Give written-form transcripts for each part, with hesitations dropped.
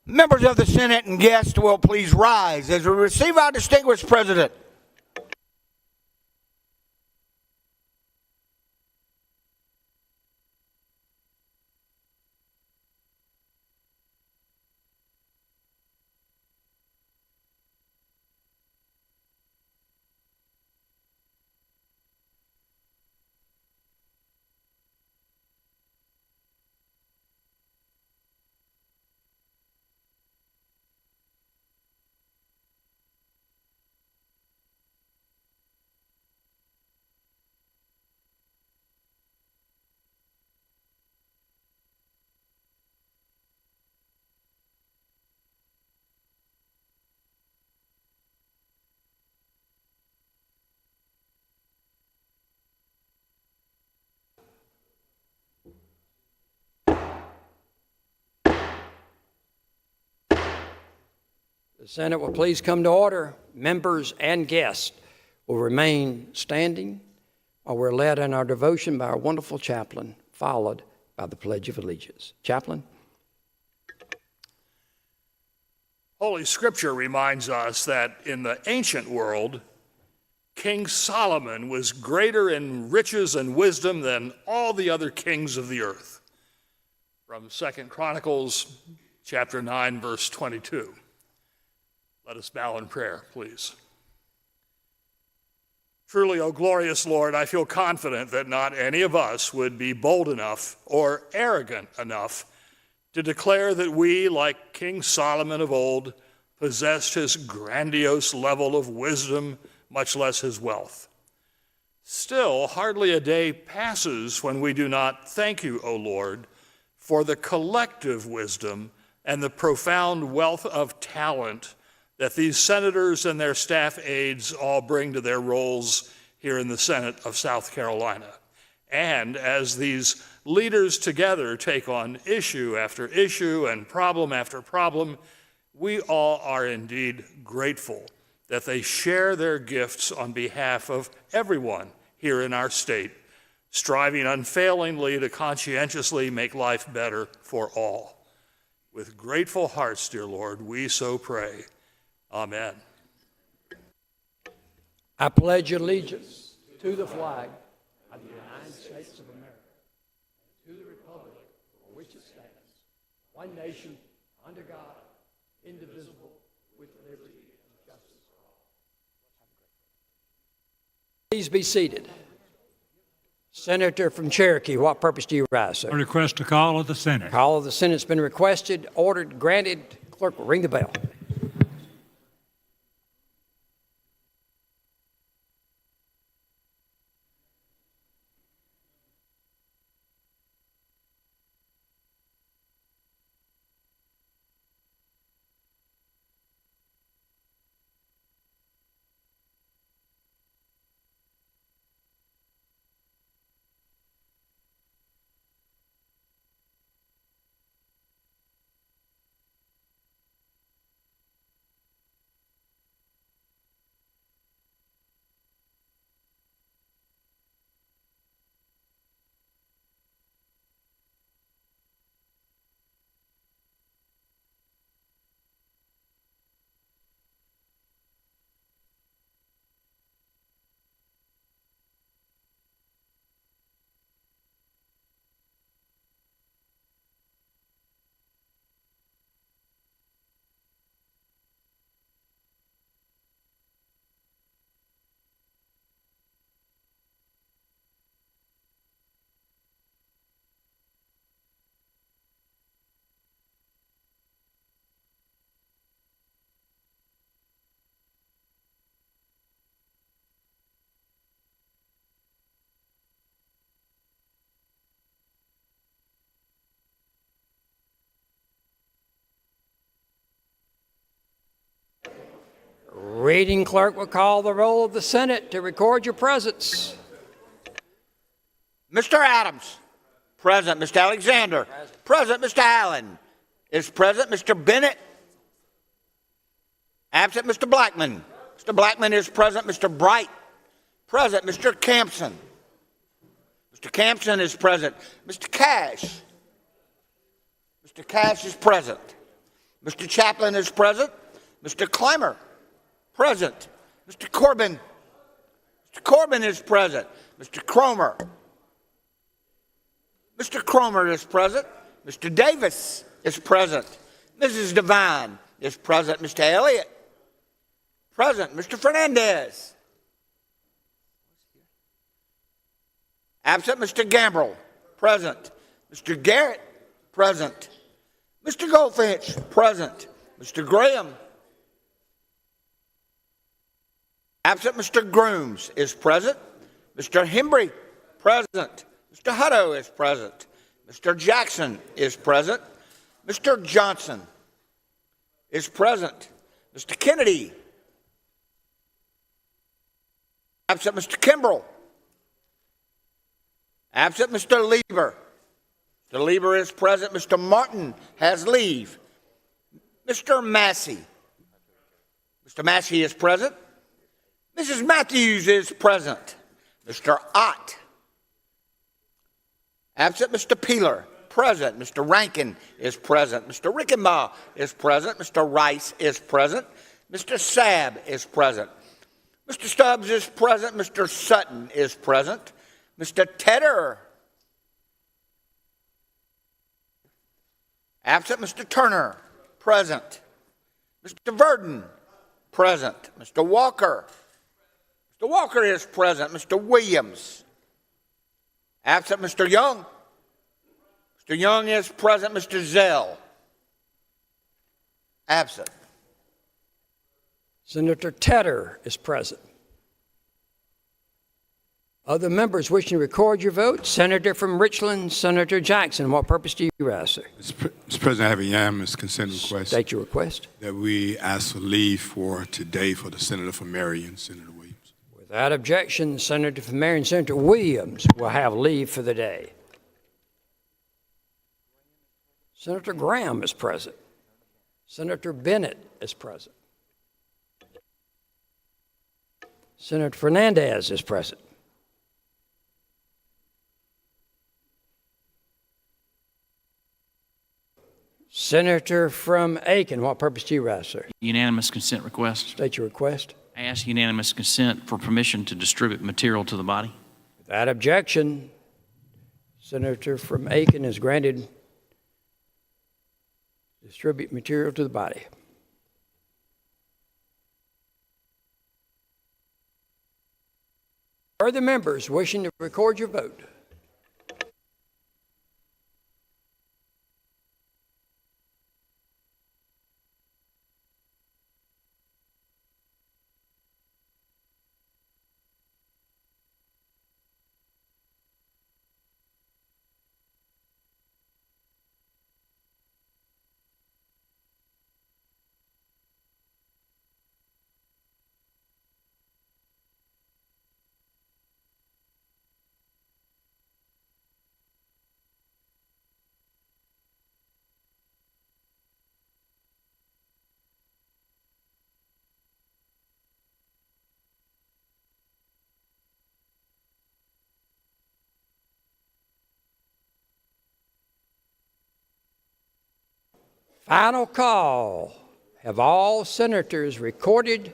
Members of the Senate and guests will please rise as we receive our distinguished president. The Senate will please come to order. Members and guests will remain standing while we're led in our devotion by our wonderful chaplain, followed by the Pledge of Allegiance. Chaplain. Holy Scripture reminds us that in the ancient world, King Solomon was greater in riches and wisdom than all the other kings of the earth. From 2 Chronicles chapter 9, verse 22. Let us bow in prayer, please. Truly, O glorious Lord, I feel confident that not any of us would be bold enough or arrogant enough to declare that we, like King Solomon of old, possessed his grandiose level of wisdom, much less his wealth. Still, hardly a day passes when we do not thank you, O Lord, for the collective wisdom and the profound wealth of talent that these senators and their staff aides all bring to their roles here in the Senate of South Carolina. And as these leaders together take on issue after issue and problem after problem, we all are indeed grateful that they share their gifts on behalf of everyone here in our state, striving unfailingly to conscientiously make life better for all. With grateful hearts, dear Lord, we so pray. Amen. I pledge allegiance to the flag of the United States of America, to the republic for which it stands, one nation, under God, indivisible, with liberty and justice for all. Please be seated. Senator from Cherokee, what purpose do you rise, sir? A request to call of the Senate. Call of the Senate's been requested, ordered, granted. Clerk will ring the bell. Reading clerk will call the roll of the Senate to record your presence. Mr. Adams. Present. Mr. Alexander. Present. Mr. Allen. Is present. Mr. Bennett. Absent. Mr. Blackman. Mr. Blackman is present. Mr. Bright. Present. Mr. Campson. Mr. Campson is present. Mr. Cash. Mr. Cash is present. Mr. Chaplin is present. Mr. Clymer, present. Mr. Corbin. Mr. Corbin is present. Mr. Cromer. Mr. Cromer is present. Mr. Davis is present. Mrs. Devine is present. Mr. Elliott, present. Mr. Fernandez. Absent. Mr. Gambrell, present. Mr. Garrett, present. Mr. Goldfinch, present. Mr. Graham, absent. Mr. Grooms is present. Mr. Hembry, present. Mr. Hutto is present. Mr. Jackson is present. Mr. Johnson is present. Mr. Kennedy, absent. Mr. Kimbrell, absent. Mr. Lieber. Mr. Lieber is present. Mr. Martin has leave. Mr. Massey. Mr. Massey is present. Mrs. Matthews is present. Mr. Ott, absent. Mr. Peeler, present. Mr. Rankin is present. Mr. Rickenbaugh is present. Mr. Rice is present. Mr. Sabb is present. Mr. Stubbs is present. Mr. Sutton is present. Mr. Tedder, absent. Mr. Turner, present. Mr. Verdon, present. Mr. Walker. Mr. Walker is present. Mr. Williams, absent. Mr. Young. Mr. Young is present. Mr. Zell, absent. Senator Tedder is present. Other members wishing to record your vote, Senator from Richland, Senator Jackson. What purpose do you ask, sir? Mr. President, I have a unanimous consent request State your request. that we ask for leave for today for the Senator from Marion, Senator Williams. Without objection, the Senator from Marion, Senator Williams, will have leave for the day. Senator Graham is present. Senator Bennett is present. Senator Fernandez is present. Senator from Aiken, what purpose do you ask, sir? Unanimous consent request. State your request. I ask unanimous consent for permission to distribute material to the body. Without objection, Senator from Aiken is granted distribute material to the body. Further members wishing to record your vote? Final call. Have all senators recorded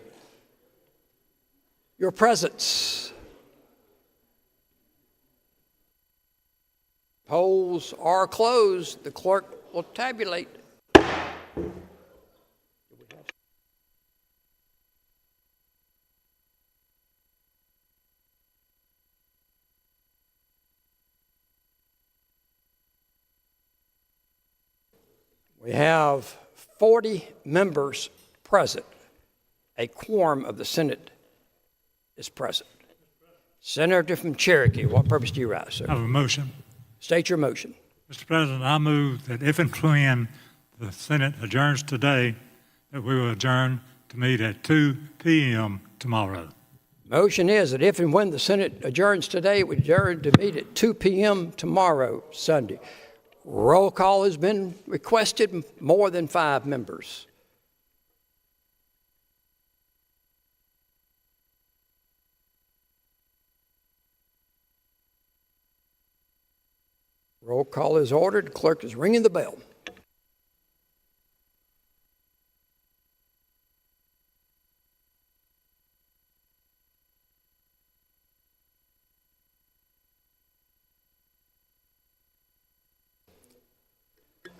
your presence? Polls are closed. The clerk will tabulate. We have 40 members present. A quorum of the Senate is present. Senator from Cherokee, what purpose do you rise, sir? I have a motion. State your motion. Mr. President, I move that if and when the Senate adjourns today, that we will adjourn to meet at 2 p.m. tomorrow. Motion is that if and when the Senate adjourns today, we adjourn to meet at 2 p.m. tomorrow, Sunday. Roll call has been requested, more than 5 members. Roll call is ordered. Clerk is ringing the bell.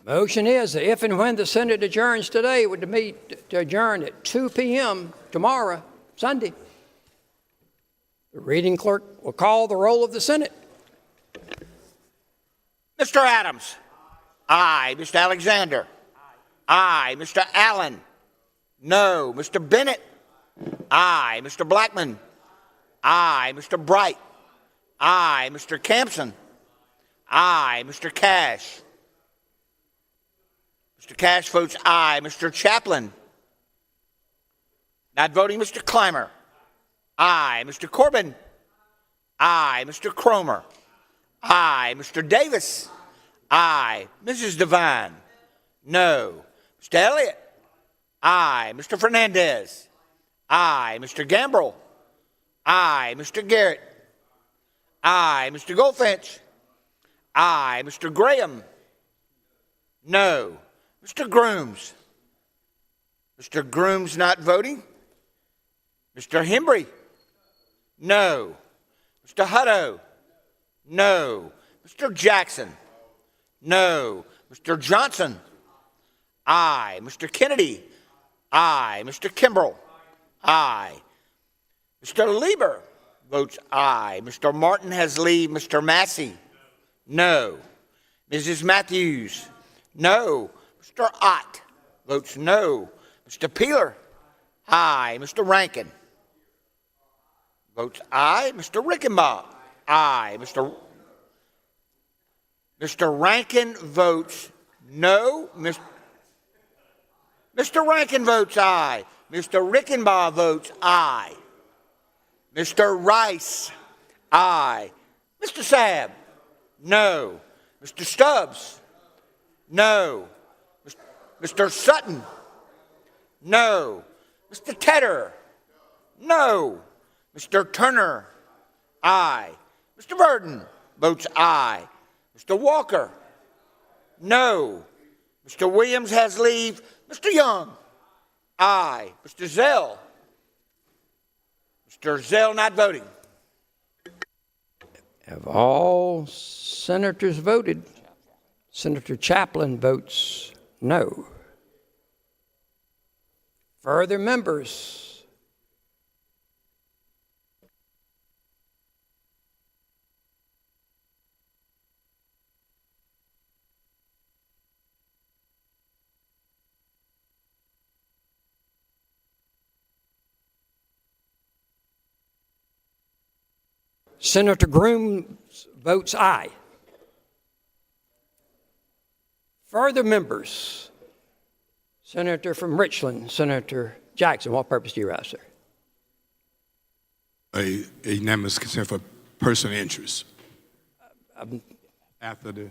Motion is that if and when the Senate adjourns today, would to meet to adjourn at 2 p.m. tomorrow, Sunday. The reading clerk will call the roll of the Senate. Mr. Adams. Aye. Mr. Alexander. Aye. Mr. Allen. No. Mr. Bennett. Aye. Mr. Blackman. Aye. Mr. Bright. Aye. Mr. Campson. Aye. Mr. Cash. Mr. Cash votes aye. Mr. Chaplin. Not voting, Mr. Clymer. Aye. Mr. Corbin. Aye. Mr. Cromer. Aye. Mr. Davis. Aye. Mrs. Devine. No. Mr. Elliott. Aye. Mr. Fernandez. Aye. Mr. Gambrell. Aye. Mr. Garrett. Aye. Mr. Goldfinch. Aye. Mr. Graham. No. Mr. Grooms. Mr. Grooms not voting. Mr. Hembry. No. Mr. Hutto. No. Mr. Jackson. No. Mr. Johnson. Aye. Mr. Kennedy. Aye. Mr. Kimbrell. Aye. Mr. Lieber votes aye. Mr. Martin has leave. Mr. Massey. No. Mrs. Matthews. No. Mr. Ott votes no. Mr. Peeler. Aye. Mr. Rankin votes aye. Mr. Rickenbaugh. Aye. Mr. Rankin votes no. Mr. Rankin votes aye. Mr. Rickenbaugh votes aye. Mr. Rice. Aye. Mr. Sabb. No. Mr. Stubbs. No. Mr. Sutton. No. Mr. Tedder. No. Mr. Turner. Aye. Mr. Verdon votes aye. Mr. Walker. No. Mr. Williams has leave. Mr. Young. Aye. Mr. Zell. Mr. Zell not voting. Have all senators voted? Senator Chaplin votes no. Further members? Senator Grooms votes aye. Further members? Senator from Richland, Senator Jackson, what purpose do you rise, sir? A unanimous consent for personal interest. After the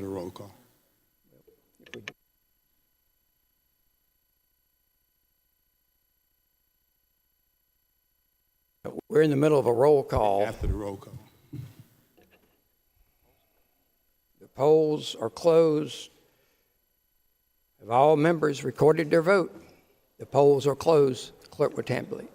roll call. We're in the middle of a roll call. After the roll call. The polls are closed. Have all members recorded their vote? The polls are closed. Clerk will tabulate.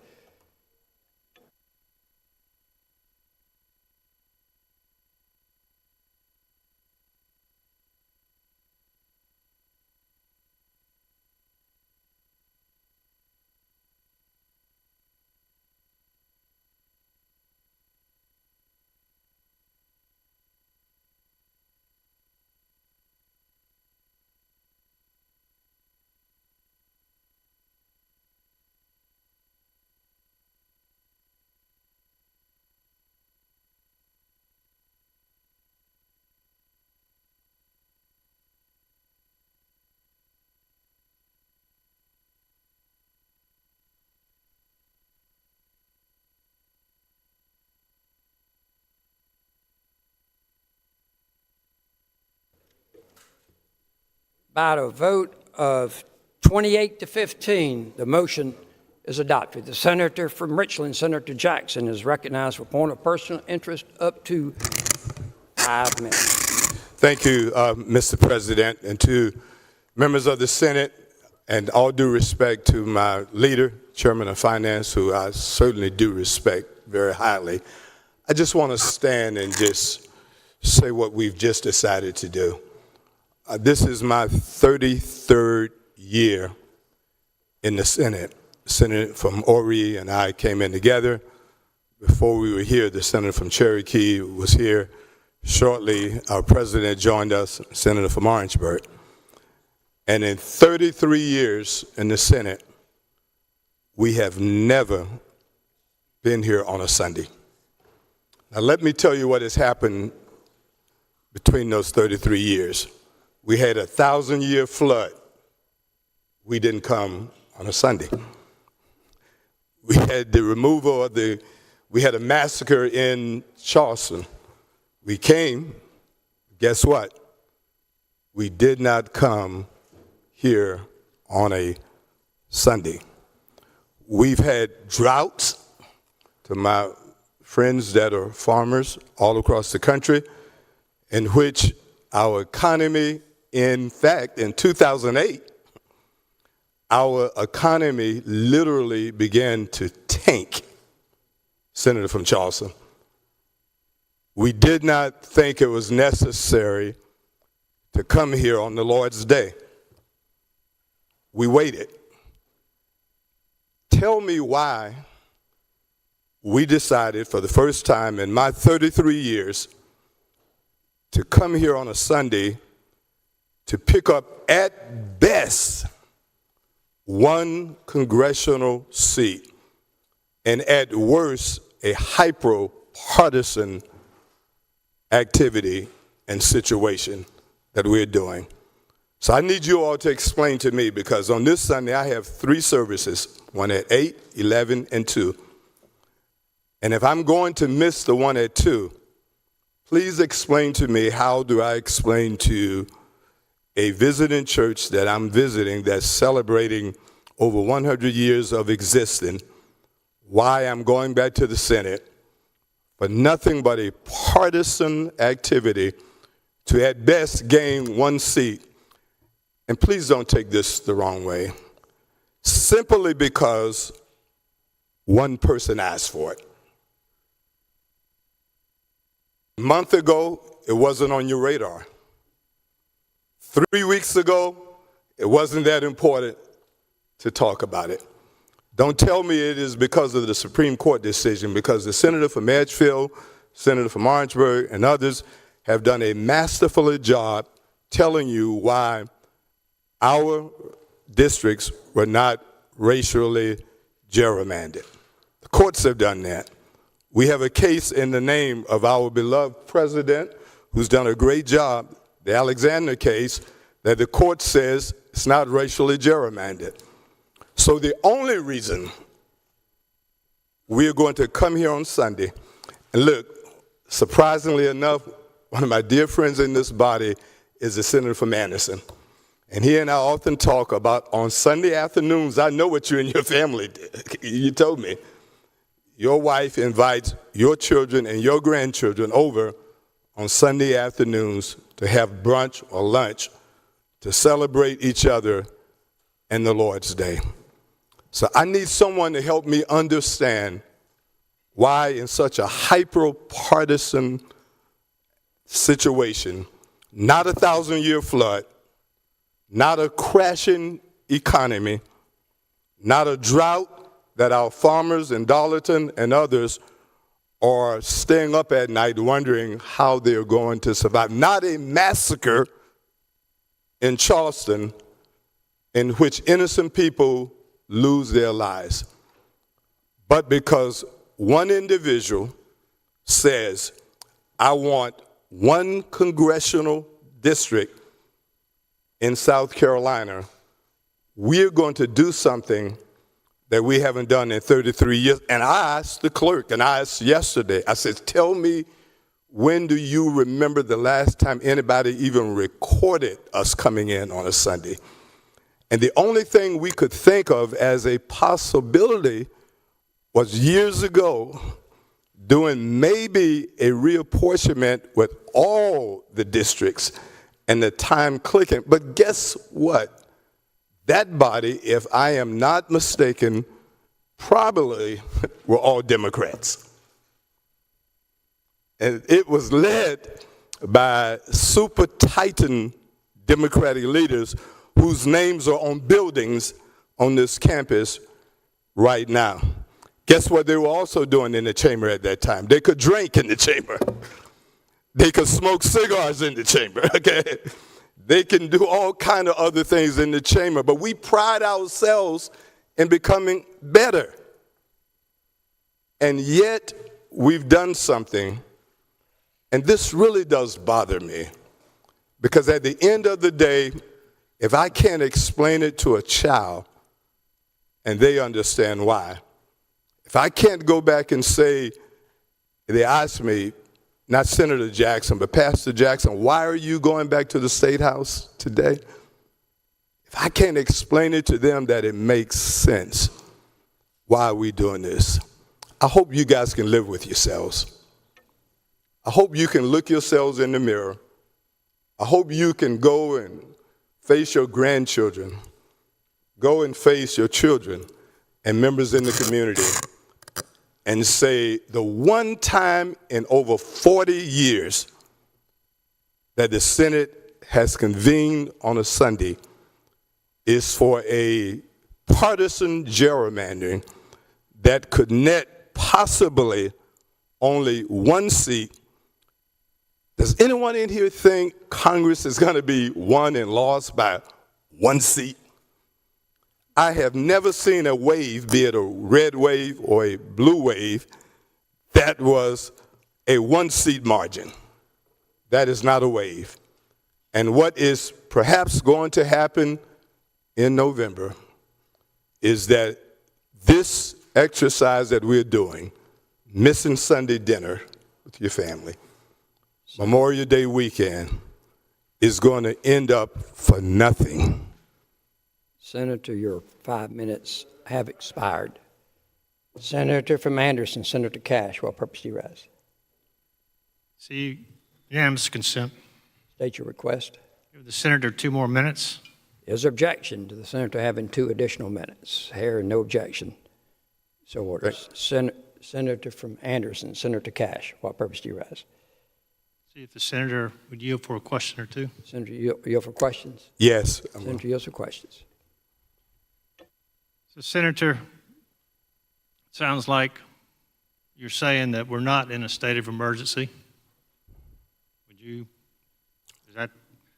By a vote of 28 to 15, the motion is adopted. The senator from Richland, Senator Jackson, is recognized for point of personal interest up to 5 minutes. Thank you, Mr. President, and to members of the Senate, and all due respect to my leader, Chairman of Finance, who I certainly do respect very highly. I just want to stand and just say what we've just decided to do. This is my 33rd year in the Senate. Senator from Horry and I came in together. Before we were here, the senator from Cherokee was here. Shortly, our president joined us, senator from Orangeburg. And in 33 years in the Senate, we have never been here on a Sunday. Now, let me tell you what has happened between those 33 years. We had a 1,000-year flood. We didn't come on a Sunday. We had the removal of we had a massacre in Charleston. We came, guess what? We did not come here on a Sunday. We've had droughts, to my friends that are farmers all across the country, in which our economy, in fact, in 2008, our economy literally began to tank. Senator from Charleston. We did not think it was necessary to come here on the Lord's Day. We waited. Tell me why we decided for the first time in my 33 years to come here on a Sunday to pick up at best one congressional seat, and at worst, a hyper-partisan activity and situation that we're doing. So I need you all to explain to me, because on this Sunday I have 3 services, one at 8, 11, and 2. And if I'm going to miss the one at 2, please explain to me, how do I explain to a visiting church that I'm visiting that's celebrating over 100 years of existing, why I'm going back to the Senate for nothing but a partisan activity to at best gain 1 seat. And please don't take this the wrong way. Simply because one person asked for it. A month ago, it wasn't on your radar. 3 weeks ago, it wasn't that important to talk about it. Don't tell me it is because of the Supreme Court decision, because the senator from Edgefield, senator from Orangeburg, and others have done a masterful job telling you why our districts were not racially gerrymandered. The courts have done that. We have a case in the name of our beloved president, who's done a great job, the Alexander case, that the court says it's not racially gerrymandered. So the only reason we are going to come here on Sunday, and look, surprisingly enough, one of my dear friends in this body is the senator from Anderson. And he and I often talk about on Sunday afternoons, I know what you and your family did. You told me. Your wife invites your children and your grandchildren over on Sunday afternoons to have brunch or lunch to celebrate each other and the Lord's Day. So I need someone to help me understand why in such a hyper-partisan situation, not a 1,000-year flood, not a crashing economy, not a drought that our farmers in Darlington and others are staying up at night wondering how they're going to survive, not a massacre in Charleston in which innocent people lose their lives, but because one individual says, I want 1 congressional district in South Carolina, we're going to do something that we haven't done in 33 years. And I asked the clerk, and I asked yesterday, I said, tell me, when do you remember the last time anybody even recorded us coming in on a Sunday? And the only thing we could think of as a possibility was years ago doing maybe a reapportionment with all the districts and the time clicking. But guess what? That body, if I am not mistaken, probably were all Democrats. And it was led by super titan Democratic leaders whose names are on buildings on this campus right now. Guess what they were also doing in the chamber at that time? They could drink in the chamber. They could smoke cigars in the chamber, okay? They can do all kind of other things in the chamber, but we pride ourselves in becoming better. And yet, we've done something, and this really does bother me, because at the end of the day, if I can't explain it to a child and they understand why, if I can't go back and say, they ask me, not Senator Jackson, but Pastor Jackson, why are you going back to the State House today? If I can't explain it to them that it makes sense, why are we doing this? I hope you guys can live with yourselves. I hope you can look yourselves in the mirror. I hope you can go and face your grandchildren, go and face your children and members in the community and say, the one time in over 40 years that the Senate has convened on a Sunday is for a partisan gerrymandering that could net possibly only one seat. Does anyone in here think Congress is going to be won and lost by one seat? I have never seen a wave, be it a red wave or a blue wave, that was a one-seat margin. That is not a wave. And what is perhaps going to happen in November is that this exercise that we're doing, missing Sunday dinner with your family, Memorial Day weekend, is going to end up for nothing. Senator, your 5 minutes have expired. Senator from Anderson, Senator Cash, what purpose do you rise? See, unanimous consent. State your request. Give the senator 2 more minutes. Is there objection to the senator having 2 additional minutes? Here, no objection. So ordered. Senator from Anderson, Senator Cash, what purpose do you rise? See if the senator would yield for a question or 2. Senator, yield for questions? Yes. Senator, yield for questions. So, Senator, it sounds like you're saying that we're not in a state of emergency. Would you, is that?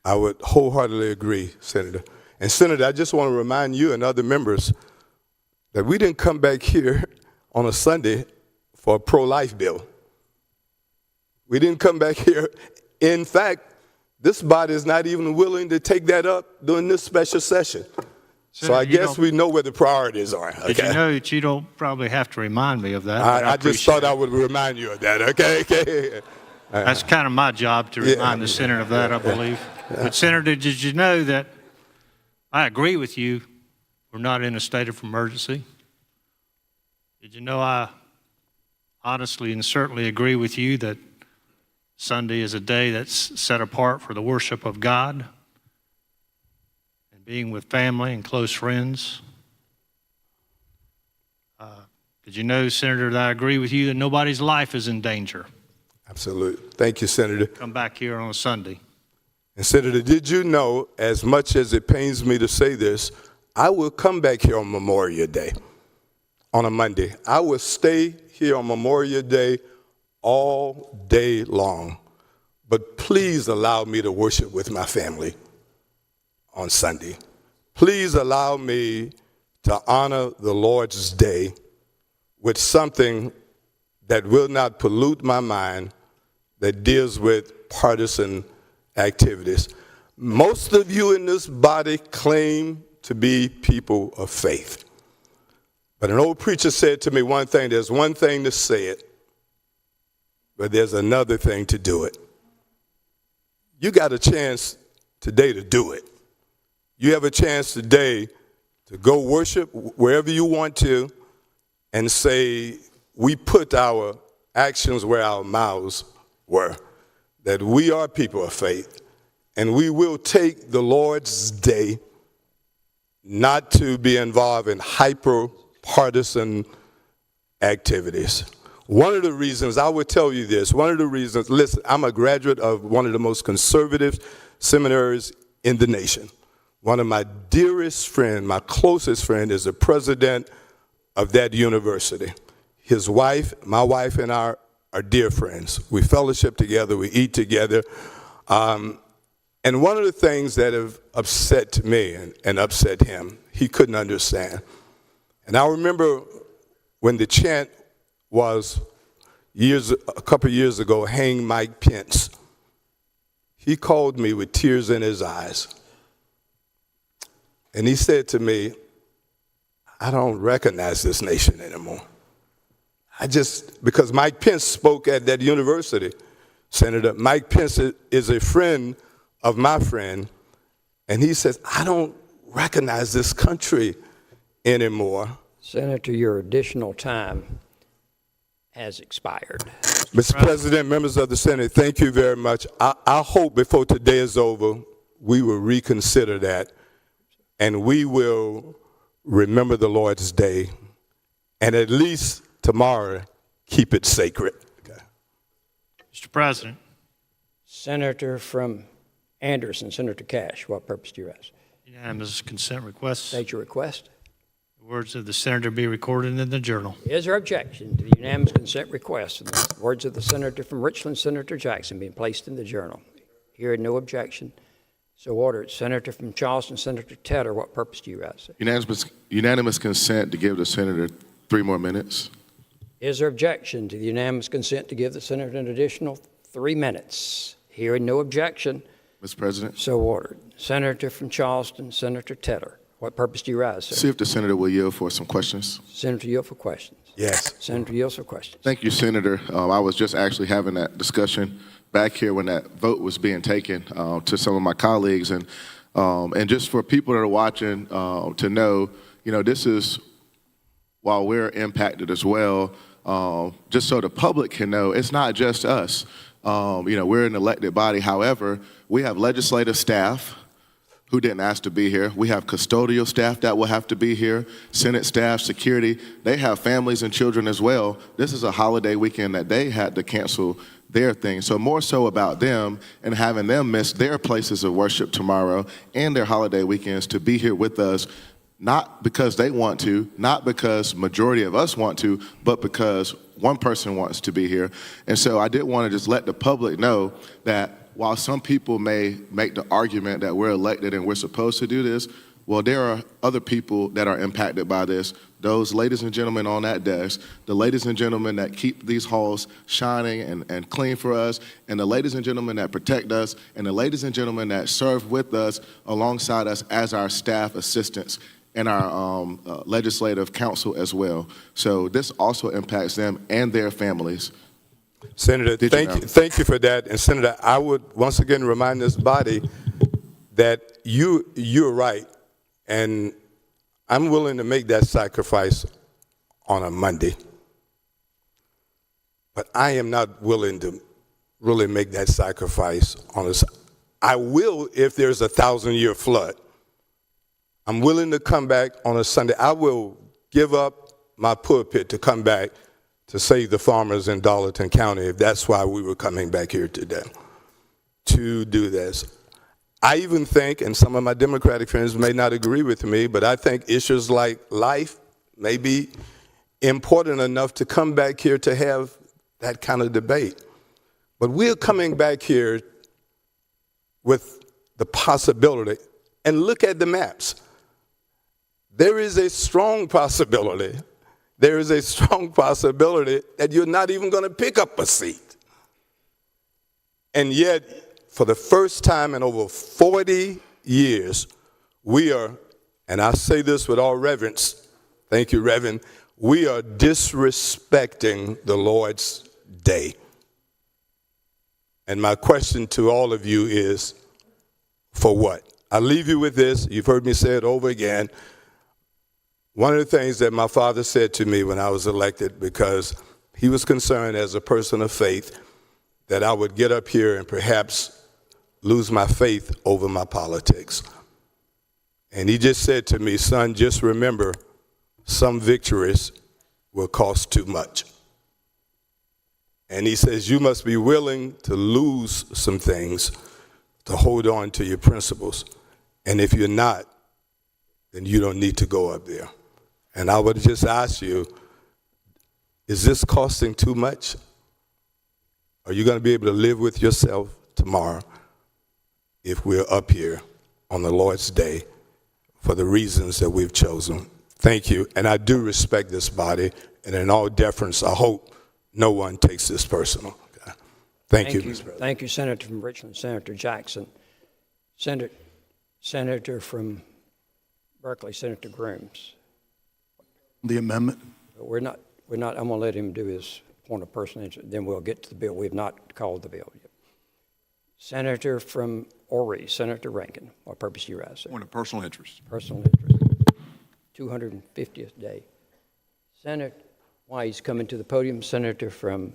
I would wholeheartedly agree, Senator. And Senator, I just want to remind you and other members that we didn't come back here on a Sunday for a pro-life bill. We didn't come back here. In fact, this body is not even willing to take that up during this special session. So I guess we know where the priorities are. Okay? Did you know that you don't probably have to remind me of that? I just thought I would remind you of that, okay? That's kind of my job to remind the senator of that, I believe. But Senator, did you know that I agree with you, we're not in a state of emergency? Did you know I honestly and certainly agree with you that Sunday is a day that's set apart for the worship of God and being with family and close friends? Did you know, Senator, that I agree with you that nobody's life is in danger? Absolutely. Thank you, Senator. Come back here on a Sunday. And Senator, did you know, as much as it pains me to say this, I will come back here on Memorial Day, on a Monday. I will stay here on Memorial Day all day long. But please allow me to worship with my family on Sunday. Please allow me to honor the Lord's Day with something that will not pollute my mind, that deals with partisan activities. Most of you in this body claim to be people of faith. But an old preacher said to me one thing, there's one thing to say it, but there's another thing to do it. You got a chance today to do it. You have a chance today to go worship wherever you want to and say, we put our actions where our mouths were, that we are people of faith, and we will take the Lord's Day not to be involved in hyper-partisan activities. One of the reasons, I would tell you this, one of the reasons, listen, I'm a graduate of one of the most conservative seminaries in the nation. One of my dearest friends, my closest friend, is the president of that university. His wife, my wife, and I are dear friends. We fellowship together, we eat together. And one of the things that have upset me and upset him, he couldn't understand. And I remember when the chant was a couple of years ago, hang Mike Pence. He called me with tears in his eyes. And he said to me, I don't recognize this nation anymore. Because Mike Pence spoke at that university, Senator. Mike Pence is a friend of my friend, and he says, I don't recognize this country anymore. Senator, your additional time has expired. Mr. President, members of the Senate, thank you very much. I hope before today is over, we will reconsider that, and we will remember the Lord's Day, and at least tomorrow, keep it sacred. Okay. Mr. President. Senator from Anderson, Senator Cash, what purpose do you ask? Unanimous consent request. State your request. The words of the senator be recorded in the journal. Is there objection to the unanimous consent request and the words of the senator from Richland, Senator Jackson, being placed in the journal? Hearing no objection, so ordered. Senator from Charleston, Senator Tedder, what purpose do you ask? Unanimous consent to give the senator 3 more minutes. Is there objection to the unanimous consent to give the senator an additional 3 minutes? Hearing no objection, Mr. President. so ordered. Senator from Charleston, Senator Tedder, what purpose do you rise, sir? See if the senator will yield for some questions. Senator, yield for questions. Yes. Senator, yield for questions. Thank you, Senator. I was just actually having that discussion back here when that vote was being taken to some of my colleagues. And just for people that are watching to know, this is, while we're impacted as well, just so the public can know, it's not just us. We're an elected body. However, we have legislative staff who didn't ask to be here. We have custodial staff that will have to be here, Senate staff, security. They have families and children as well. This is a holiday weekend that they had to cancel their thing. So more so about them and having them miss their places of worship tomorrow and their holiday weekends to be here with us, not because they want to, not because majority of us want to, but because one person wants to be here. And so I did want to just let the public know that while some people may make the argument that we're elected and we're supposed to do this, well, there are other people that are impacted by this. Those ladies and gentlemen on that desk, the ladies and gentlemen that keep these halls shining and clean for us, and the ladies and gentlemen that protect us, and the ladies and gentlemen that serve with us alongside us as our staff assistants and our legislative council as well. So this also impacts them and their families. Senator, thank you for that. And Senator, I would once again remind this body that you're right, and I'm willing to make that sacrifice on a Monday. But I am not willing to really make that sacrifice on a Sunday. I will if there's a 1,000-year flood. I'm willing to come back on a Sunday. I will give up my pulpit to come back to save the farmers in Darlington County if that's why we were coming back here today, to do this. I even think, and some of my Democratic friends may not agree with me, but I think issues like life may be important enough to come back here to have that kind of debate. But we're coming back here with the possibility, and look at the maps. There is a strong possibility that you're not even going to pick up a seat. And yet, for the first time in over 40 years, we are, and I say this with all reverence, thank you, Reverend, we are disrespecting the Lord's Day. And my question to all of you is, for what? I'll leave you with this. You've heard me say it over again. One of the things that my father said to me when I was elected, because he was concerned as a person of faith that I would get up here and perhaps lose my faith over my politics. And he just said to me, son, just remember, some victories will cost too much. And he says, you must be willing to lose some things to hold on to your principles. And if you're not, then you don't need to go up there. And I would just ask you, is this costing too much? Are you going to be able to live with yourself tomorrow if we're up here on the Lord's Day for the reasons that we've chosen? Thank you. And I do respect this body, and in all deference, I hope no one takes this personal. Okay. Thank you, Mr. President. Thank you, Senator from Richland, Senator Jackson. Senator from Berkeley, Senator Grooms. The amendment? We're not, I'm going to let him do his point of personal interest, then we'll get to the bill. We've not called the bill yet. Senator from Ori, Senator Rankin. What purpose do you rise, sir? Point of personal interest. Personal interest. 250th day. Senator, why he's coming to the podium, Senator from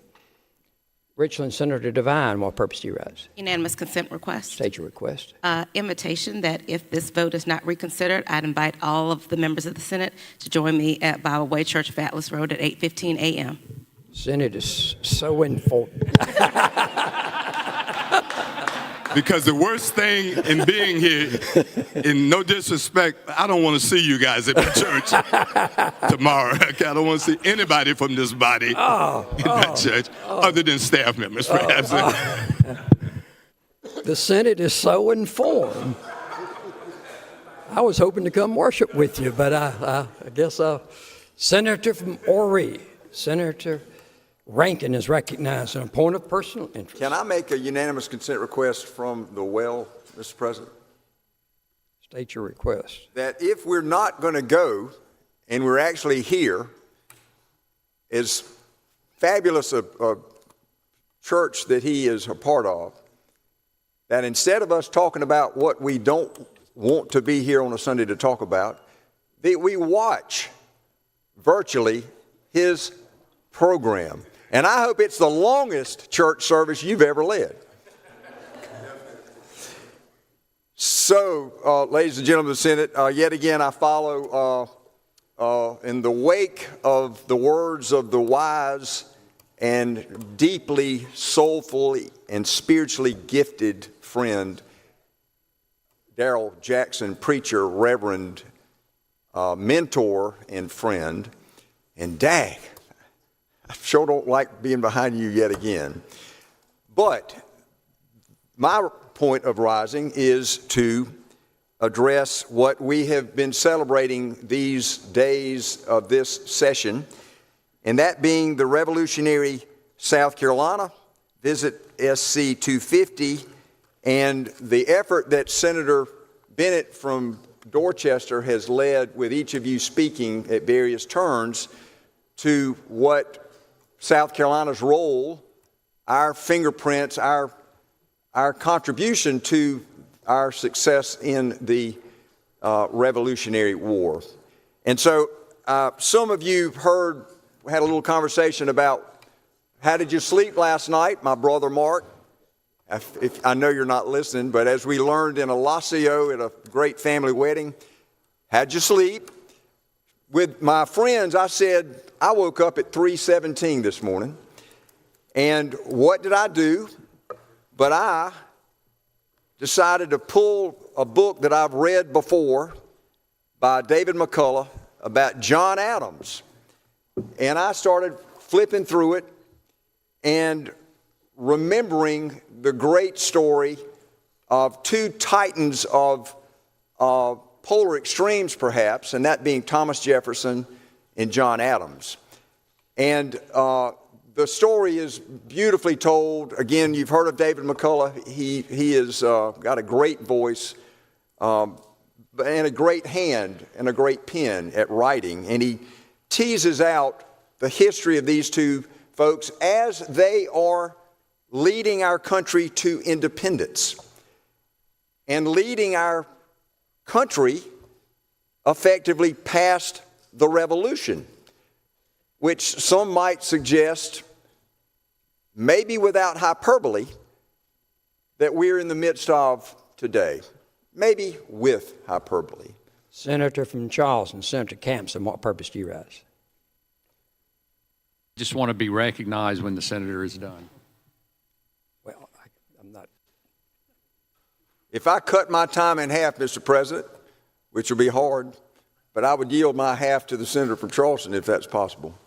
Richland, Senator Devine. What purpose do you rise? Unanimous consent request. State your request. Invitation that if this vote is not reconsidered, I'd invite all of the members of the Senate to join me at Bible Way Church of Atlas Road at 8:15 a.m. Senate is so informed. Because the worst thing in being here, in no disrespect, I don't want to see you guys at my church tomorrow. Okay? I don't want to see anybody from this body in that church, other than staff members, perhaps. The Senate is so informed. I was hoping to come worship with you, but I guess Senator from Ori, Senator Rankin is recognized on a point of personal interest. Can I make a unanimous consent request from the well, Mr. President? State your request. That if we're not going to go and we're actually here, as fabulous a church that he is a part of, that instead of us talking about what we don't want to be here on a Sunday to talk about, that we watch virtually his program. And I hope it's the longest church service you've ever led. So, ladies and gentlemen of the Senate, yet again I follow in the wake of the words of the wise and deeply soulfully and spiritually gifted friend, Darrell Jackson, preacher, reverend, mentor, and friend. And dag, I sure don't like being behind you yet again. But my point of rising is to address what we have been celebrating these days of this session, and that being the revolutionary South Carolina visit SC 250 and the effort that Senator Bennett from Dorchester has led with each of you speaking at various turns to what South Carolina's role, our fingerprints, our contribution to our success in the Revolutionary War. And so some of you had a little conversation about how did you sleep last night? My brother Mark, I know you're not listening, but as we learned in Alacio at a great family wedding, how'd you sleep? With my friends, I said, I woke up at 3:17 this morning, and what did I do? But I decided to pull a book that I've read before by David McCullough about John Adams, and I started flipping through it and remembering the great story of two titans of polar extremes, perhaps, and that being Thomas Jefferson and John Adams. And the story is beautifully told. Again, you've heard of David McCullough. He has got a great voice and a great hand and a great pen at writing. And he teases out the history of these two folks as they are leading our country to independence and leading our country effectively past the revolution, which some might suggest, maybe without hyperbole, that we're in the midst of today. Maybe with hyperbole. Senator from Charleston, Senator Campson, what purpose do you rise? Just want to be recognized when the senator is done. Well, I'm not. If I cut my time in half, Mr. President, which will be hard, but I would yield my half to the senator from Charleston if that's possible.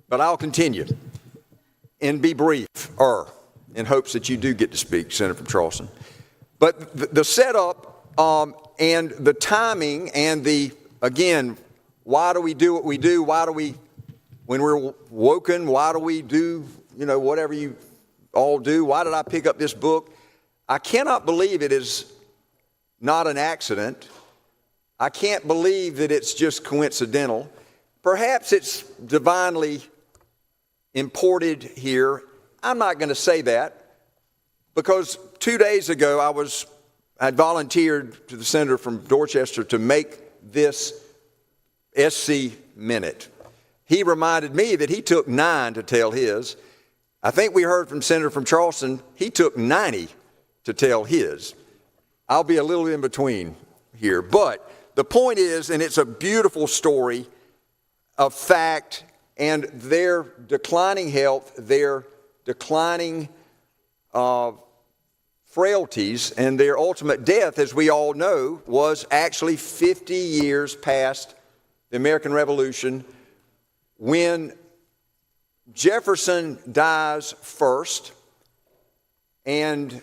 But I'll continue and be brief, in hopes that you do get to speak, Senator from Charleston. But the setup and the timing and again, why do we do what we do? Why do we, when we're woken, why do we do, whatever you all do? Why did I pick up this book? I cannot believe it is not an accident. I can't believe that it's just coincidental. Perhaps it's divinely imported here. I'm not going to say that because 2 days ago I volunteered to the senator from Dorchester to make this SC minute. He reminded me that he took 9 to tell his. I think we heard from Senator from Charleston, he took 90 to tell his. I'll be a little in between here. But the point is, and it's a beautiful story of fact, and their declining health, their declining frailties, and their ultimate death, as we all know, was actually 50 years past the American Revolution, when Jefferson dies first, and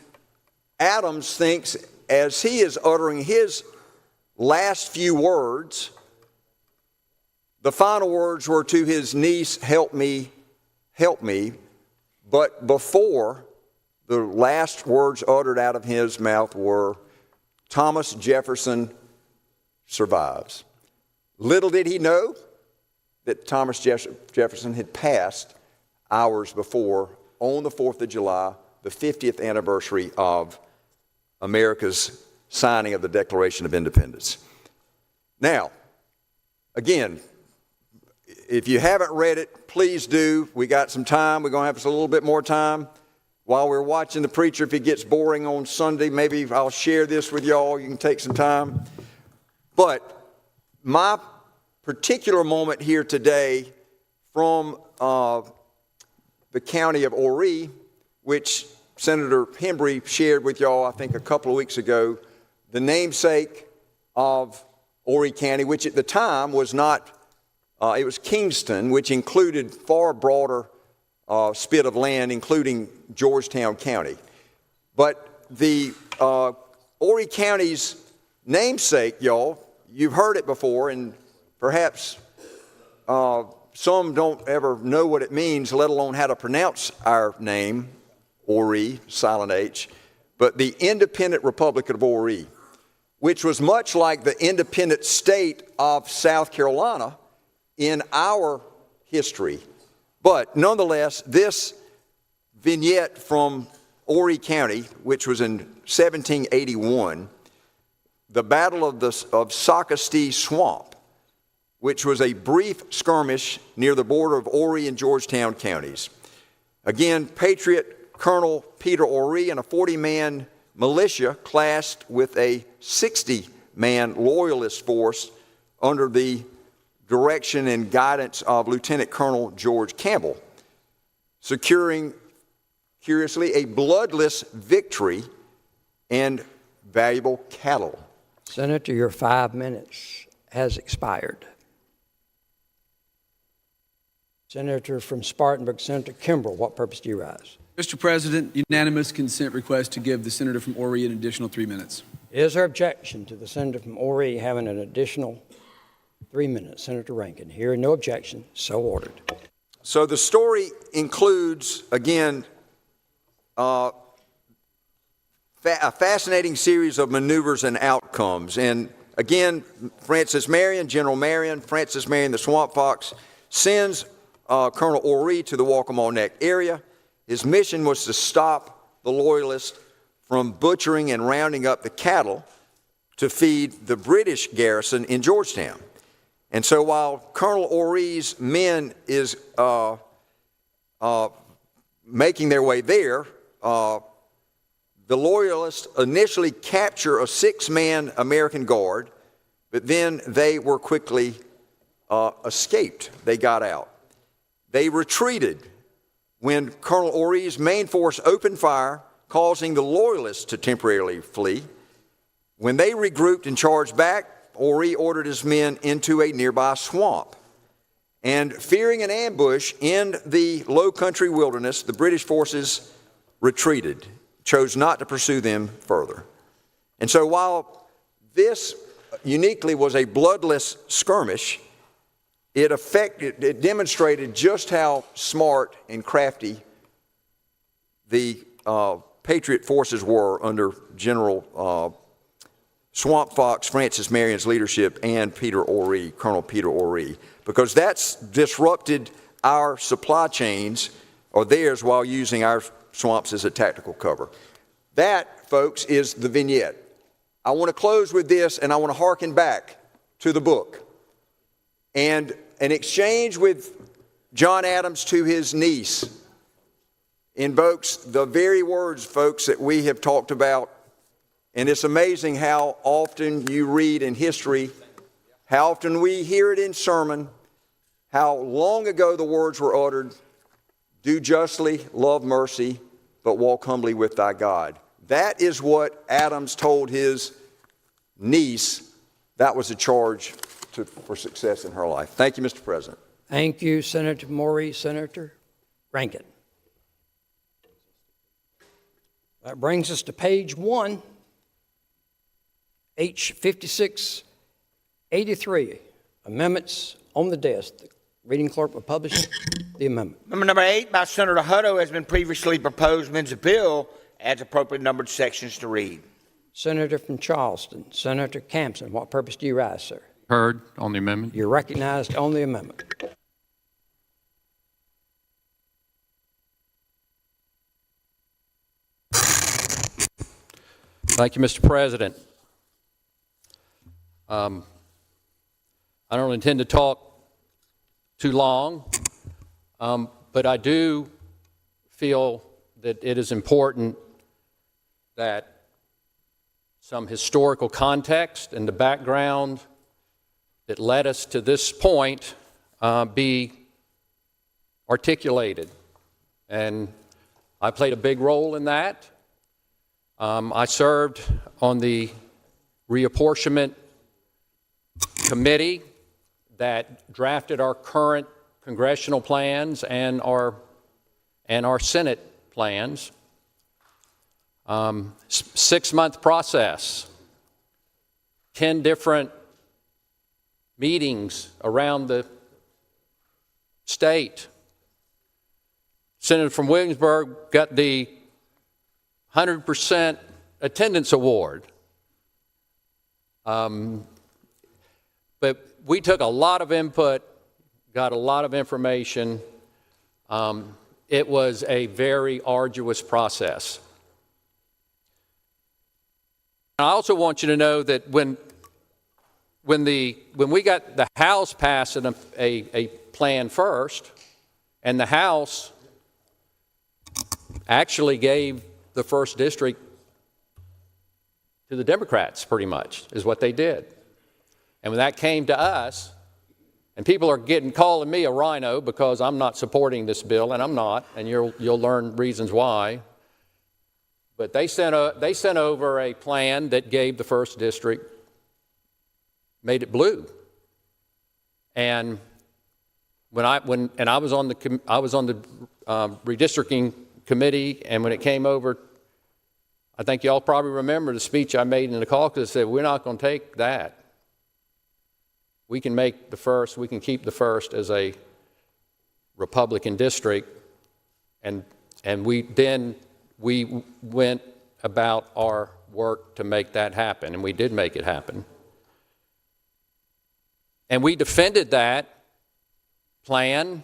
Adams thinks, as he is uttering his last few words, the final words were to his niece, "Help me, help me." But before, the last words uttered out of his mouth were, "Thomas Jefferson survives." Little did he know that Thomas Jefferson had passed hours before, on the 4th of July, the 50th anniversary of America's signing of the Declaration of Independence. Now, again, if you haven't read it, please do. We got some time. We're going to have a little bit more time. While we're watching the preacher, if it gets boring on Sunday, maybe I'll share this with y'all. You can take some time. But my particular moment here today from the county of Horry, which Senator Hembry shared with y'all, I think, a couple of weeks ago, the namesake of Horry County, which at the time was not, it was Kingston, which included far broader spit of land, including Georgetown County. But the Horry County's namesake, y'all, you've heard it before, and perhaps some don't ever know what it means, let alone how to pronounce our name, Horry, silent H, but the Independent Republic of Horry, which was much like the independent state of South Carolina in our history. But nonetheless, this vignette from Horry County, which was in 1781, the Battle of Sockastee Swamp, which was a brief skirmish near the border of Horry and Georgetown counties. Again, Patriot Colonel Peter Horry and a 40-man militia clashed with a 60-man loyalist force under the direction and guidance of Lieutenant Colonel George Campbell, securing, curiously, a bloodless victory and valuable cattle. Senator, your 5 minutes has expired. Senator from Spartanburg, Senator Kimbrell, what purpose do you rise? Mr. President, unanimous consent request to give the senator from Horry an additional 3 minutes. Is there objection to the senator from Horry having an additional 3 minutes? Senator Rankin, hearing no objection, so ordered. So the story includes, again, a fascinating series of maneuvers and outcomes. And again, General Marion, Francis Marion, the Swamp Fox, sends Colonel Horry to the Waccamaw Neck area. His mission was to stop the Loyalists from butchering and rounding up the cattle to feed the British garrison in Georgetown. And so while Colonel Horry's men is making their way there, the Loyalists initially capture a 6-man American guard, but then they were quickly escaped. They got out. They retreated when Colonel Oree's main force opened fire, causing the Loyalists to temporarily flee. When they regrouped and charged back, Oree ordered his men into a nearby swamp. And fearing an ambush in the low country wilderness, the British forces retreated, chose not to pursue them further. And so while this uniquely was a bloodless skirmish, it demonstrated just how smart and crafty the Patriot forces were under General Swamp Fox Francis Marion's leadership and Colonel Peter Oree, because that's disrupted our supply chains, or theirs, while using our swamps as a tactical cover. That, folks, is the vignette. I want to close with this, and I want to hearken back to the book. And an exchange with John Adams to his niece invokes the very words, folks, that we have talked about. And it's amazing how often you read in history, how often we hear it in sermon, how long ago the words were uttered, do justly, love mercy, but walk humbly with thy God. That is what Adams told his niece. That was a charge for success in her life. Thank you, Mr. President. Thank you, Senator Morey. Senator Rankin. That brings us to page 1, H 5683, amendments on the desk. The reading clerk will publish the amendment. Amendment number 8 by Senator Hutto has been previously proposed. Amends the bill, adds appropriate numbered sections to read. Senator from Charleston, Senator Campson, what purpose do you rise, sir? Heard on the amendment. You're recognized on the amendment. Thank you, Mr. President. I don't intend to talk too long, but I do feel that it is important that some historical context and the background that led us to this point be articulated. And I played a big role in that. I served on the reapportionment committee that drafted our current congressional plans and our Senate plans. 6-month process, 10 different meetings around the state. Senator from Williamsburg got the 100% attendance award. But we took a lot of input, got a lot of information. It was a very arduous process. I also want you to know that when we got the House passing a plan first, and the House actually gave the first district to the Democrats, pretty much, is what they did. And when that came to us, and people are calling me a rhino because I'm not supporting this bill, and I'm not, and you'll learn reasons why. But they sent over a plan that gave the first district, made it blue. And I was on the redistricting committee, and when it came over, I think y'all probably remember the speech I made in the caucus. I said, we're not going to take that. We can make the first, we can keep the first as a Republican district, and we went about our work to make that happen, and we did make it happen. And we defended that plan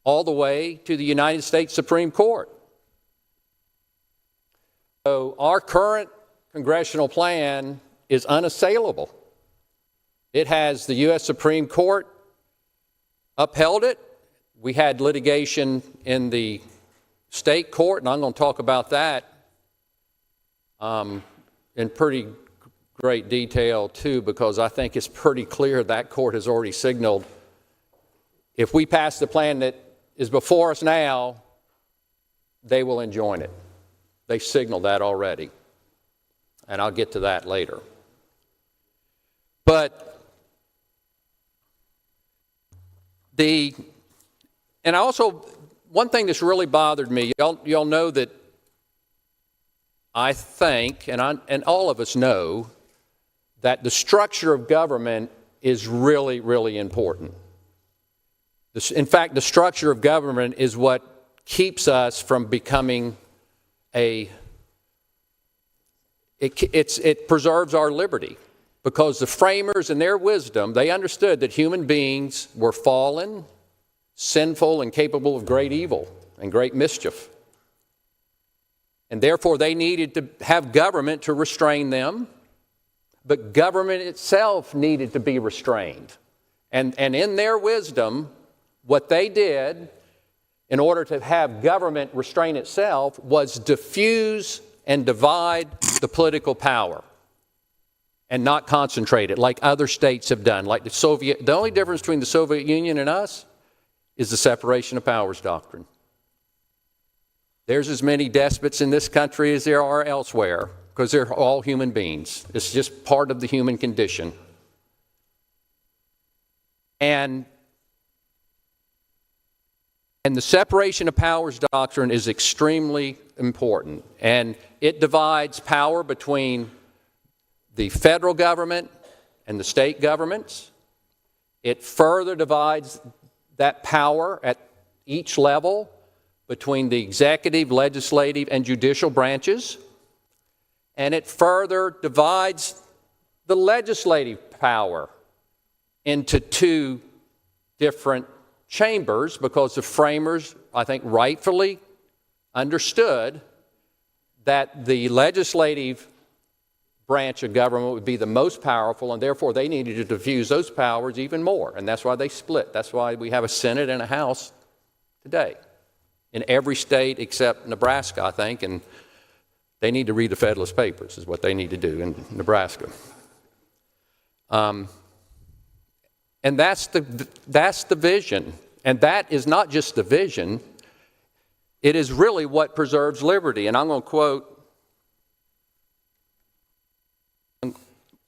all the way to the United States Supreme Court. So our current congressional plan is unassailable. It has the U.S. Supreme Court upheld it. We had litigation in the state court, and I'm going to talk about that in pretty great detail too, because I think it's pretty clear that court has already signaled if we pass the plan that is before us now, they will enjoin it. They signaled that already. And I'll get to that later. But and also, one thing that's really bothered me, y'all know that I think, and all of us know, that the structure of government is really, really important. In fact, the structure of government is what keeps us from becoming it preserves our liberty, because the framers in their wisdom, they understood that human beings were fallen, sinful, and capable of great evil and great mischief. And therefore, they needed to have government to restrain them, but government itself needed to be restrained. And in their wisdom, what they did in order to have government restrain itself was diffuse and divide the political power and not concentrate it like other states have done. Like the only difference between the Soviet Union and us is the separation of powers doctrine. There's as many despots in this country as there are elsewhere, because they're all human beings. It's just part of the human condition. And the separation of powers doctrine is extremely important. And it divides power between the federal government and the state governments. It further divides that power at each level between the executive, legislative, and judicial branches. And it further divides the legislative power into two different chambers, because the framers, I think, rightfully understood that the legislative branch of government would be the most powerful, and therefore they needed to diffuse those powers even more. And that's why they split. That's why we have a Senate and a House today in every state except Nebraska, I think, and they need to read the Federalist Papers is what they need to do in Nebraska. And that's the vision. And that is not just the vision. It is really what preserves liberty. And I'm going to quote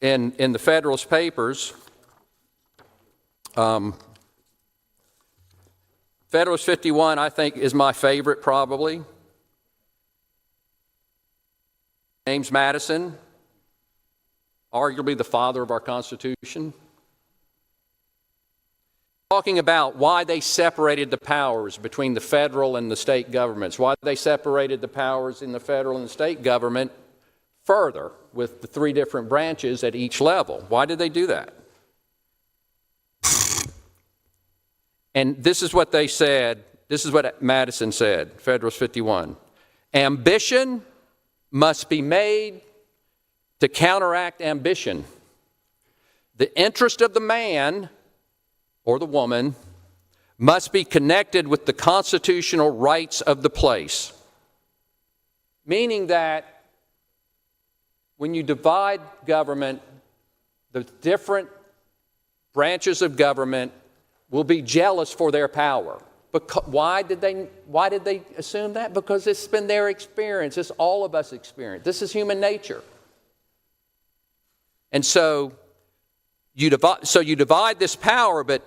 in the Federalist Papers, Federalist 51, I think, is my favorite probably. James Madison, arguably the father of our Constitution, talking about why they separated the powers between the federal and the state governments, why they separated the powers in the federal and the state government further with the three different branches at each level. Why did they do that? And this is what they said, this is what Madison said, Federalist 51. Ambition must be made to counteract ambition. The interest of the man or the woman must be connected with the constitutional rights of the place. Meaning that when you divide government, the different branches of government will be jealous for their power. Why did they assume that? Because it's been their experience. It's all of us' experience. This is human nature. And so you divide this power, but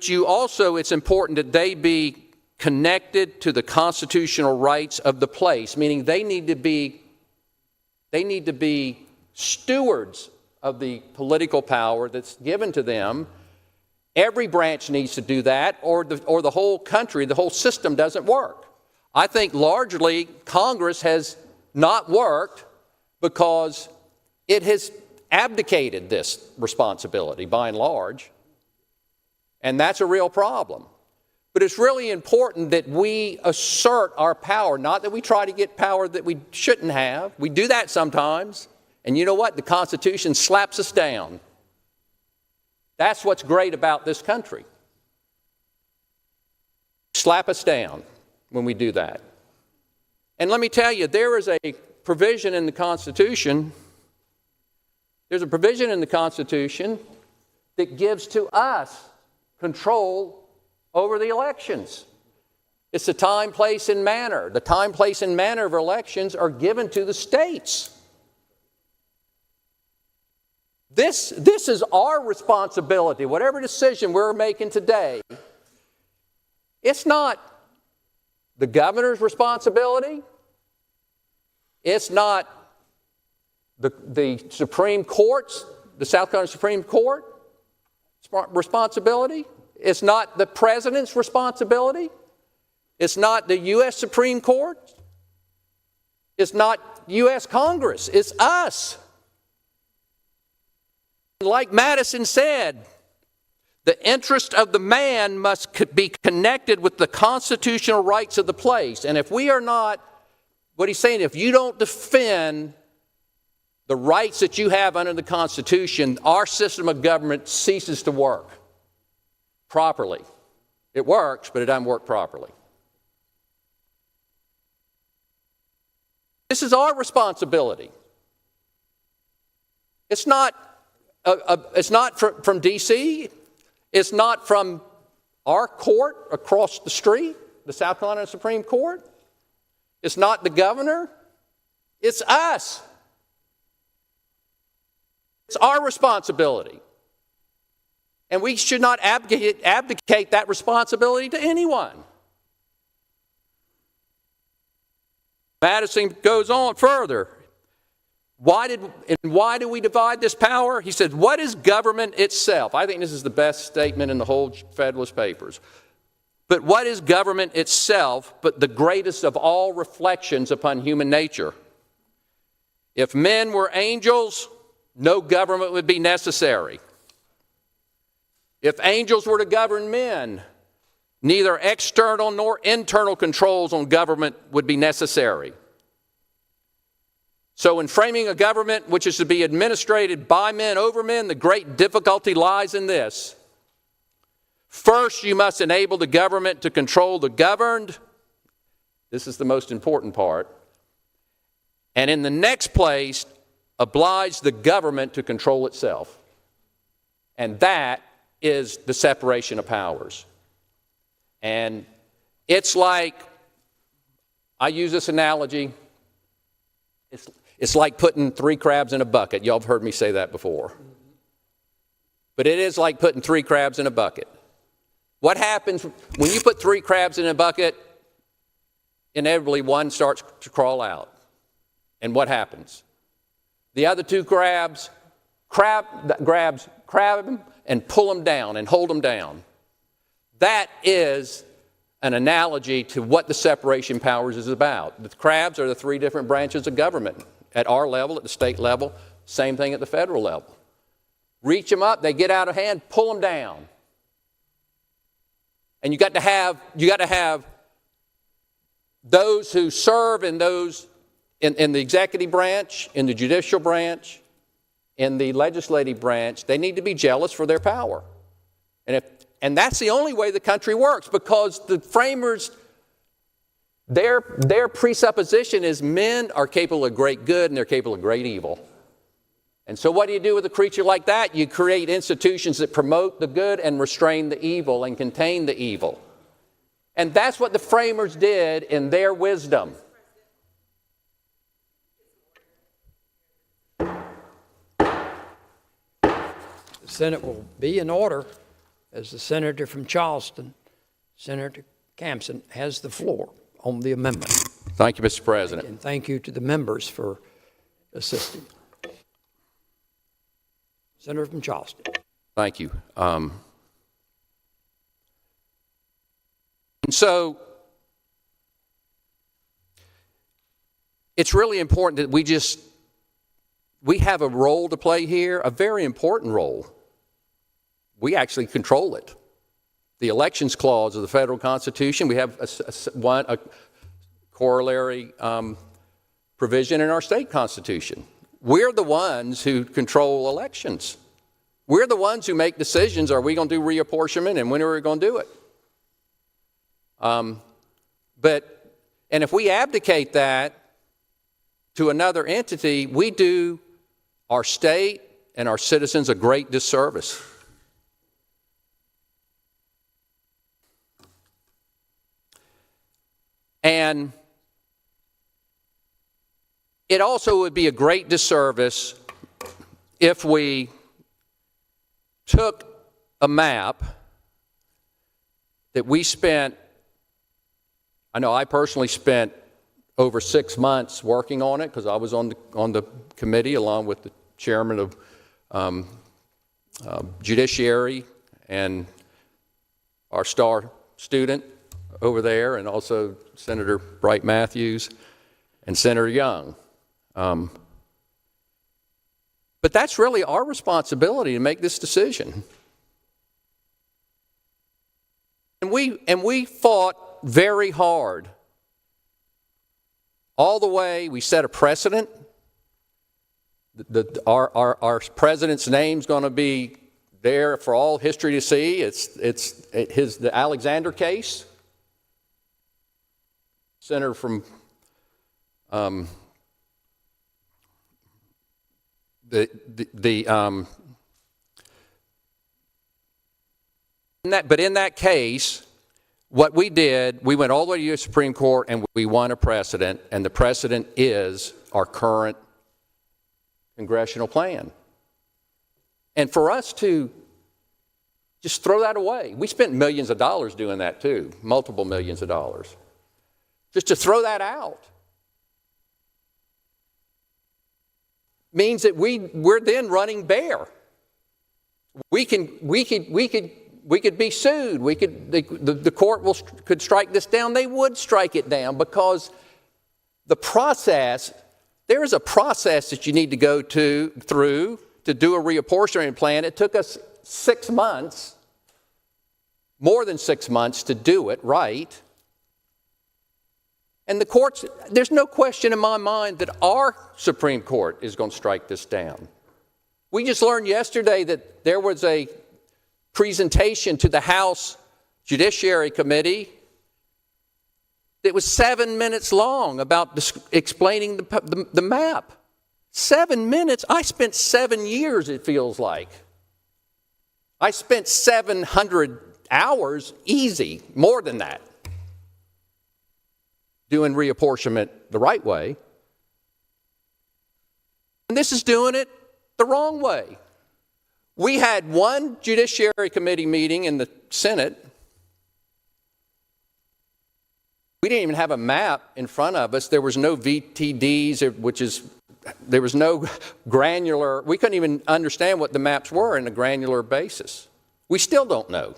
you also, it's important that they be connected to the constitutional rights of the place, meaning they need to be stewards of the political power that's given to them. Every branch needs to do that, or the whole country, the whole system doesn't work. I think largely Congress has not worked because it has abdicated this responsibility by and large, and that's a real problem. But it's really important that we assert our power, not that we try to get power that we shouldn't have. We do that sometimes, and you know what? The Constitution slaps us down. That's what's great about this country. Slap us down when we do that. And let me tell you, there is a provision in the Constitution, there's a provision in the Constitution that gives to us control over the elections. It's the time, place, and manner. The time, place, and manner of elections are given to the states. This is our responsibility. Whatever decision we're making today, it's not the governor's responsibility. It's not the Supreme Court's, the South Carolina Supreme Court responsibility. It's not the president's responsibility. It's not the U.S. Supreme Court. It's not U.S. Congress. It's us. Like Madison said, the interest of the man must be connected with the constitutional rights of the place. And if we are not, what he's saying, if you don't defend the rights that you have under the Constitution, our system of government ceases to work properly. It works, but it doesn't work properly. This is our responsibility. It's not from D.C., it's not from our court across the street, the South Carolina Supreme Court. It's not the governor. It's us. It's our responsibility. And we should not abdicate that responsibility to anyone. Madison goes on further. Why do we divide this power? He said, what is government itself? I think this is the best statement in the whole Federalist Papers. But what is government itself but the greatest of all reflections upon human nature? If men were angels, no government would be necessary. If angels were to govern men, neither external nor internal controls on government would be necessary. So in framing a government which is to be administrated by men over men, the great difficulty lies in this. First, you must enable the government to control the governed. This is the most important part. And in the next place, oblige the government to control itself. And that is the separation of powers. And it's like, I use this analogy, it's like putting 3 crabs in a bucket. Y'all have heard me say that before. But it is like putting 3 crabs in a bucket. What happens when you put 3 crabs in a bucket? Inevitably, one starts to crawl out. And what happens? The other 2 crabs grab them and pull them down and hold them down. That is an analogy to what the separation powers is about. The crabs are the 3 different branches of government. At our level, at the state level, same thing at the federal level. Reach them up, they get out of hand, pull them down. And you got to have those who serve in those in the executive branch, in the judicial branch, in the legislative branch. They need to be jealous for their power. And that's the only way the country works, because the framers, their presupposition is men are capable of great good and they're capable of great evil. And so what do you do with a creature like that? You create institutions that promote the good and restrain the evil and contain the evil. And that's what the framers did in their wisdom. The Senate will be in order as the senator from Charleston, Senator Campson, has the floor on the amendment. Thank you, Mr. President. And thank you to the members for assisting. Senator from Charleston. Thank you. And so it's really important that we have a role to play here, a very important role. We actually control it. The Elections Clause of the Federal Constitution, we have a corollary provision in our state constitution. We're the ones who control elections. We're the ones who make decisions. Are we going to do reapportionment, and when are we going to do it? And if we abdicate that to another entity, we do our state and our citizens a great disservice. And it also would be a great disservice if we took a map that we spent, I know I personally spent over 6 months working on it because I was on the committee along with the chairman of Judiciary and our star student over there, and also Senator Bright Matthews and Senator Young. But that's really our responsibility to make this decision. And we fought very hard. All the way, we set a precedent. Our president's name's going to be there for all history to see. It's the Alexander case. Senator from but in that case, what we did, we went all the way to the U.S. Supreme Court and we won a precedent, and the precedent is our current congressional plan. And for us to just throw that away, we spent millions of dollars doing that too, multiple millions of dollars. Just to throw that out means that we're then running bare. We could be sued. The court could strike this down. They would strike it down because the process, there is a process that you need to go through to do a reapportionment plan. It took us 6 months, more than 6 months to do it right. And the courts, there's no question in my mind that our Supreme Court is going to strike this down. We just learned yesterday that there was a presentation to the House Judiciary Committee that was 7 minutes long about explaining the map. 7 minutes? I spent 7 years, it feels like. I spent 700 hours, easy, more than that, doing reapportionment the right way. And this is doing it the wrong way. We had one Judiciary Committee meeting in the Senate. We didn't even have a map in front of us. There was no VTDs, there was no granular, we couldn't even understand what the maps were on a granular basis. We still don't know.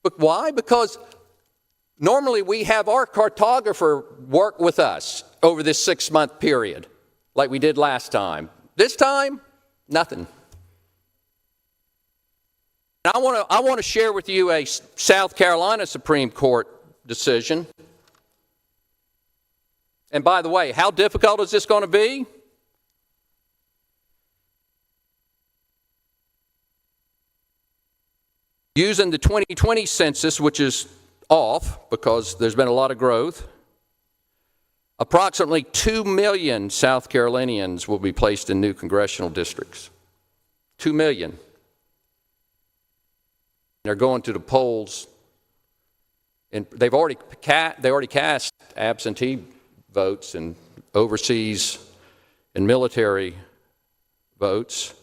But why? Because normally we have our cartographer work with us over this 6-month period, like we did last time. This time, nothing. And I want to share with you a South Carolina Supreme Court decision. And by the way, how difficult is this going to be? Using the 2020 census, which is off because there's been a lot of growth, approximately 2 million South Carolinians will be placed in new congressional districts. 2 million. They're going to the polls, and they already cast absentee votes and overseas and military votes.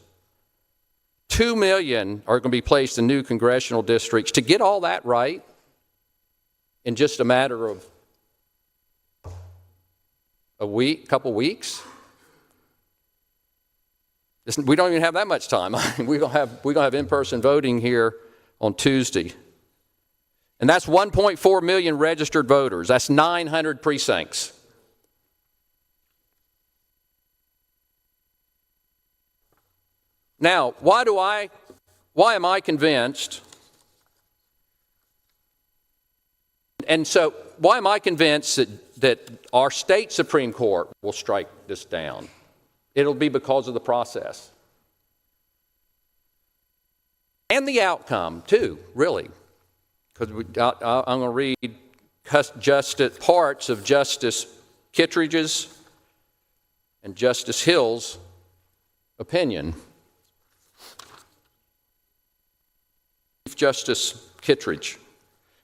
2 million are going to be placed in new congressional districts. To get all that right in just a matter of couple weeks, we don't even have that much time. We're going to have in-person voting here on Tuesday. And that's 1.4 million registered voters. That's 900 precincts. Now, why am I convinced? And so, why am I convinced that our state Supreme Court will strike this down? It'll be because of the process. And the outcome, too, really. Because I'm going to read parts of Justice Kittredge's and Justice Hill's opinion. Chief Justice Kittredge.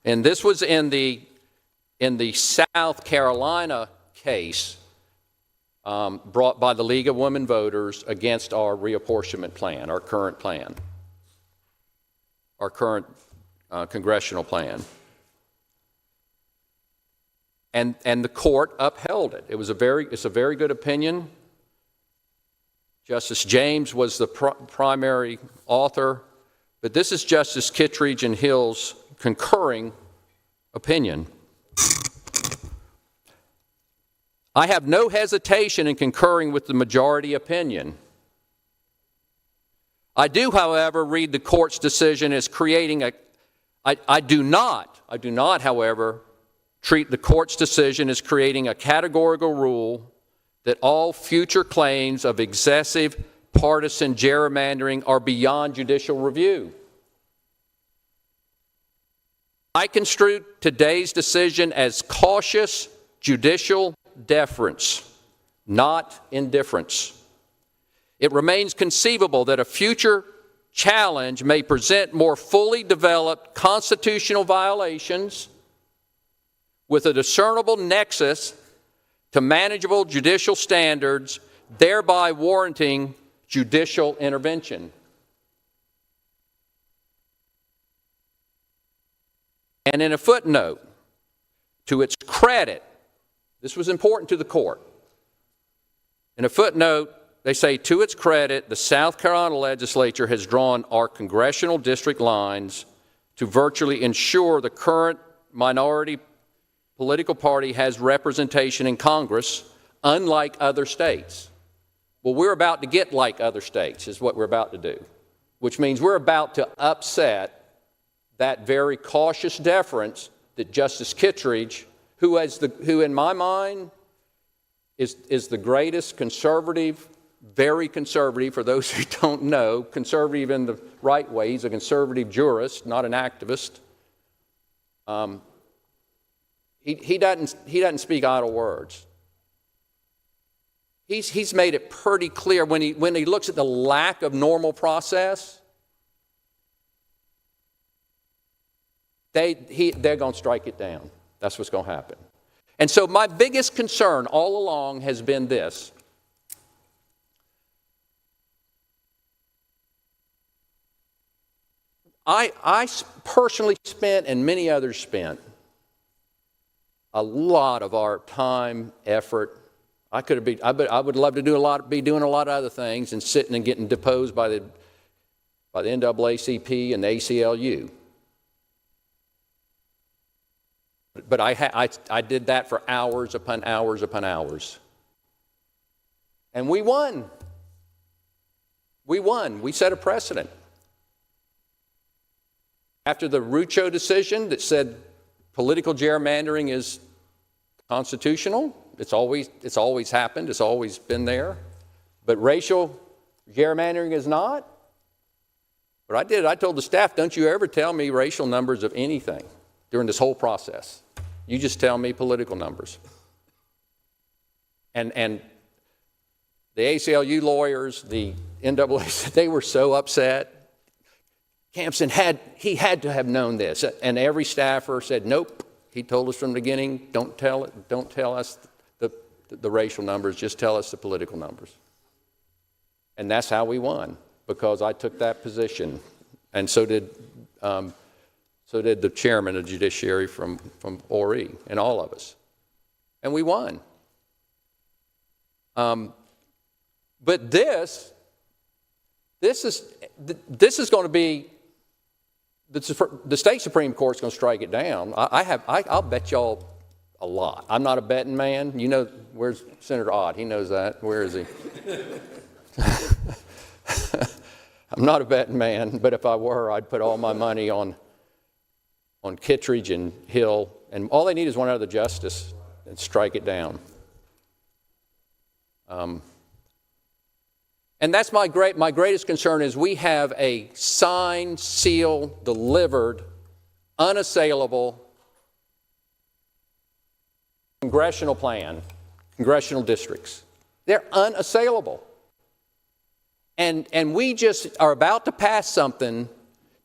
And this was in the in the South Carolina case brought by the League of Women Voters against our reapportionment plan, our current plan, our current congressional plan. And the court upheld it. It's a very good opinion. Justice James was the primary author, but this is Justice Kittredge and Hill's concurring opinion. I have no hesitation in concurring with the majority opinion. I do, however, read the court's decision as creating I do not, however, treat the court's decision as creating a categorical rule that all future claims of excessive partisan gerrymandering are beyond judicial review. I construe today's decision as cautious judicial deference, not indifference. It remains conceivable that a future challenge may present more fully developed constitutional violations with a discernible nexus to manageable judicial standards, thereby warranting judicial intervention. And in a footnote, to its credit, this was important to the court. In a footnote, they say, to its credit, the South Carolina legislature has drawn our congressional district lines to virtually ensure the current minority political party has representation in Congress, unlike other states. Well, we're about to get like other states, is what we're about to do, which means we're about to upset that very cautious deference that Justice Kittredge, who in my mind is the greatest conservative, very conservative, for those who don't know, conservative in the right way. He's a conservative jurist, not an activist. He doesn't speak idle words. He's made it pretty clear when he looks at the lack of normal process. They're going to strike it down. That's what's going to happen. And so my biggest concern all along has been this. I personally spent, and many others spent, a lot of our time, effort. I would love to be doing a lot of other things and sitting and getting deposed by the NAACP and the ACLU. But I did that for hours upon hours upon hours. And we won. We won. We set a precedent. After the Rucho decision that said political gerrymandering is constitutional, it's always happened, it's always been there, but racial gerrymandering is not. But I told the staff, don't you ever tell me racial numbers of anything during this whole process. You just tell me political numbers. And the ACLU lawyers, the NAACP, they were so upset. Campson had to have known this, and every staffer said, nope. He told us from the beginning, don't tell us the racial numbers, just tell us the political numbers. And that's how we won, because I took that position, and so did the chairman of the judiciary from Ori, and all of us, and we won. But this is going to be. The state Supreme Court's going to strike it down. I'll bet y'all a lot. I'm not a betting man. You know, where's Senator Ott? He knows that. Where is he? I'm not a betting man, but if I were, I'd put all my money on Kittredge and Hill, and all they need is one other justice and strike it down. And that's my greatest concern is we have a signed, sealed, delivered, unassailable congressional plan, congressional districts. They're unassailable. And we just are about to pass something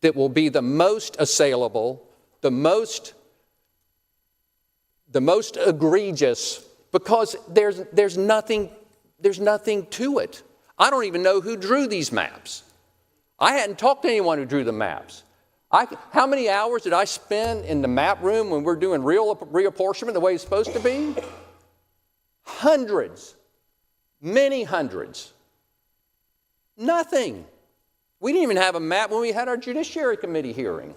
that will be the most assailable, the most the most egregious, because there's nothing to it. I don't even know who drew these maps. I hadn't talked to anyone who drew the maps. How many hours did I spend in the map room when we're doing real reapportionment the way it's supposed to be? Hundreds, many hundreds. Nothing. We didn't even have a map when we had our Judiciary Committee hearing.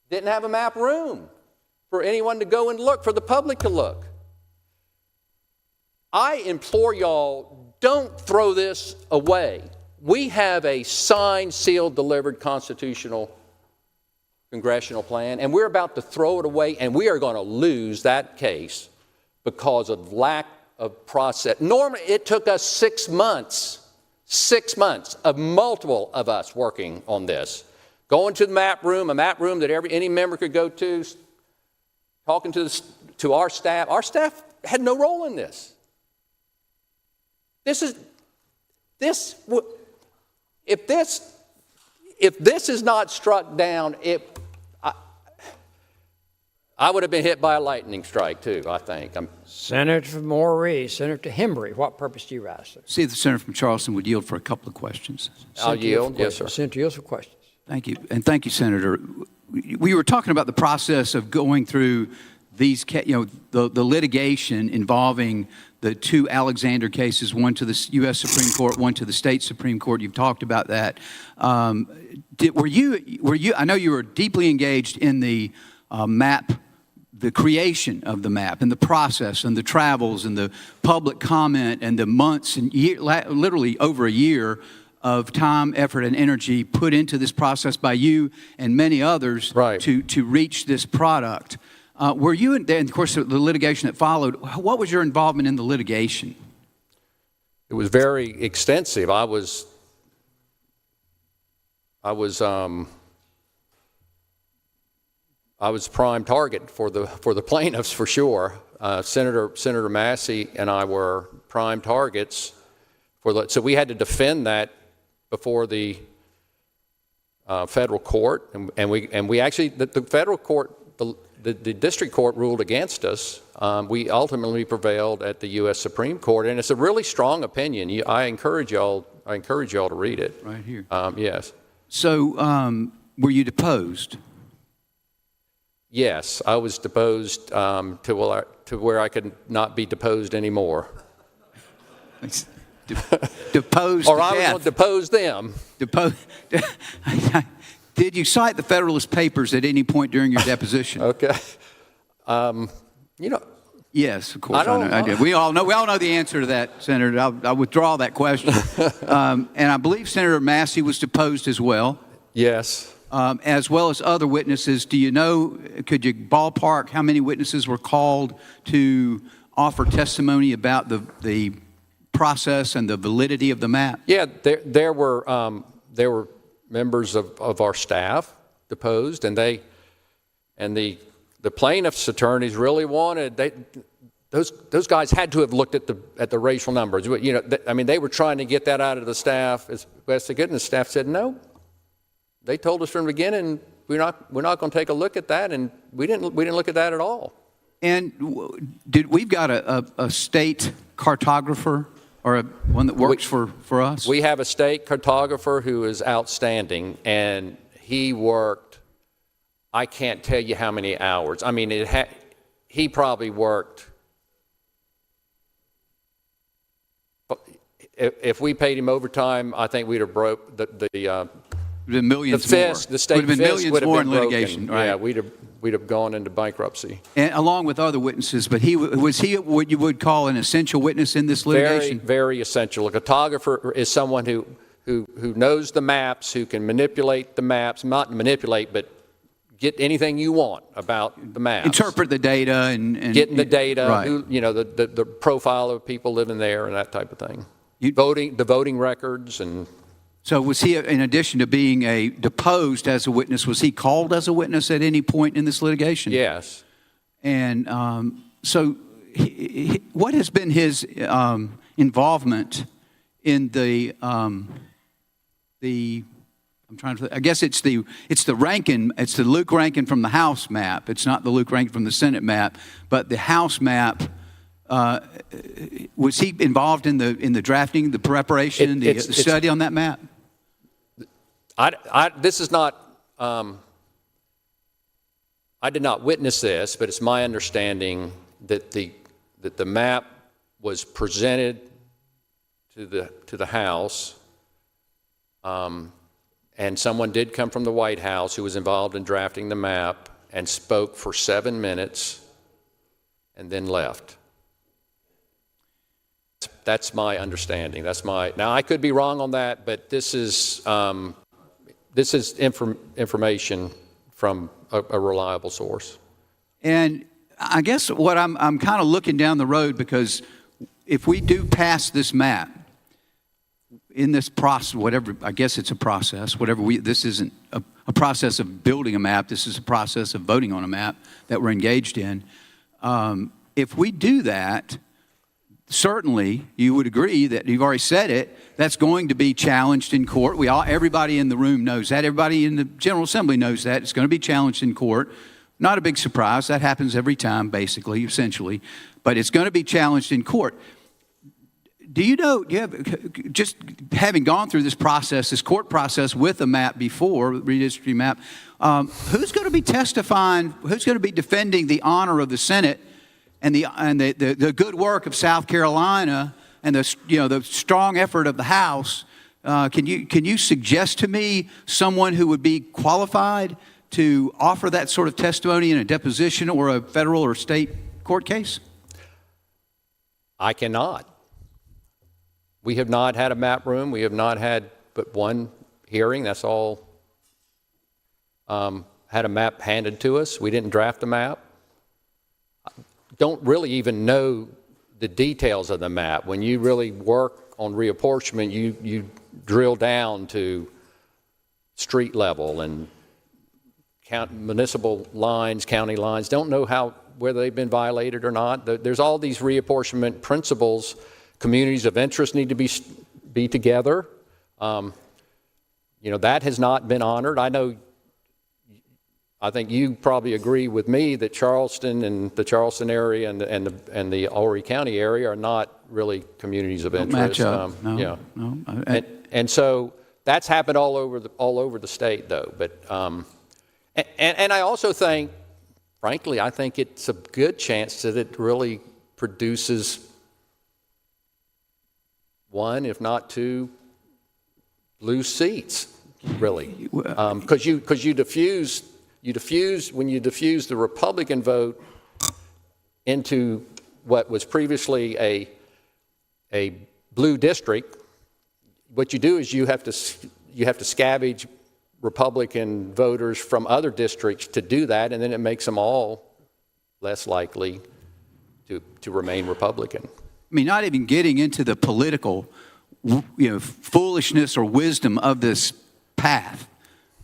Didn't have a map room for anyone to go and look, for the public to look. I implore y'all, don't throw this away. We have a signed, sealed, delivered constitutional congressional plan, and we're about to throw it away, and we are going to lose that case because of lack of process. Normally, it took us 6 months of multiple of us working on this. Going to the map room, a map room that any member could go to, talking to our staff. Our staff had no role in this. If this is not struck down, I would have been hit by a lightning strike too, I think. Senator Morey, Senator Hembry, what purpose do you rise to? See if the senator from Charleston would yield for a couple of questions. I'll yield, yes, sir. Senator yields for questions. Thank you. And thank you, Senator. We were talking about the process of going through these, the litigation involving the two Alexander cases, one to the U.S. Supreme Court, one to the state Supreme Court. You've talked about that. Were you? I know you were deeply engaged in the map, the creation of the map, and the process, and the travels, and the public comment, and the months and literally over a year of time, effort, and energy put into this process by you and many others to reach this product. Were you, and of course the litigation that followed, what was your involvement in the litigation? It was very extensive. I was prime target for the plaintiffs for sure. Senator Massey and I were prime targets so we had to defend that before the federal court, and we actually the federal court. The district court ruled against us. We ultimately prevailed at the U.S. Supreme Court, and it's a really strong opinion. I encourage y'all to read it. Right here. Yes. So, were you deposed? Yes, I was deposed to where I could not be deposed anymore. Deposed. Or I was going to depose them. Did you cite the Federalist Papers at any point during your deposition? Okay. Yes, of course. I did. We all know the answer to that, Senator. I'll withdraw that question. And I believe Senator Massey was deposed as well. Yes. As well as other witnesses. Do you know? Could you ballpark how many witnesses were called to offer testimony about the process and the validity of the map? Yeah, there were members of our staff deposed, and the plaintiffs' attorneys really wanted those guys had to have looked at the racial numbers. They were trying to get that out of the staff as best they could, and the staff said no. They told us from the beginning we're not going to take a look at that, and we didn't look at that at all. And we've got a state cartographer? Or one that works for us? We have a state cartographer who is outstanding, and he worked, I can't tell you how many hours. I mean, he probably worked, if we paid him overtime, I think we'd have broke the millions the fist, more. the state would have been fist millions would have more been in litigation. Broken. Right. Yeah, we'd have gone into bankruptcy. And along with other witnesses, but was he what you would call an essential witness in this litigation? Very, very essential. A cartographer is someone who knows the maps, who can manipulate the maps, not manipulate, but get anything you want about the maps. Interpret the data and getting the data, right. The profile of people living there and that type of thing. The voting records and. So was he, in addition to being deposed as a witness, was he called as a witness at any point in this litigation? Yes. And so what has been his involvement in the I'm trying to. I guess it's the Rankin. It's the Luke Rankin from the House map. It's not the Luke Rankin from the Senate map, but the House map. Was he involved in the drafting, the preparation, the study on that map? This is not. I did not witness this, but it's my understanding that the map was presented to the House, and someone did come from the White House who was involved in drafting the map and spoke for 7 minutes, and then left. That's my understanding. Now I could be wrong on that, but this is information from a reliable source. And I guess what I'm kind of looking down the road, because if we do pass this map in this process, whatever, I guess it's a process, this isn't a process of building a map. This is a process of voting on a map that we're engaged in. If we do that, certainly you would agree that you've already said it, that's going to be challenged in court. Everybody in the room knows that. Everybody in the General Assembly knows that. It's going to be challenged in court. Not a big surprise. That happens every time, basically, essentially. But it's going to be challenged in court. Do you know, just having gone through this process, this court process with a map before, redistricting map, who's going to be testifying, who's going to be defending the honor of the Senate and the good work of South Carolina and the strong effort of the House? Can you suggest to me someone who would be qualified to offer that sort of testimony in a deposition or a federal or state court case? I cannot. We have not had a map room. We have not had but one hearing. That's all. Had a map handed to us. We didn't draft a map. Don't really even know the details of the map. When you really work on reapportionment, you drill down to street level and municipal lines, county lines. Don't know whether they've been violated or not. There's all these reapportionment principles. Communities of interest need to be together. That has not been honored. I think you probably agree with me that Charleston and the Charleston area and the Horry County area are not really communities of interest. Match up. And so that's happened all over the state, though. But and I also think, frankly, I think it's a good chance that it really produces one, if not two, loose seats, really, because you diffuse when you diffuse the Republican vote into what was previously a blue district. What you do is you have to scavenge Republican voters from other districts to do that, and then it makes them all less likely to remain Republican. I mean, not even getting into the political, foolishness or wisdom of this path.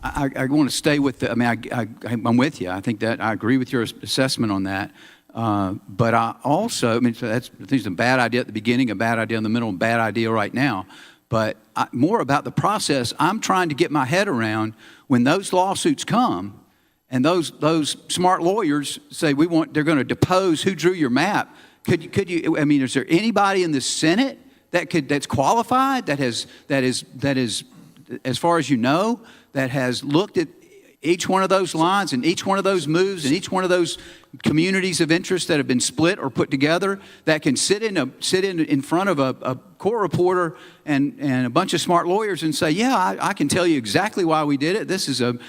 I want to stay with I'm with you. I think that I agree with your assessment on that. But I also, that's a bad idea at the beginning, a bad idea in the middle, a bad idea right now. But more about the process, I'm trying to get my head around when those lawsuits come and those smart lawyers say they're going to depose who drew your map. Could you? Is there anybody in the Senate that's qualified that is, as far as you know, that has looked at each one of those lines and each one of those moves and each one of those communities of interest that have been split or put together, that can sit in front of a court reporter and a bunch of smart lawyers and say, yeah, I can tell you exactly why we did it. This is and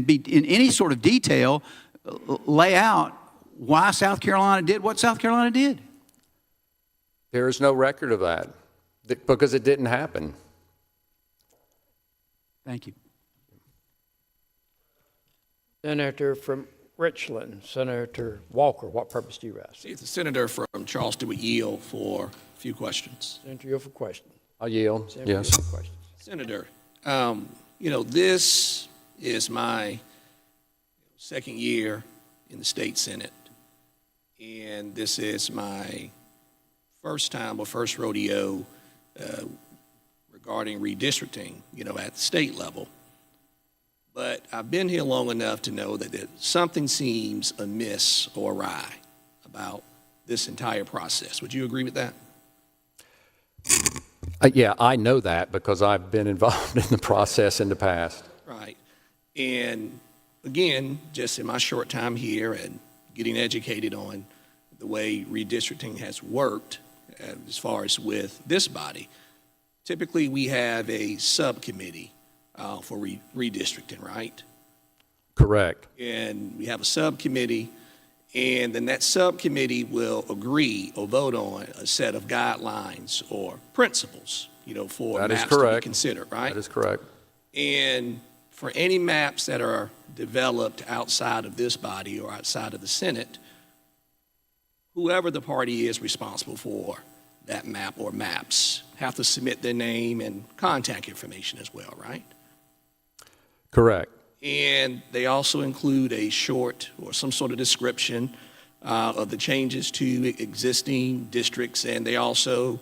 be in any sort of detail, lay out why South Carolina did what South Carolina did. There is no record of that because it didn't happen. Thank you. Senator from Richland, Senator Walker, what purpose do you ask? The senator from Charleston would yield for a few questions. Senator, you have a question. I'll yield. Senator, yes. Senator, this is my second year in the state Senate, and this is my first rodeo regarding redistricting, at the state level. But I've been here long enough to know that something seems amiss or awry about this entire process. Would you agree with that? Yeah, I know that because I've been involved in the process in the past. Right. And again, just in my short time here and getting educated on the way redistricting has worked as far as with this body, typically we have a subcommittee for redistricting, right? Correct. And we have a subcommittee, and then that subcommittee will agree or vote on a set of guidelines or principles, for That is maps to be correct. considered, right? That is correct. And for any maps that are developed outside of this body or outside of the Senate, whoever the party is responsible for that map or maps have to submit their name and contact information as well, right? Correct. And they also include a short or some sort of description of the changes to existing districts, and they also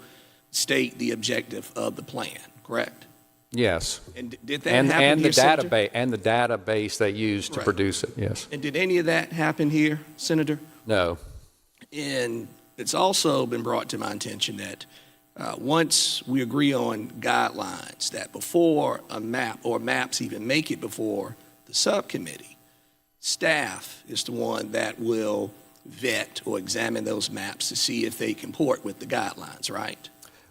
state the objective of the plan, correct? Yes. And did that happen here, Senator? And the database they use to Right. produce it, yes. And did any of that happen here, Senator? No. And it's also been brought to my attention that once we agree on guidelines, that before a map or maps even make it before the subcommittee, staff is the one that will vet or examine those maps to see if they comport with the guidelines, right?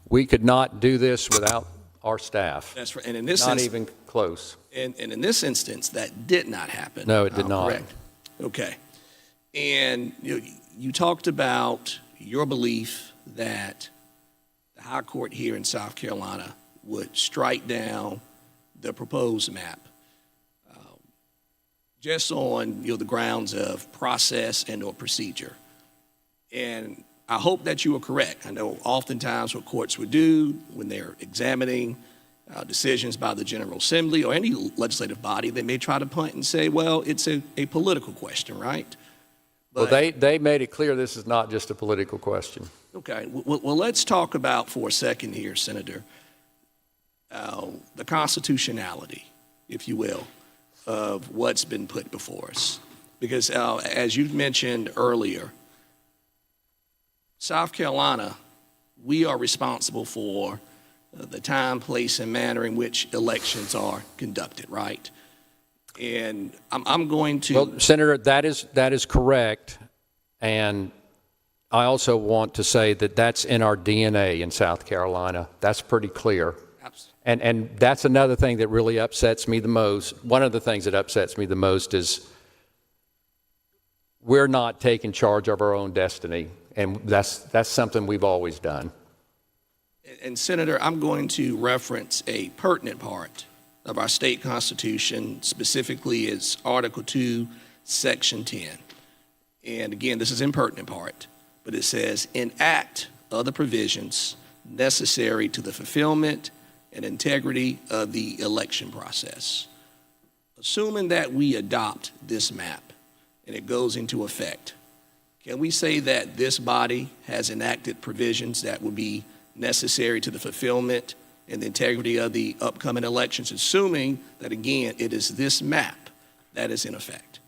We could not do this without our staff. That's right. And in this Not even close. and in this instance, that did not happen. No, it did not. Correct. Okay. And you talked about your belief that the High Court here in South Carolina would strike down the proposed map just on the grounds of process and or procedure. And I hope that you are correct. I know oftentimes what courts would do when they're examining decisions by the General Assembly or any legislative body, they may try to punt and say, well, it's a political question, right? Well, they made it clear this is not just a political question. Okay, well, let's talk about for a second here, Senator, the constitutionality, if you will, of what's been put before us. Because as you mentioned earlier, South Carolina, we are responsible for the time, place, and manner in which elections are conducted, right? And I'm going to... Well, Senator, that is correct. And I also want to say that that's in our DNA in South Carolina. That's pretty clear. And that's another thing that really upsets me the most. One of the things that upsets me the most is we're not taking charge of our own destiny. And that's something we've always done. And Senator, I'm going to reference a pertinent part of our state constitution, specifically is Article 2, Section 10. And again, this is an impertinent part, but it says, enact other provisions necessary to the fulfillment and integrity of the election process. Assuming that we adopt this map and it goes into effect, can we say that this body has enacted provisions that would be necessary to the fulfillment and the integrity of the upcoming elections, assuming that, again, it is this map that is in effect?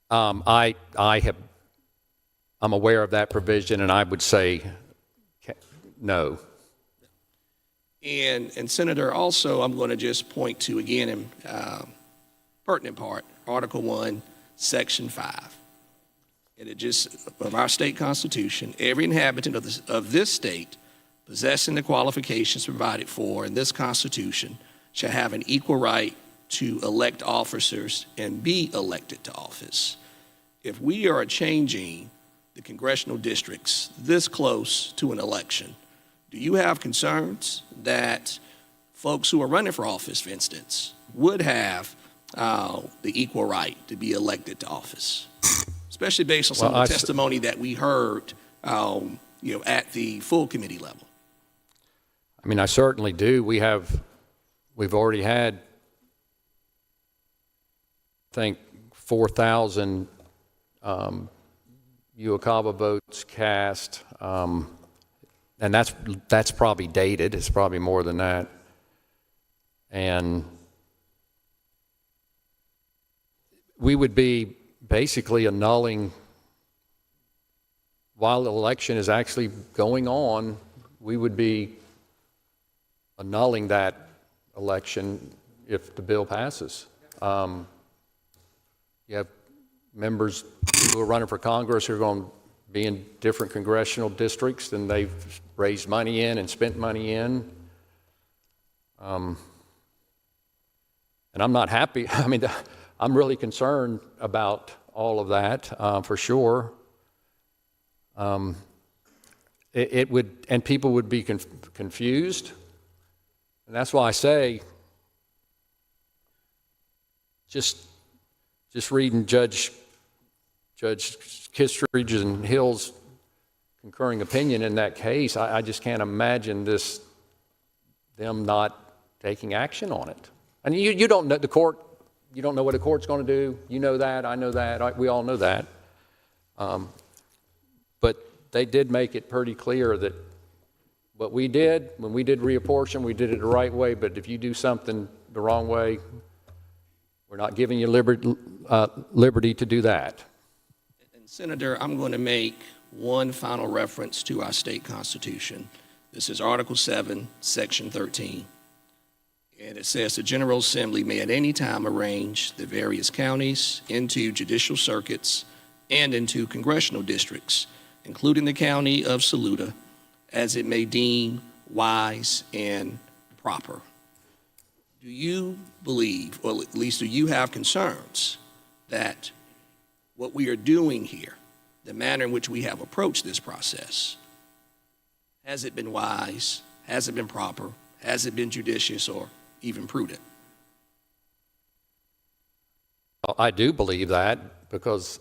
I'm aware of that provision, and I would say no. And Senator, also, I'm going to just point to, again, in pertinent part, Article 1, Section 5. And it just, of our state constitution, every inhabitant of this state possessing the qualifications provided for in this constitution shall have an equal right to elect officers and be elected to office. If we are changing the congressional districts this close to an election, do you have concerns that folks who are running for office, for instance, would have the equal right to be elected to office? Especially based on some of the testimony that we heard, at the full committee level. I mean, I certainly do. We've already had, I think, 4,000 UOCAVA votes cast. and that's probably dated. It's probably more than that. And we would be basically annulling, while the election is actually going on, we would be annulling that election if the bill passes. You have members who are running for Congress who are going to be in different congressional districts than they've raised money in and spent money in. And I'm not happy. I mean, I'm really concerned about all of that, for sure. It would, and people would be confused. And that's why I say, just reading Judge Kistridge and Hill's concurring opinion in that case, I just can't imagine them not taking action on it. And you don't know the court. You don't know what the court's going to do. You know that. I know that. We all know that. But they did make it pretty clear that what we did, when we did reapportion, we did it the right way. But if you do something the wrong way, we're not giving you liberty to do that. And Senator, I'm going to make one final reference to our state constitution. This is Article 7, Section 13. And it says the General Assembly may at any time arrange the various counties into judicial circuits and into congressional districts, including the county of Saluda, as it may deem wise and proper. Do you believe, or at least do you have concerns, that what we are doing here, the manner in which we have approached this process, has it been wise, has it been proper, has it been judicious, or even prudent? I do believe that because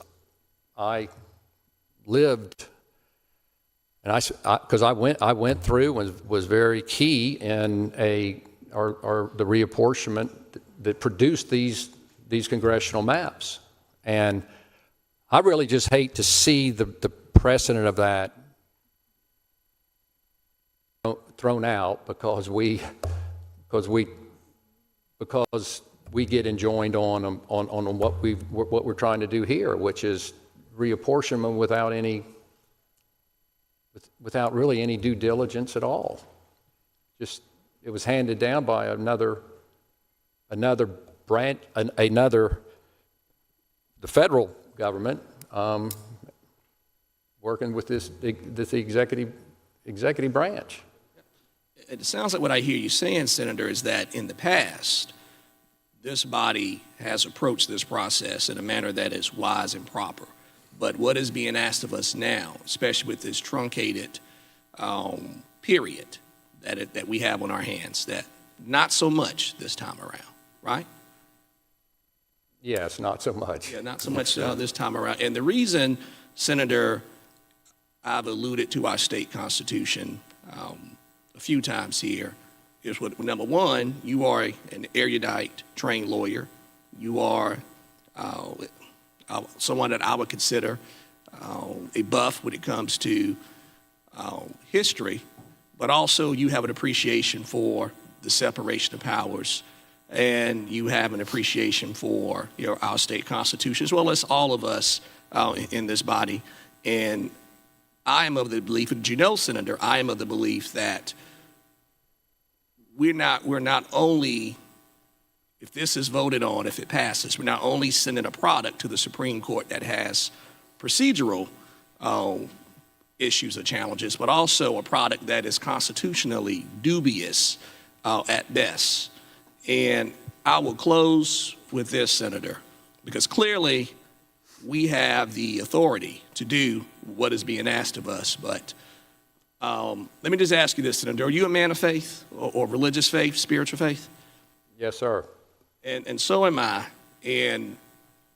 I lived, and because I went through and was very key in the reapportionment that produced these congressional maps, and I really just hate to see the precedent of that thrown out because we get enjoined on what we're trying to do here, which is reapportionment without really any due diligence at all. Just it was handed down by another branch, the federal government, working with this executive branch. It sounds like what I hear you saying, Senator, is that in the past, this body has approached this process in a manner that is wise and proper. But what is being asked of us now, especially with this truncated period that we have on our hands, that not so much this time around, right? Yes, not so much. Yeah, not so much this time around. And the reason, Senator, I've alluded to our state constitution a few times here is what, number one, you are an erudite, trained lawyer. You are someone that I would consider a buff when it comes to history, but also you have an appreciation for the separation of powers, and you have an appreciation for our state constitution, as well as all of us in this body. And I am of the belief, and you know, Senator, I am of the belief that we're not only, if this is voted on, if it passes, we're not only sending a product to the Supreme Court that has procedural issues or challenges, but also a product that is constitutionally dubious at best. And I will close with this, Senator, because clearly we have the authority to do what is being asked of us. But let me just ask you this, Senator. Are you a man of faith or religious faith, spiritual faith? Yes, sir. And so am I. And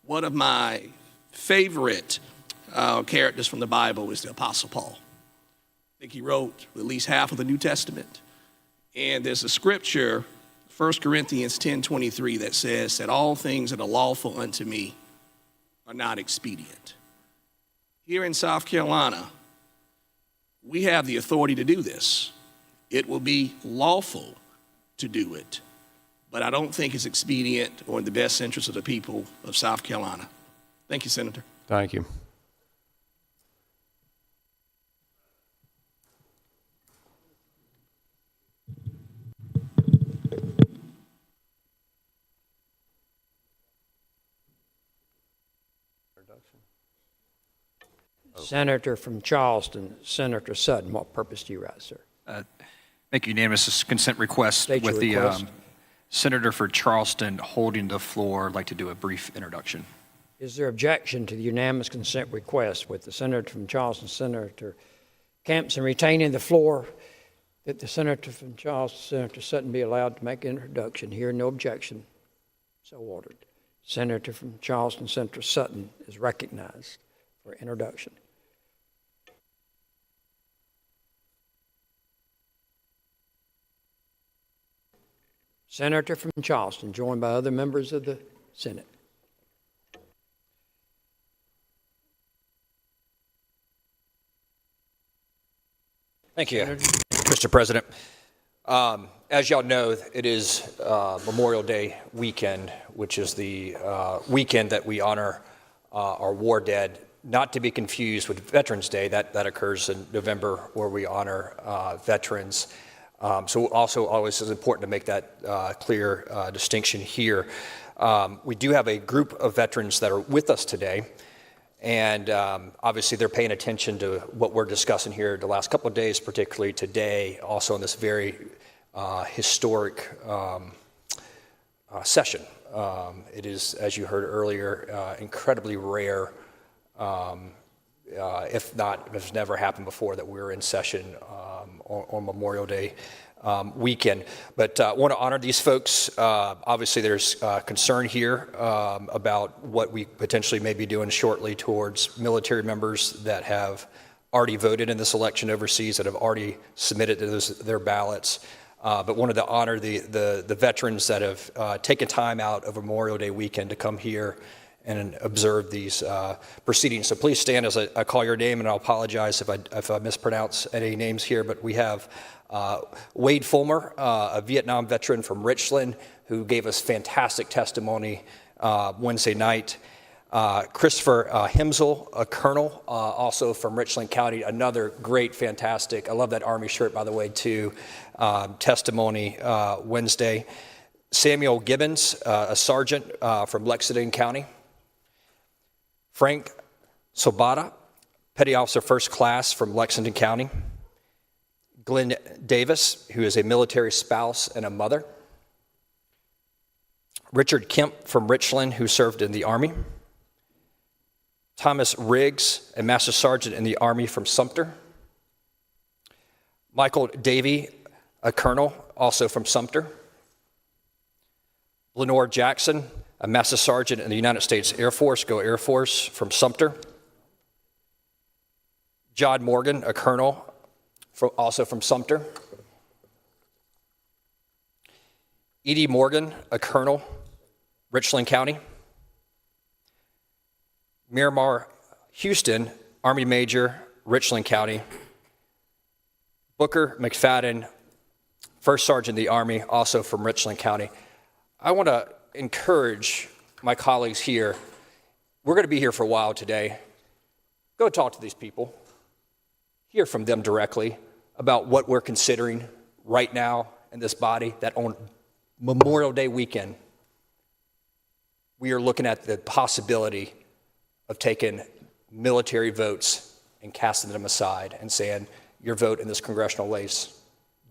one of my favorite characters from the Bible is the Apostle Paul. I think he wrote at least half of the New Testament. And there's a scripture, 1 Corinthians 10:23, that says that all things that are lawful unto me are not expedient. Here in South Carolina, we have the authority to do this. It will be lawful to do it, but I don't think it's expedient or in the best interest of the people of South Carolina. Thank you, Senator. Thank you. Senator from Charleston, Senator Sutton, what purpose do you rise, sir? Make unanimous consent request State your with the request. Senator for Charleston holding the floor. I'd like to do a brief introduction. Is there objection to the unanimous consent request with the Senator from Charleston, Senator Campson, retaining the floor, that the Senator from Charleston, Senator Sutton, be allowed to make an introduction? Here, no objection. So ordered. Senator from Charleston, Senator Sutton is recognized for introduction. Senator from Charleston, joined by other members of the Senate. Thank you, Mr. President. As y'all know, it is Memorial Day weekend, which is the weekend that we honor our war dead, not to be confused with Veterans Day. That occurs in November, where we honor veterans. So also always is important to make that clear distinction here. We do have a group of veterans that are with us today, and obviously they're paying attention to what we're discussing here the last couple of days, particularly today, also in this very historic session. It is, as you heard earlier, incredibly rare, if it's never happened before, that we're in session on Memorial Day weekend. But I want to honor these folks. Obviously, there's concern here about what we potentially may be doing shortly towards military members that have already voted in this election overseas, that have already submitted their ballots. But wanted to honor the veterans that have taken time out of Memorial Day weekend to come here and observe these proceedings. So please stand as I call your name, and I'll apologize if I mispronounce any names here. But we have Wade Fulmer, a Vietnam veteran from Richland, who gave us fantastic testimony Wednesday night. Christopher Hemsel, a colonel, also from Richland County, another great, fantastic, I love that Army shirt, by the way, too, testimony Wednesday. Samuel Gibbons, a sergeant from Lexington County. Frank Sobata, Petty Officer First Class from Lexington County. Glenn Davis, who is a military spouse and a mother. Richard Kemp from Richland, who served in the Army. Thomas Riggs, a Master Sergeant in the Army from Sumter. Michael Davey, a colonel, also from Sumter. Lenore Jackson, a Master Sergeant in the United States Air Force, go Air Force, from Sumter. John Morgan, a colonel, also from Sumter. Edie Morgan, a colonel, Richland County. Miramar Houston, Army Major, Richland County. Booker McFadden, First Sergeant in the Army, also from Richland County. I want to encourage my colleagues here. We're going to be here for a while today. Go talk to these people. Hear from them directly about what we're considering right now in this body, that on Memorial Day weekend, we are looking at the possibility of taking military votes and casting them aside and saying, your vote in this congressional race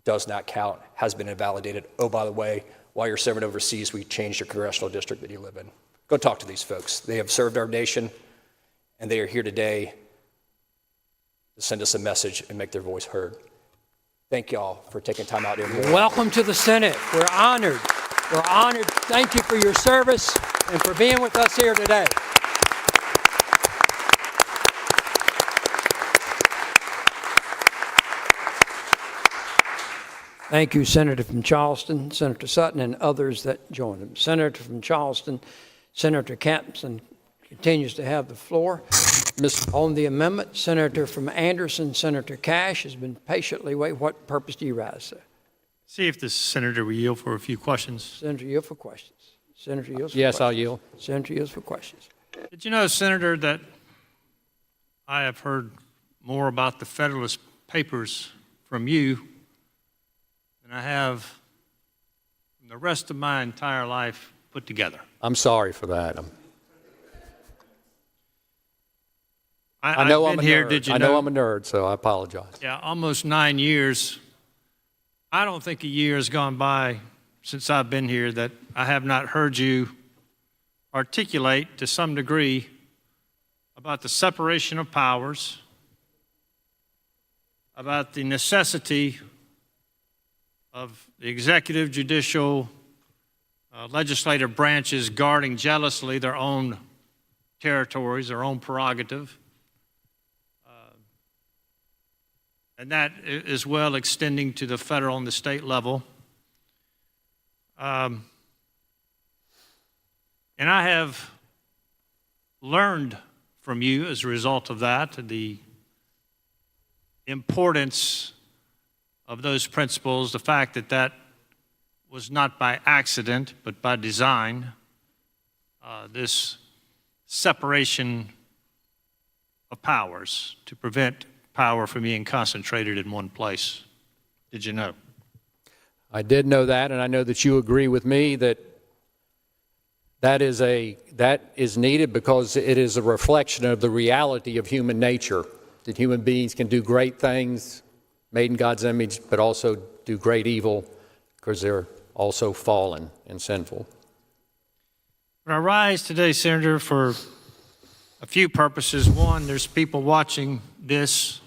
does not count, has been invalidated. Oh, by the way, while you're serving overseas, we changed your congressional district that you live in. Go talk to these folks. They have served our nation, and they are here today to send us a message and make their voice heard. Thank y'all for taking time out here. Welcome to the Senate. We're honored. We're honored. Thank you for your service and for being with us here today. Thank you, Senator from Charleston, Senator Sutton, and others that joined him. Senator from Charleston, Senator Campson, continues to have the floor. On the amendment, Senator from Anderson, Senator Cash has been patiently waiting. What purpose do you rise, sir? See if the senator will yield for a few questions. Senator yield for questions. Senator yields for Yes, questions. I'll yield. Senator yields for questions. Did you know, Senator, that I have heard more about the Federalist Papers from you than I have from the rest of my entire life put together? I'm sorry for that. I I've know been I'm a here, nerd. did you I know know? I'm a nerd, so I apologize. Yeah, almost 9 years. I don't think a year has gone by since I've been here that I have not heard you articulate to some degree about the separation of powers, about the necessity of the executive, judicial, legislative branches guarding jealously their own territories, their own prerogative. And that is well extending to the federal and the state level. And I have learned from you as a result of that the importance of those principles, the fact that that was not by accident but by design, this separation of powers to prevent power from being concentrated in one place. Did you know? I did know that, and I know that you agree with me that that is needed because it is a reflection of the reality of human nature, that human beings can do great things made in God's image, but also do great evil because they're also fallen and sinful. I rise today, Senator, for a few purposes. One, there's people watching this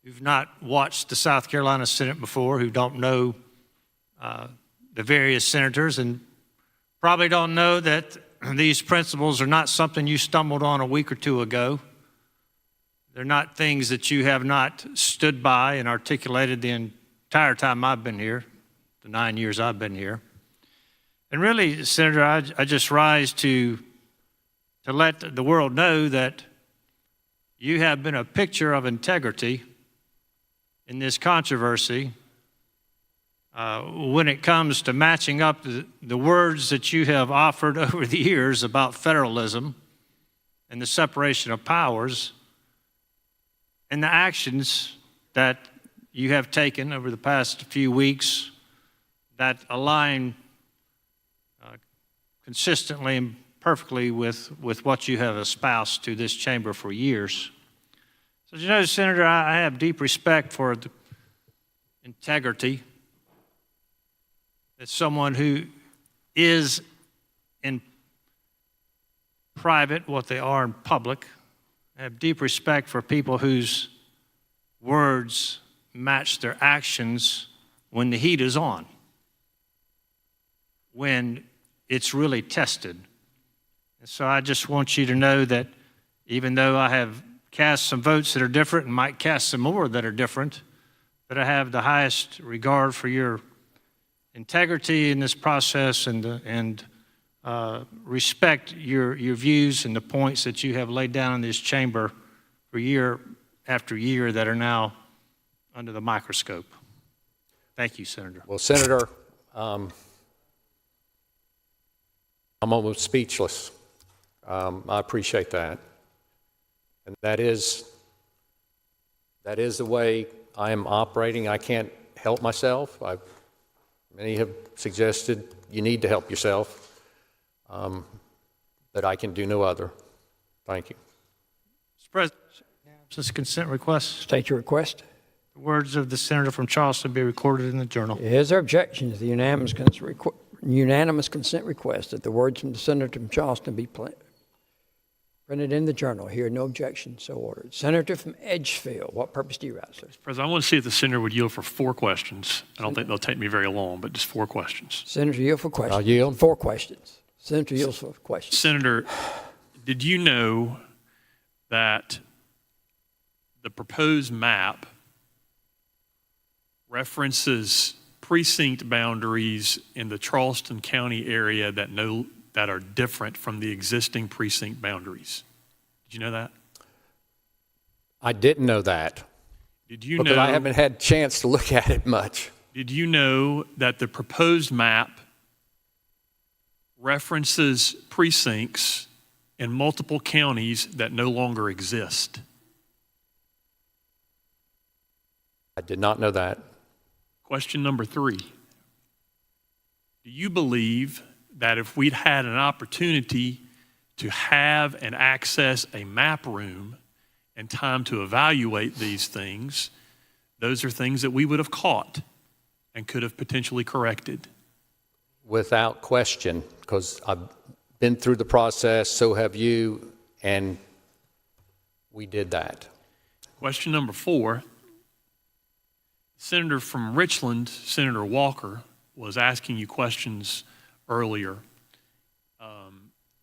who've not watched the South Carolina Senate before, who don't know the various senators, and probably don't know that these principles are not something you stumbled on a week or two ago. They're not things that you have not stood by and articulated the entire time I've been here, the 9 years I've been here. And really, Senator, I just rise to let the world know that you have been a picture of integrity in this controversy when it comes to matching up the words that you have offered over the years about federalism and the separation of powers and the actions that you have taken over the past few weeks that align consistently and perfectly with what you have espoused to this chamber for years. So, you know, Senator, I have deep respect for the integrity that someone who is in private what they are in public. I have deep respect for people whose words match their actions when the heat is on, when it's really tested. And so I just want you to know that even though I have cast some votes that are different and might cast some more that are different, that I have the highest regard for your integrity in this process and respect your views and the points that you have laid down in this chamber for year after year that are now under the microscope. Thank you, Senator. Well, Senator, I'm almost speechless. I appreciate that. And that is the way I am operating. I can't help myself. Many have suggested you need to help yourself, but I can do no other. Thank you. Mr. President, this consent request. State your request. The words of the senator from Charleston be recorded in the journal. Is there objection to the unanimous consent request that the words from the senator from Charleston be printed in the journal? Here, no objection, so ordered. Senator from Edgefield, what purpose do you rise, sir? Mr. President, I want to see if the senator would yield for 4 questions. I don't think they'll take me very long, but just 4 questions. Senator, yield for questions. I'll yield. 4 questions. Senator yields for questions. Senator, did you know that the proposed map references precinct boundaries in the Charleston County area that no that are different from the existing precinct boundaries. Did you know that? I didn't know that. Did you because know? I haven't had a chance to look at it much. Did you know that the proposed map references precincts in multiple counties that no longer exist? I did not know that. Question number 3. Do you believe that if we'd had an opportunity to have and access a map room and time to evaluate these things, those are things that we would have caught and could have potentially corrected? Without question, because I've been through the process, so have you, and we did that. Question number 4. Senator from Richland, Senator Walker, was asking you questions earlier,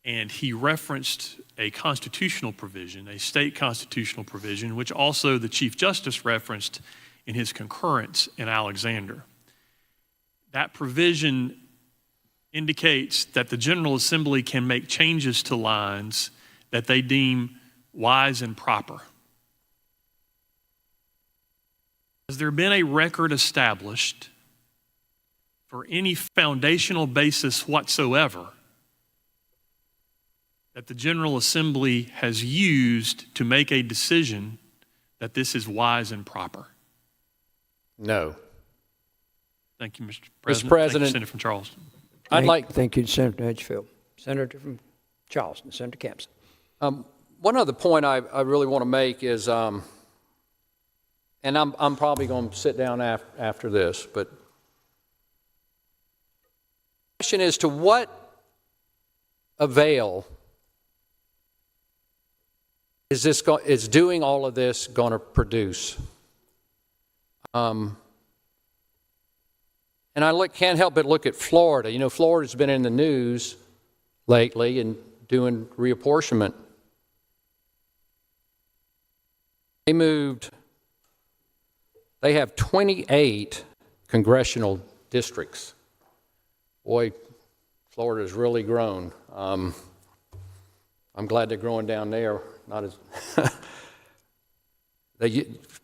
and he referenced a constitutional provision, a state constitutional provision, which also the Chief Justice referenced in his concurrence in Alexander. That provision indicates that the General Assembly can make changes to lines that they deem wise and proper. Has there been a record established for any foundational basis whatsoever that the General Assembly has used to make a decision that this is wise and proper? No. Thank you, Mr. President. Mr. President, thank you, Senator from Charleston. Thank you, Senator Edgefield. Senator from Charleston, Senator Campson. One other point I really want to make is, and I'm probably going to sit down after this, but the question is, to what avail is doing all of this going to produce? And I can't help but look at Florida. You know, Florida's been in the news lately and doing reapportionment. They have 28 congressional districts. Boy, Florida's really grown. I'm glad they're growing down there. Not as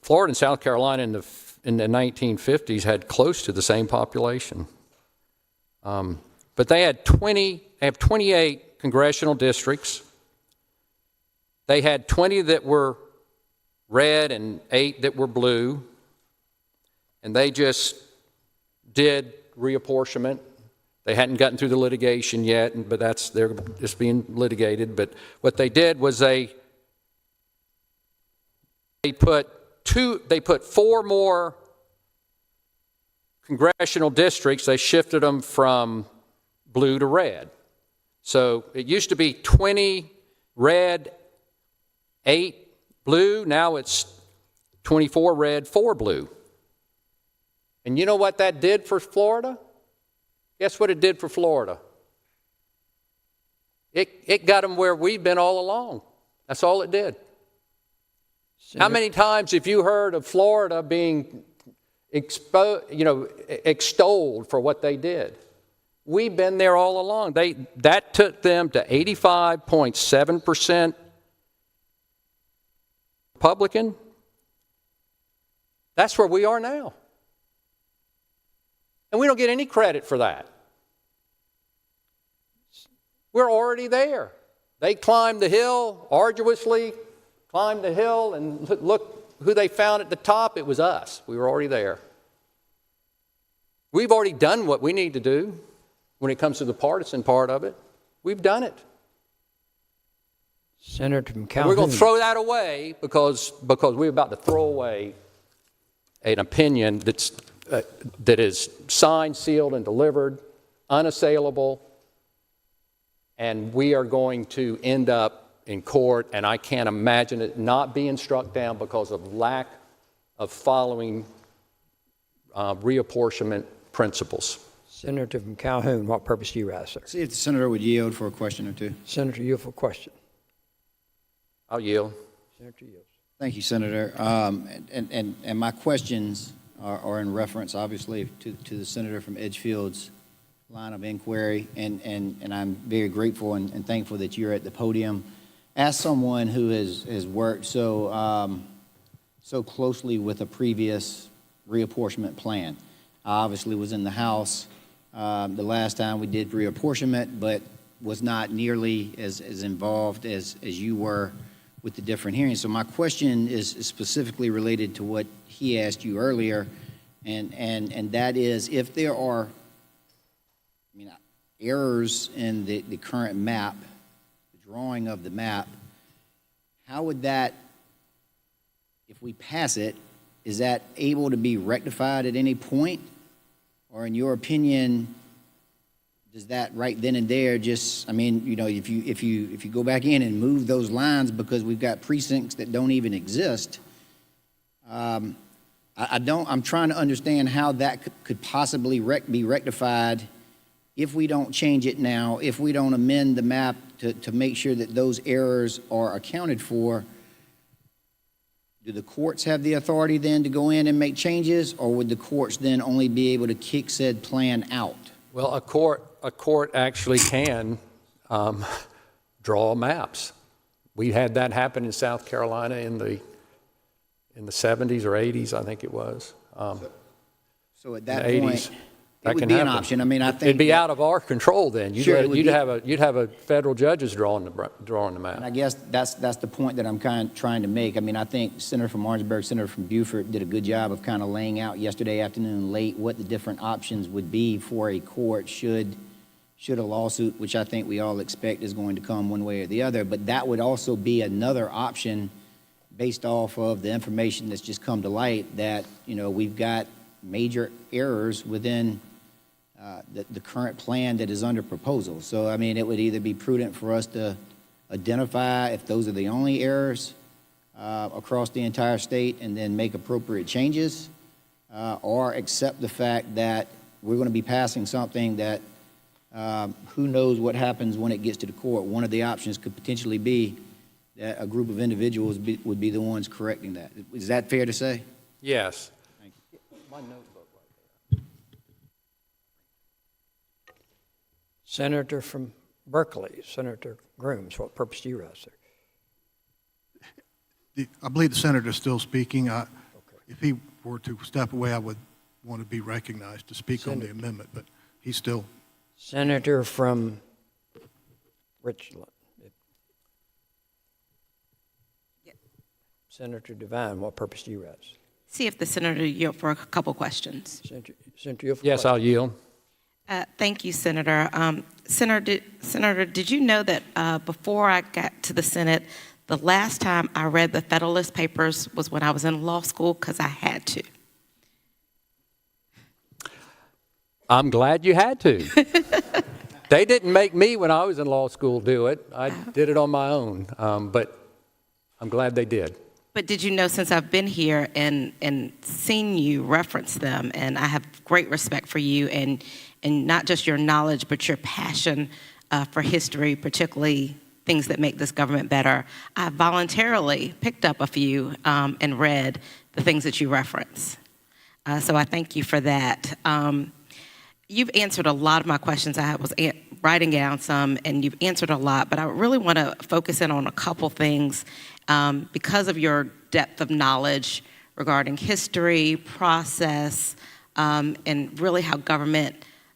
Florida and South Carolina in the 1950s had close to the same population. But they have 28 congressional districts. They had 20 that were red and 8 that were blue. And they just did reapportionment. They hadn't gotten through the litigation yet, but they're just being litigated. But what they did was they put 4 more congressional districts. They shifted them from blue to red. So it used to be 20 red, 8 blue. Now it's 24 red, 4 blue. And you know what that did for Florida? Guess what it did for Florida? It got them where we've been all along. That's all it did. How many times have you heard of Florida being extolled for what they did? We've been there all along. That took them to 85.7% Republican. That's where we are now. And we don't get any credit for that. We're already there. They climbed the hill arduously, climbed the hill, and look who they found at the top. It was us. We were already there. We've already done what we need to do when it comes to the partisan part of it. We've done it. Senator from Calhoun. We're going to throw that away because we're about to throw away an opinion that is signed, sealed, and delivered, unassailable, and we are going to end up in court, and I can't imagine it not being struck down because of lack of following reapportionment principles. Senator from Calhoun, what purpose do you rise, sir? See if the senator would yield for a question or two. Senator, yield for a question. I'll yield. Senator yields. Thank you, Senator. And my questions are in reference, obviously, to the senator from Edgefield's line of inquiry, and I'm very grateful and thankful that you're at the podium. As someone who has worked so closely with a previous reapportionment plan, I obviously was in the House the last time we did reapportionment, but was not nearly as involved as you were with the different hearings. So my question is specifically related to what he asked you earlier, and that is, if there are errors in the current map, the drawing of the map, how would that, if we pass it, is that able to be rectified at any point? Or in your opinion, does that right then and there just, if you go back in and move those lines because we've got precincts that don't even exist, I'm trying to understand how that could possibly be rectified if we don't change it now, if we don't amend the map to make sure that those errors are accounted for. Do the courts have the authority then to go in and make changes, or would the courts then only be able to kick said plan out? Well, a court actually can draw maps. We had that happen in South Carolina in the 70s or 80s, I think it was. So at that point, that it would be an option. I think it'd be out of our control then. You'd have a federal judges drawing the map. And I guess that's the point that I'm kind of trying to make. I think Senator from Orangeburg, Senator from Beaufort did a good job of kind of laying out yesterday afternoon late what the different options would be for a court should a lawsuit, which I think we all expect is going to come one way or the other. But that would also be another option based off of the information that's just come to light that, we've got major errors within the current plan that is under proposal. So, it would either be prudent for us to identify if those are the only errors across the entire state and then make appropriate changes, or accept the fact that we're going to be passing something that who knows what happens when it gets to the court. One of the options could potentially be that a group of individuals would be the ones correcting that. Is that fair to say? Yes. Thank you. My notebook right there. Senator from Berkeley, Senator Grooms, what purpose do you rise, sir? I believe the senator is still speaking. If he were to step away, I would want to be recognized to speak on the amendment, but he's still. Senator from Richland. Senator Devine, what purpose do you raise? See if the senator yield for a couple questions. Senator, you have a yes, question? I'll yield. Thank you, Senator. Senator, did you know that before I got to the Senate, the last time I read the Federalist Papers was when I was in law school because I had to? I'm glad you had to. They didn't make me when I was in law school do it. I did it on my own, but I'm glad they did. But did you know, since I've been here and seen you reference them, and I have great respect for you and not just your knowledge, but your passion for history, particularly things that make this government better, I voluntarily picked up a few and read the things that you reference. So I thank you for that. You've answered a lot of my questions. I was writing down some, and you've answered a lot, but I really want to focus in on a couple things because of your depth of knowledge regarding history, process, and really how government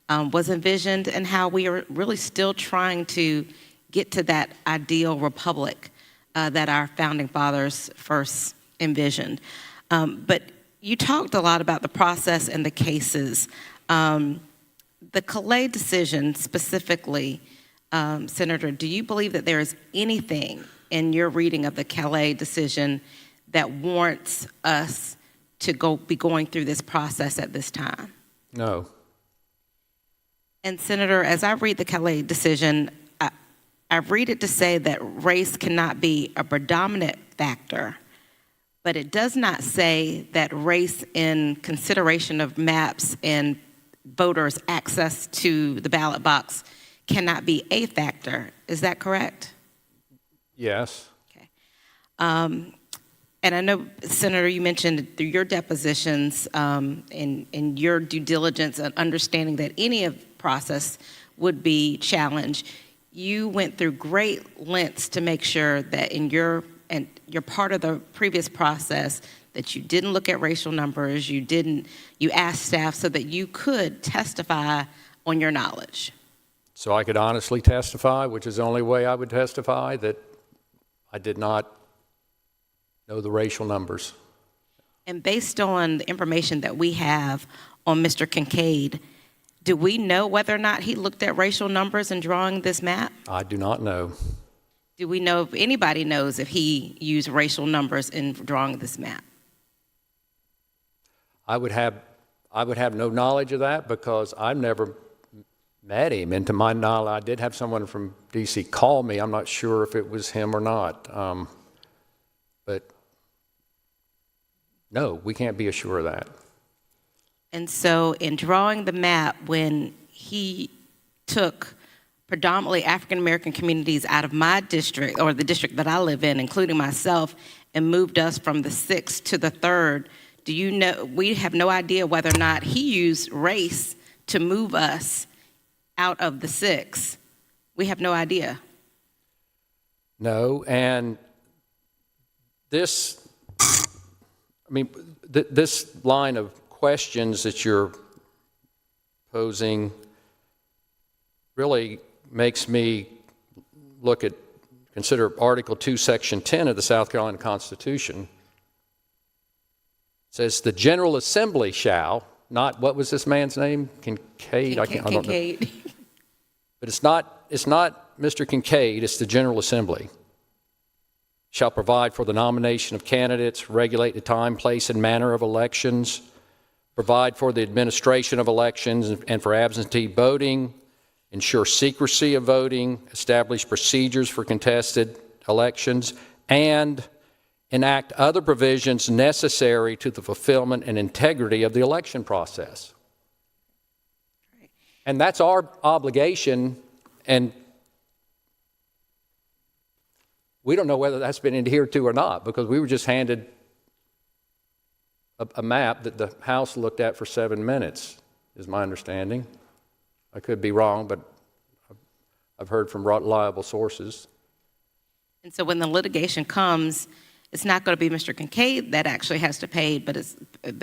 was envisioned and how we are really still trying to get to that ideal republic that our founding fathers first envisioned. But you talked a lot about the process and the cases. The Calais decision specifically, Senator, do you believe that there is anything in your reading of the Calais decision that warrants us to be going through this process at this time? No. And Senator, as I read the Calais decision, I read it to say that race cannot be a predominant factor, but it does not say that race in consideration of maps and voters' access to the ballot box cannot be a factor. Is that correct? Yes. Okay. And And I know, Senator, you mentioned through your depositions and your due diligence and understanding that any of process would be challenged. You went through great lengths to make sure that you're part of the previous process that you didn't look at racial numbers, you asked staff so that you could testify on your knowledge. So I could honestly testify, which is the only way I would testify, that I did not know the racial numbers. And based on the information that we have on Mr. Kincaid, do we know whether or not he looked at racial numbers in drawing this map? I do not know. Do we know if anybody knows if he used racial numbers in drawing this map? I would have no knowledge of that because I've never met him. And to my knowledge, I did have someone from D.C. call me. I'm not sure if it was him or not. But no, we can't be assured of that. And so in drawing the map, when he took predominantly African-American communities out of my district, or the district that I live in, including myself, and moved us from the 6th to the 3rd, do you know, we have no idea whether or not he used race to move us out of the 6th. We have no idea. No, and this line of questions that you're posing really makes me consider Article 2, Section 10 of the South Carolina Constitution. It says the General Assembly shall, not, what was this man's name? Kincaid? I don't know. But it's not Mr. Kincaid, it's the General Assembly. Shall provide for the nomination of candidates, regulate the time, place, and manner of elections, provide for the administration of elections and for absentee voting, ensure secrecy of voting, establish procedures for contested elections, and enact other provisions necessary to the fulfillment and integrity of the election process. And that's our obligation, and we don't know whether that's been adhered to or not, because we were just handed a map that the House looked at for 7 minutes, is my understanding. I could be wrong, but I've heard from reliable sources. And so when the litigation comes, it's not going to be Mr. Kincaid that actually has to pay, but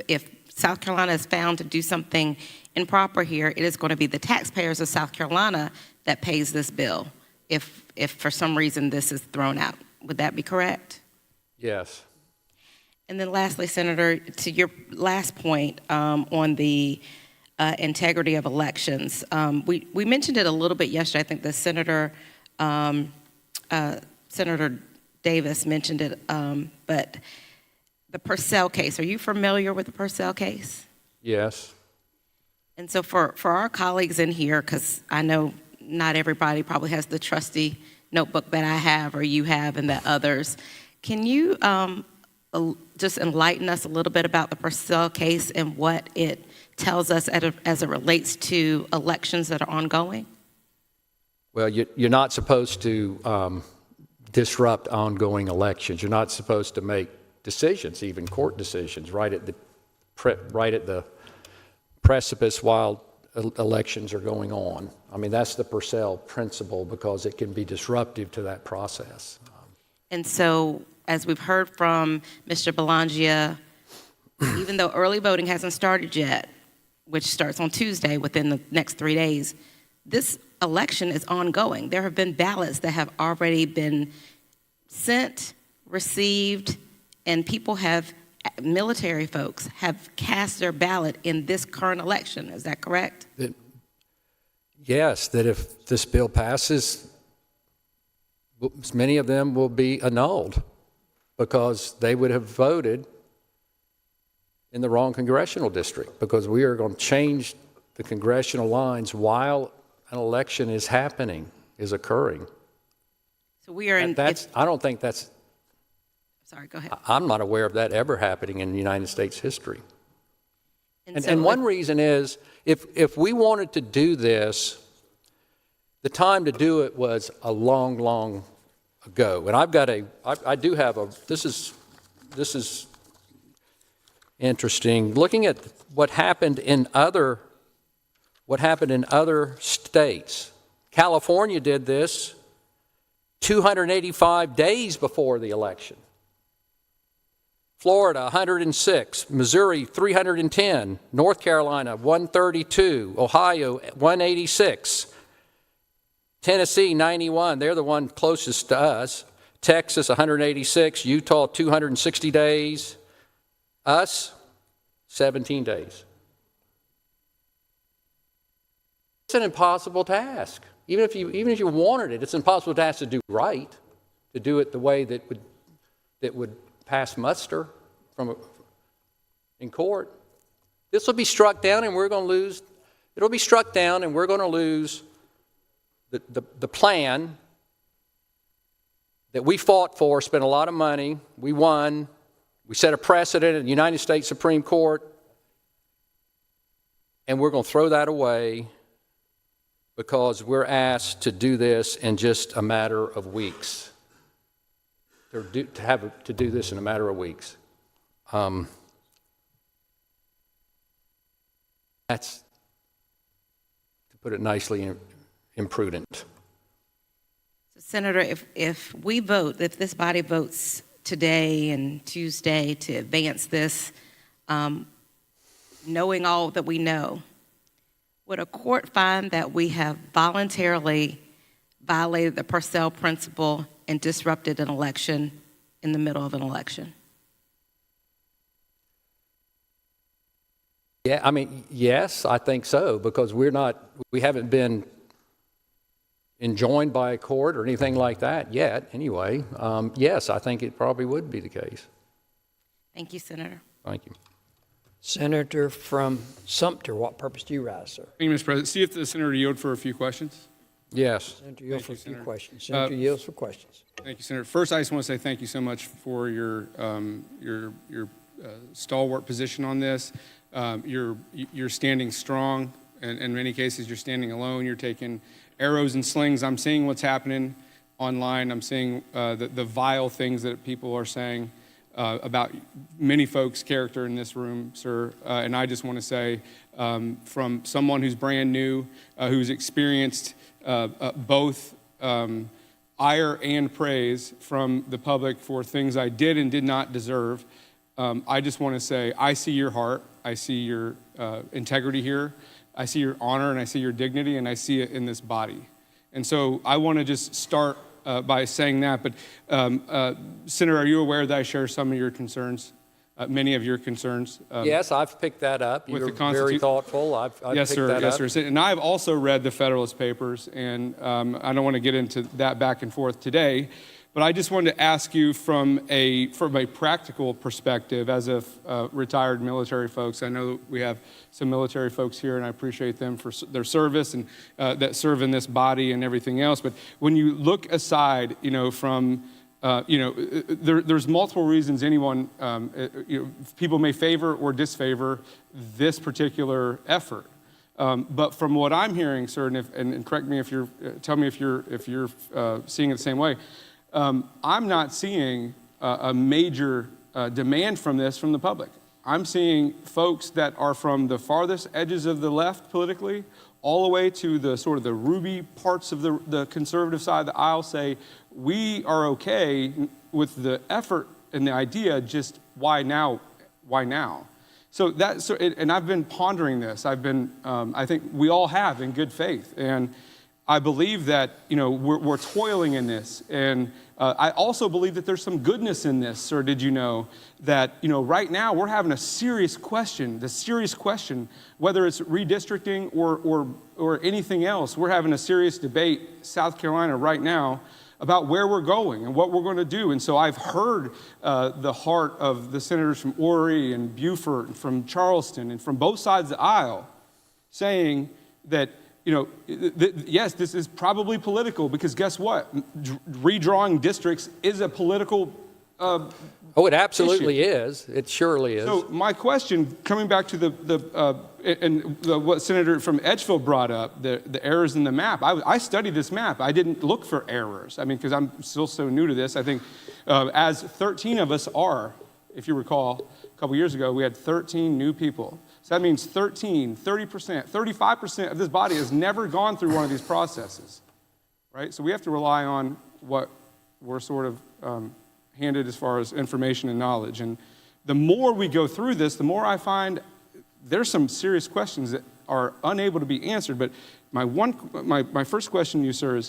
if South Carolina is found to do something improper here, it is going to be the taxpayers of South Carolina that pays this bill if for some reason this is thrown out. Would that be correct? Yes. And then lastly, Senator, to your last point on the integrity of elections, we mentioned it a little bit yesterday. I think the Senator Davis mentioned it, but the Purcell case, are you familiar with the Purcell case? Yes. And so for our colleagues in here, because I know not everybody probably has the trusty notebook that I have or you have and that others, can you just enlighten us a little bit about the Purcell case and what it tells us as it relates to elections that are ongoing? Well, you're not supposed to disrupt ongoing elections. You're not supposed to make decisions, even court decisions, right at the precipice while elections are going on. I mean, that's the Purcell principle because it can be disruptive to that process. And so, as we've heard from Mr. Belangia, even though early voting hasn't started yet, which starts on Tuesday within the next 3 days, this election is ongoing. There have been ballots that have already been sent, received, and military folks have cast their ballot in this current election. Is that correct? Yes, that if this bill passes, many of them will be annulled because they would have voted in the wrong congressional district, because we are going to change the congressional lines while an election is occurring. So we are in. I don't think that's. Sorry, go ahead. I'm not aware of that ever happening in United States history. And And one reason is, if we wanted to do this, the time to do it was a long, long ago. And I do have this is this is interesting. Looking at what happened in other states. California did this 285 days before the election. Florida, 106. Missouri, 310. North Carolina, 132. Ohio, 186. Tennessee, 91. They're the one closest to us. Texas, 186. Utah, 260 days. Us, 17 days. It's an impossible task. Even if you wanted it, it's an impossible task to do right, to do it the way that would pass muster in court. This will be struck down, and we're going to lose. It'll be struck down, and we're going to lose the plan that we fought for, spent a lot of money, we won, we set a precedent in the United States Supreme Court, and we're going to throw that away because we're asked to do this in just a matter of weeks. To do this in a matter of weeks. That's, to put it nicely, imprudent. So, Senator, if we vote, if this body votes today and Tuesday to advance this, knowing all that we know, would a court find that we have voluntarily violated the Purcell principle and disrupted an election in the middle of an election? Yeah, I mean, yes, I think so, because we haven't been enjoined by a court or anything like that yet, anyway. Yes, I think it probably would be the case. Thank you, Senator. Thank you. Senator from Sumter, what purpose do you rise, sir? Thank you, Mr. President. See if the senator yield for a few questions. Yes. Senator yields for a few questions. Senator yields for questions. Thank you, Senator. First, I just want to say thank you so much for your stalwart position on this. You're standing strong, and in many cases, you're standing alone. You're taking arrows and slings. I'm seeing what's happening online. I'm seeing the vile things that people are saying about many folks' character in this room, sir. And I just want to say, from someone who's brand new, who's experienced both ire and praise from the public for things I did and did not deserve, I just want to say, I see your heart. I see your integrity here. I see your honor, and I see your dignity, and I see it in this body. And so I want to just start by saying that. But Senator, are you aware that I share some of your concerns, many of your concerns? Yes, I've picked that up. You're very thoughtful. I've yes, picked sir. that Yes, up. sir. And I've also read the Federalist Papers, and I don't want to get into that back and forth today. But I just wanted to ask you from a practical perspective, as a retired military folks. I know we have some military folks here, and I appreciate them for their service and that serve in this body and everything else. But when you look aside, from there's multiple reasons anyone, people may favor or disfavor this particular effort. But from what I'm hearing, sir, and correct me if you're, tell me if you're seeing it the same way. I'm not seeing a major demand from this from the public. I'm seeing folks that are from the farthest edges of the left politically, all the way to the sort of the ruby parts of the conservative side of the aisle say, we are okay with the effort and the idea, just why now? Why now? And I've been pondering this. I think we all have in good faith. And I believe that, we're toiling in this. And I also believe that there's some goodness in this, sir. Did you know that, right now we're having the serious question, whether it's redistricting or anything else, we're having a serious debate, South Carolina right now, about where we're going and what we're going to do. And so I've heard the heart of the senators from Horry and Beaufort and from Charleston and from both sides of the aisle saying that, yes, this is probably political, because guess what? Redrawing districts is a political it absolutely is. It surely is. So my question, coming back to what Senator from Edgefield brought up, the errors in the map. I studied this map. I didn't look for errors. I mean, because I'm still so new to this. I think as 13 of us are if you recall, a couple years ago, we had 13 new people. So that means 30%, 35% of this body has never gone through one of these processes, right? So we have to rely on what we're sort of handed as far as information and knowledge. And the more we go through this, the more I find there's some serious questions that are unable to be answered. But my first question to you, sir,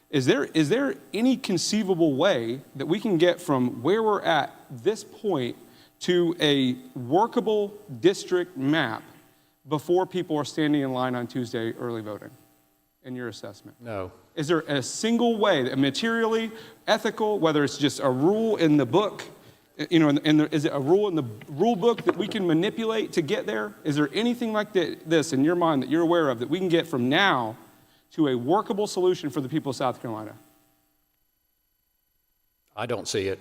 is there any conceivable way that we can get from where we're at this point to a workable district map before people are standing in line on Tuesday early voting, in your assessment? No. Is there a single way, materially, ethical, whether it's just a rule in the book, is it a rule in the rule book that we can manipulate to get there? Is there anything like this in your mind that you're aware of that we can get from now to a workable solution for the people of South Carolina? I don't see it.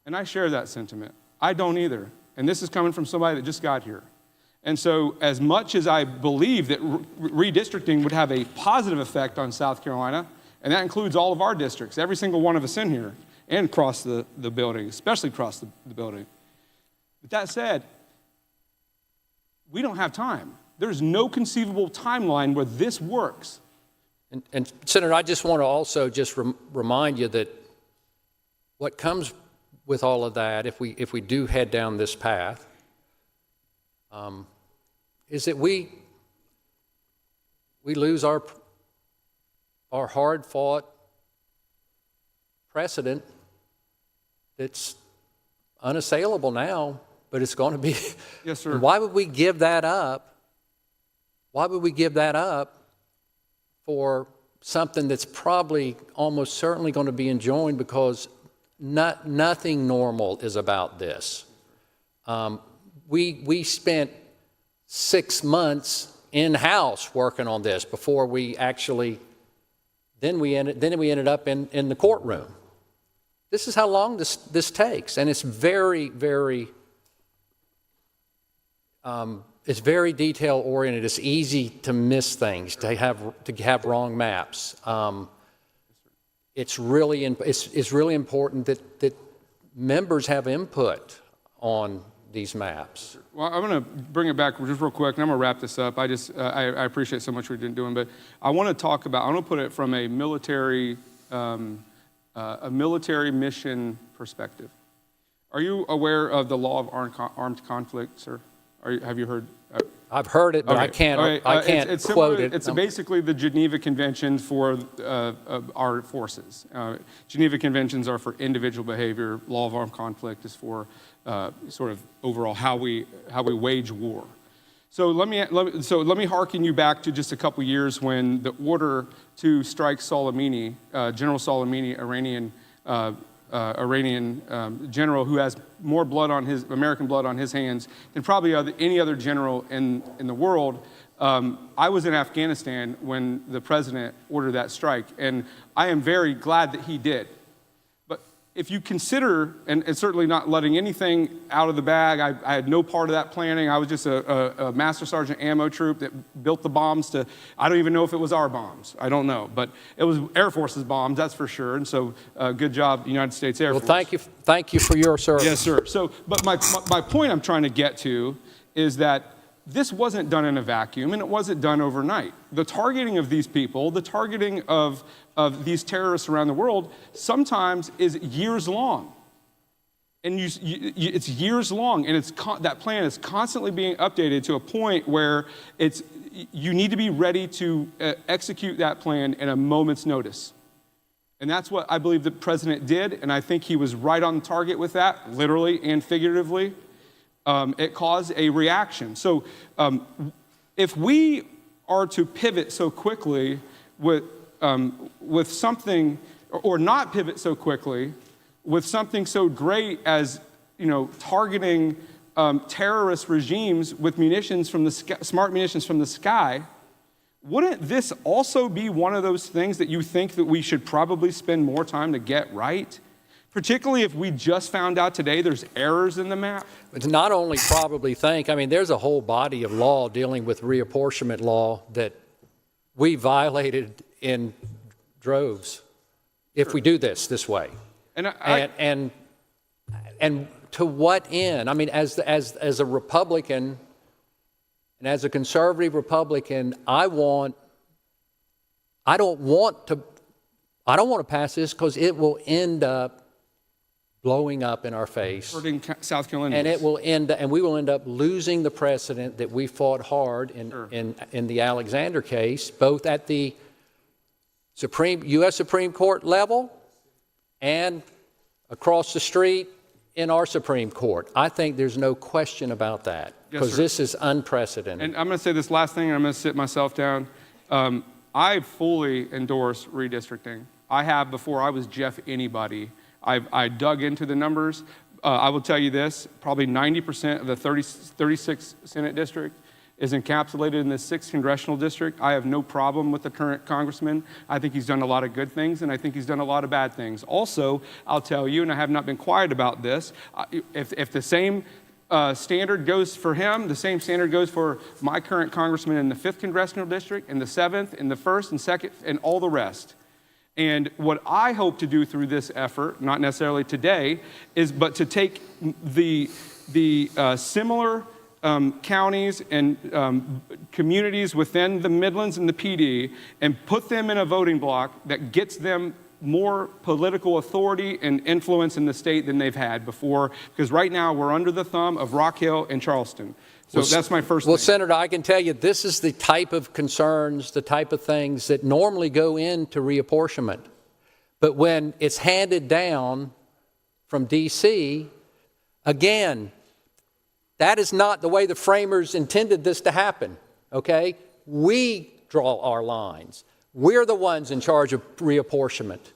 And I share that sentiment. I don't either. And this is coming from somebody that just got here. And so as much as I believe that redistricting would have a positive effect on South Carolina, and that includes all of our districts, every single one of us in here, and across the building, especially across the building. But that said, we don't have time. There's no conceivable timeline where this works. And Senator, I just want to also just remind you that what comes with all of that, if we do head down this path, is that we lose our hard-fought precedent that's unassailable now, but it's going to be. Yes, sir. Why would we give that up? Why would we give that up for something that's probably almost certainly going to be enjoined, because nothing normal is about this. We spent 6 months in-house working on this before we actually, then we ended up in the courtroom. This is how long this takes, and it's very, very, it's very detail oriented. It's easy to miss things, to have wrong maps. It's really important that members have input on these maps. Well, I'm going to bring it back just real quick, and I'm going to wrap this up. I appreciate so much what you're doing, but I want to talk about, I want to put it from a military mission perspective. Are you aware of the law of armed conflict, sir? Have you heard? I've heard it, but okay. I can't. Right. I can't it's quote similar, it. It's basically the Geneva Convention for our forces. Geneva Conventions are for individual behavior. Law of armed conflict is for sort of overall how we wage war. So let me hearken you back to just a couple years when the order to strike Soleimani, General Soleimani, Iranian general who has more blood on American blood on his hands than probably any other general in the world. I was in Afghanistan when the president ordered that strike, and I am very glad that he did. But if you consider, and certainly not letting anything out of the bag, I had no part of that planning. I was just a Master Sergeant ammo troop that built the bombs I don't even know if it was our bombs. I don't know. But it was Air Force's bombs, that's for sure. And so good job, United States Air Force. Well, thank you for your service. Yes, sir. So, but my point I'm trying to get to is that this wasn't done in a vacuum, and it wasn't done overnight. The targeting of these people, the targeting of these terrorists around the world, sometimes is years long. And it's years long, and that plan is constantly being updated to a point where you need to be ready to execute that plan in a moment's notice. And that's what I believe the president did, and I think he was right on target with that, literally and figuratively. It caused a reaction. So if we are to pivot so quickly with something, or not pivot so quickly with something so great as, targeting terrorist regimes with munitions from the sky, smart munitions from the sky, wouldn't this also be one of those things that you think that we should probably spend more time to get right? Particularly if we just found out today there's errors in the map? It's not only probably think, there's a whole body of law dealing with reapportionment law that we violated in droves if we do this way. And to what end? I mean, as a Republican and as a conservative Republican, I don't want to pass this because it will end up blowing up in our face. Hurting South Carolina. And we will end up losing the precedent that we fought hard in the Alexander case, both at the U.S. Supreme Court level and across the street in our Supreme Court. I think there's no question about that, because this is unprecedented. And I'm going to say this last thing, and I'm going to sit myself down. I fully endorse redistricting. I have before I was Jeff anybody. I dug into the numbers. I will tell you this, probably 90% of the 36th Senate district is encapsulated in the 6th Congressional District. I have no problem with the current congressman. I think he's done a lot of good things, and I think he's done a lot of bad things. Also, I'll tell you, and I have not been quiet about this, if the same standard goes for him, the same standard goes for my current congressman in the 5th Congressional District, in the 7th, in the 1st and 2nd, and all the rest. And what I hope to do through this effort, not necessarily today, is but to take the similar counties and communities within the Midlands and the PD and put them in a voting block that gets them more political authority and influence in the state than they've had before, because right now we're under the thumb of Rock Hill and Charleston. So that's my first thing. Well, Senator, I can tell you this is the type of concerns, the type of things that normally go into reapportionment. But when it's handed down from D.C., again, that is not the way the framers intended this to happen, okay? We draw our lines. We're the ones in charge of reapportionment.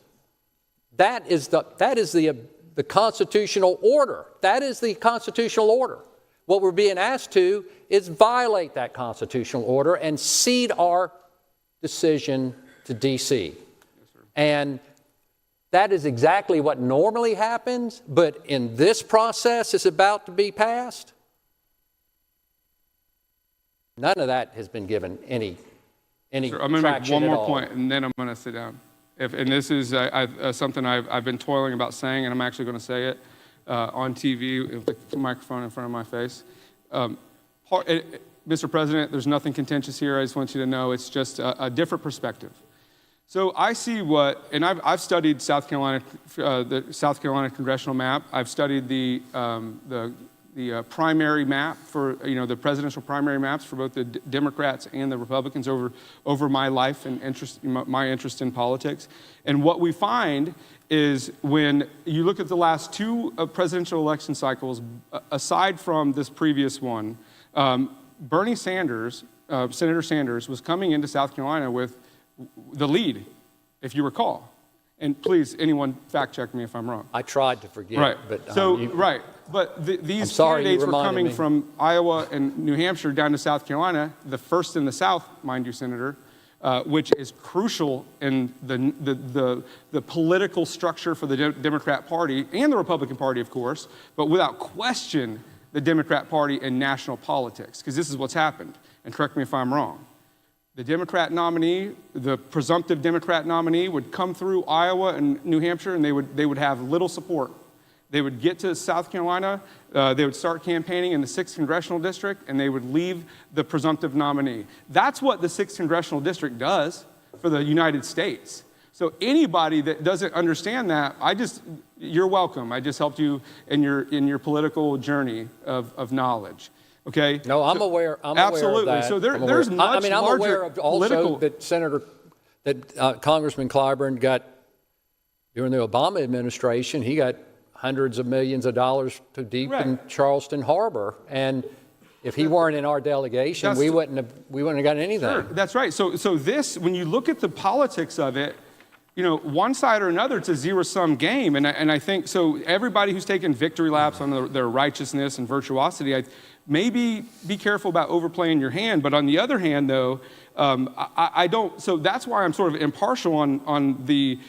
That is the constitutional order. That is the constitutional order. What we're being asked to is violate that constitutional order and cede our decision to D.C. And that is exactly what normally happens, but in this process is about to be passed. None of that has been given any Sure, I'm going to make one more all. point, and then I'm going to sit down. And this is something I've been toiling about saying, and I'm actually going to say it on TV with the microphone in front of my face. Mr. President, there's nothing contentious here. I just want you to know it's just a different perspective. So I see and I've studied South Carolina, the South Carolina congressional map. I've studied the primary map for, the presidential primary maps for both the Democrats and the Republicans over my life and my interest in politics. And what we find is when you look at the last two presidential election cycles, aside from this previous one, Bernie Sanders, Senator Sanders, was coming into South Carolina with the lead, if you recall. And please, anyone fact check me if I'm wrong. I tried to forget. Right. But, Right. But these candidates were coming from Iowa and New Hampshire down to South Carolina, the first in the South, mind you, Senator, which is crucial in the political structure for the Democrat Party and the Republican Party, of course, but without question, the Democrat Party in national politics, because this is what's happened. And correct me if I'm wrong. The Democrat nominee, the presumptive Democrat nominee, would come through Iowa and New Hampshire, and they would have little support. They would get to South Carolina, they would start campaigning in the 6th Congressional District, and they would leave the presumptive nominee. That's what the 6th Congressional District does for the United States. So anybody that doesn't understand that, you're welcome. I just helped you in your political journey of knowledge. Okay. No, I'm aware. I'm absolutely. aware of that. So there's much I'm larger aware of also that Congressman Clyburn got during the Obama administration. He got hundreds of millions of dollars to deepen Charleston Harbor, and if he weren't in our delegation, we wouldn't have gotten anything. Sure, that's right. So this, when you look at the politics of it, one side or another, it's a zero-sum game, and I think so. Everybody who's taken victory laps on their righteousness and virtuosity, maybe be careful about overplaying your hand. But on the other hand, though, I don't. So that's why I'm sort of impartial on the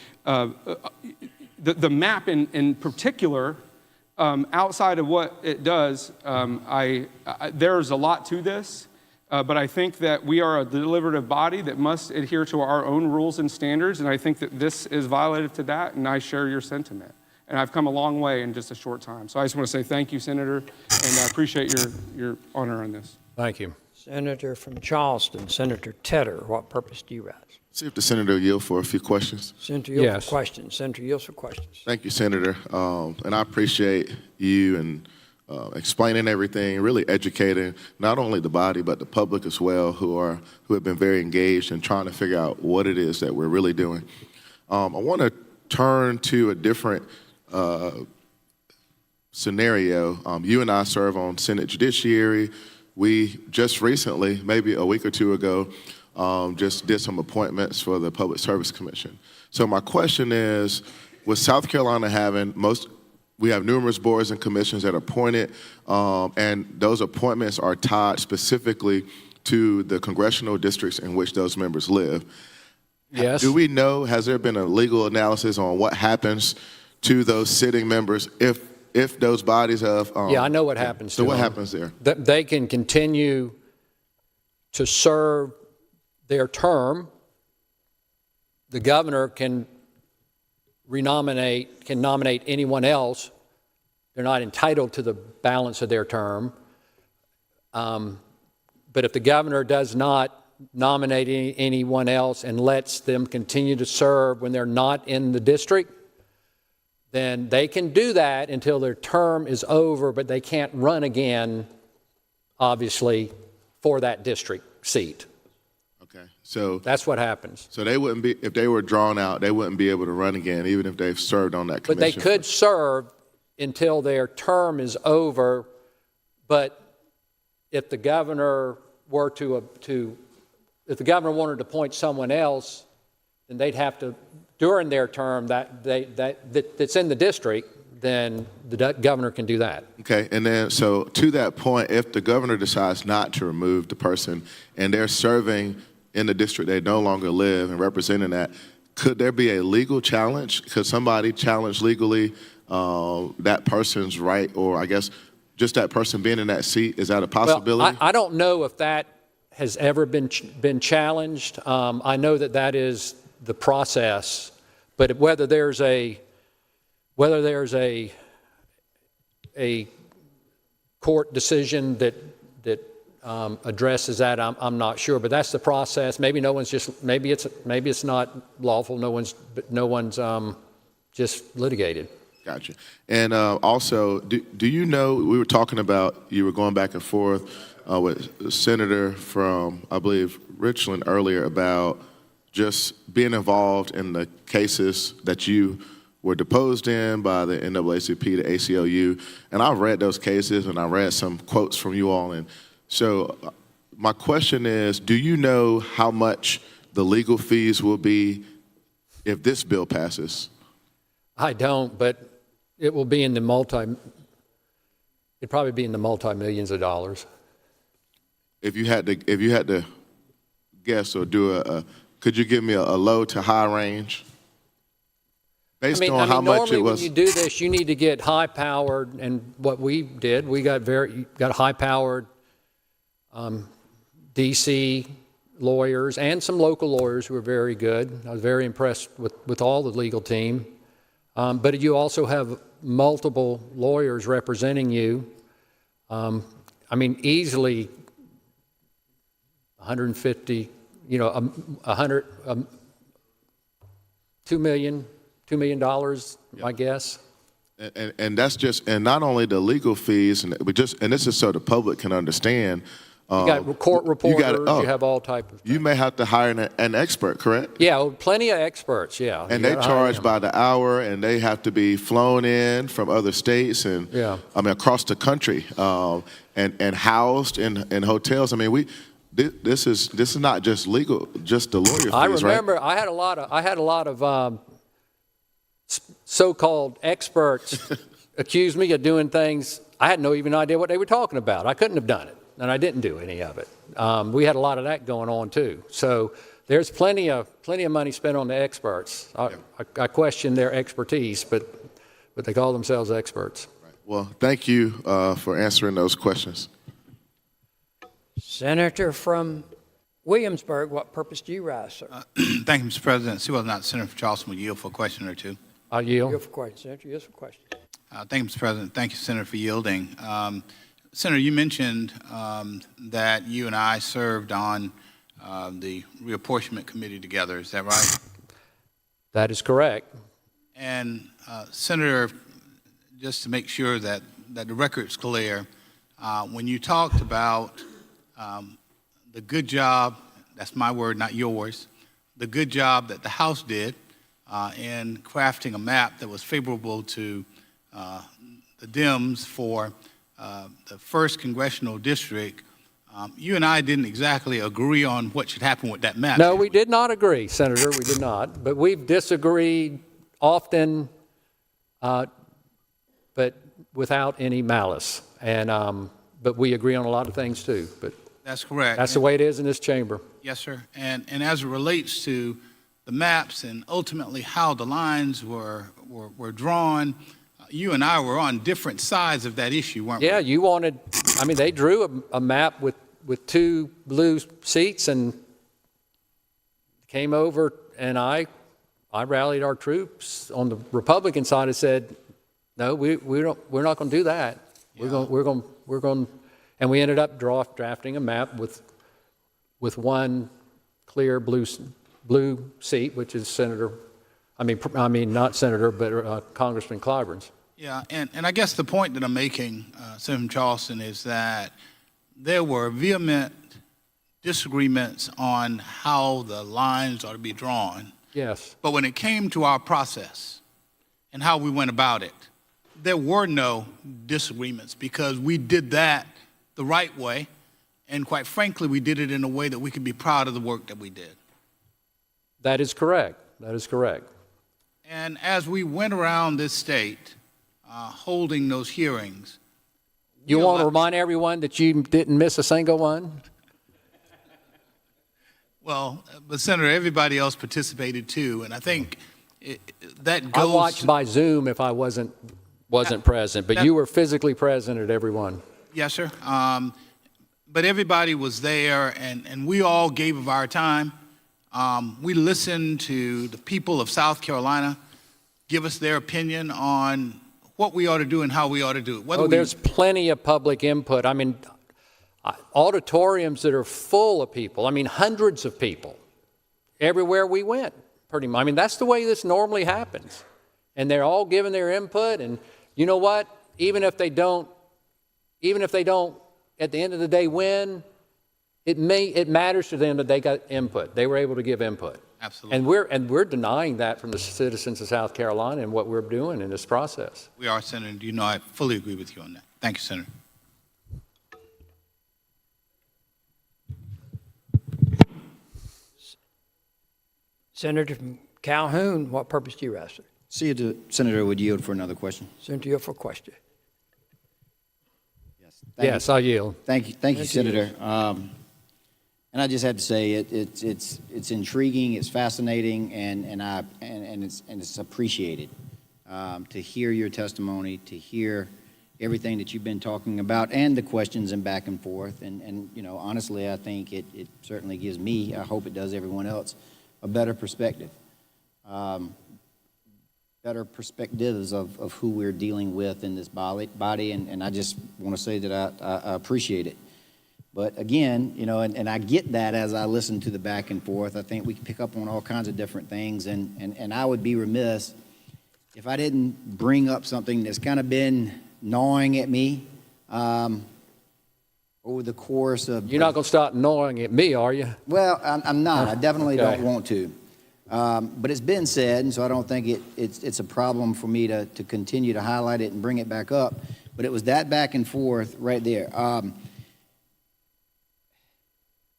map in particular. Outside of what it does, there's a lot to this. But I think that we are a deliberative body that must adhere to our own rules and standards, and I think that this is violative to that, and I share your sentiment. and I've come a long way in just a short time. So I just want to say thank you, Senator, and I appreciate your honor on this. Thank you. Senator from Charleston, Senator Tedder, what purpose do you rise? See if the senator will yield for a few questions. Senator yields Yes. for questions. Senator yields for questions. Thank you, Senator. And I appreciate you and explaining everything, really educating not only the body but the public as well, who have been very engaged in trying to figure out what it is that we're really doing. I want to turn to a different scenario. You and I serve on Senate Judiciary. We just recently, maybe a week or two ago, just did some appointments for the Public Service Commission. So my question is, with South Carolina having we have numerous boards and commissions that are appointed, and those appointments are tied specifically to the congressional districts in which those members live. Yes. Do we know, has there been a legal analysis on what happens to those sitting members if those bodies have... Yeah, I know what happens to So what them. happens there? They can continue to serve their term. The governor can nominate anyone else. They're not entitled to the balance of their term. But if the governor does not nominate anyone else and lets them continue to serve when they're not in the district, then they can do that until their term is over, but they can't run again, obviously, for that district seat. Okay, so that's what happens. So they wouldn't be, if they were drawn out, they wouldn't be able to run again, even if they've served on that commission. But they could serve until their term is over. But if the governor were if the governor wanted to appoint someone else, then they'd have to, during their term that's in the district, then the governor can do that. Okay, and then so to that point, if the governor decides not to remove the person and they're serving in the district they no longer live and representing that, could there be a legal challenge? Could somebody challenge legally that person's right, or I guess just that person being in that seat? Is that a possibility? Well, I don't know if that has ever been challenged. I know that is the process, but whether there's a court decision that addresses that, I'm not sure. But that's the process. Maybe it's not lawful. No one's just litigated. Gotcha. And also, do you know, we were talking about, you were going back and forth with the senator from, I believe, Richland earlier about just being involved in the cases that you were deposed in by the NAACP, the ACLU. And I've read those cases and I read some quotes from you all. And so my question is, do you know how much the legal fees will be if this bill passes? I don't, but it will be in the it'd probably be in the multi-millions of dollars. If you had to guess or do could you give me a low to high range? Based on how much it was. When you do this, you need to get high-powered, and what we did, we got high-powered D.C. lawyers and some local lawyers who were very good. I was very impressed with all the legal team. But you also have multiple lawyers representing you. Easily 150, $2 million, I guess. And that's just, and not only the legal fees, and this is so the public can understand. You got court reporters, you have all types of things. You may have to hire an expert, correct? Yeah, plenty of experts, yeah. And they charge by the hour, and they have to be flown in from other states and across the country, and housed in hotels. This is not just legal, just the lawyer fees, I remember right? I had a lot of so-called experts accuse me of doing things I had no even idea what they were talking about. I couldn't have done it, and I didn't do any of it. We had a lot of that going on too. So there's plenty of money spent on the experts. I question their expertise, but they call themselves experts. Right. Well, thank you for answering those questions. Senator from Williamsburg, what purpose do you rise, sir? Thank you, Mr. President. See whether or not Senator from Charleston will yield for a question or two. I yield. Yield for question. Senator, yield for question. Thank you, Mr. President. Thank you, Senator, for yielding. Senator, you mentioned that you and I served on the reapportionment committee together. Is that right? That is correct. And Senator, just to make sure that the record's clear, when you talked about the good job, that's my word, not yours, the good job that the House did in crafting a map that was favorable to the Dems for the 1st Congressional District, you and I didn't exactly agree on what should happen with that map. No, we did not agree, Senator. We did not. But we've disagreed often, but without any malice. And but we agree on a lot of things too. But that's correct. That's the way it is in this chamber. Yes, sir. And as it relates to the maps and ultimately how the lines were drawn, you and I were on different sides of that issue, weren't we? Yeah, you wanted, I mean, they drew a map with 2 blue seats and came over, and I rallied our troops on the Republican side and said, no, we're not going to do that. Yeah. We're going, and we ended up drafting a map with 1 clear blue seat, which is Senator, I mean not Senator, but Congressman Clyburn's. Yeah, and I guess the point that I'm making, Senator Charleston, is that there were vehement disagreements on how the lines are to be drawn. Yes. But when it came to our process and how we went about it, there were no disagreements because we did that the right way, and quite frankly, we did it in a way that we could be proud of the work that we did. That is correct. That is correct. And as we went around this state, holding those hearings. You want to remind everyone that you didn't miss a single one? Well, but Senator, everybody else participated too, and I think that goes. I watched by Zoom if I wasn't present, but you were physically present at every one. Yes, sir. But everybody was there, and we all gave of our time. We listened to the people of South Carolina give us their opinion on what we ought to do and how we ought to do it. There's plenty of public input. I mean, auditoriums that are full of people. I mean, hundreds of people everywhere we went, pretty much. I mean, that's the way this normally happens. And they're all giving their input. And you know what? Even if they don't, at the end of the day, win, it matters to them that they got input. They were able to give input. Absolutely. And we're denying that from the citizens of South Carolina and what we're doing in this process. We are, Senator. You know, I fully agree with you on that. Thank you, Senator. Senator from Calhoun, what purpose do you ask? Senator would yield for another question. Senator, yield for question. Yes, I yield. Thank you, Senator. And I just had to say it's intriguing, it's fascinating, and it's appreciated to hear your testimony, to hear everything that you've been talking about, and the questions and back and forth. And you know, honestly, I think it certainly gives me, I hope it does everyone else, a better perspective, better perspectives of who we're dealing with in this body. And I just want to say that I appreciate it. But again, you know, and I get that as I listen to the back and forth. I think we can pick up on all kinds of different things, and I would be remiss if I didn't bring up something that's kind of been gnawing at me over the course of... You're not going to start gnawing at me, are you? Well, I'm not. I definitely don't want to. But it's been said, and so I don't think it's a problem for me to continue to highlight it and bring it back up. But it was that back and forth right there.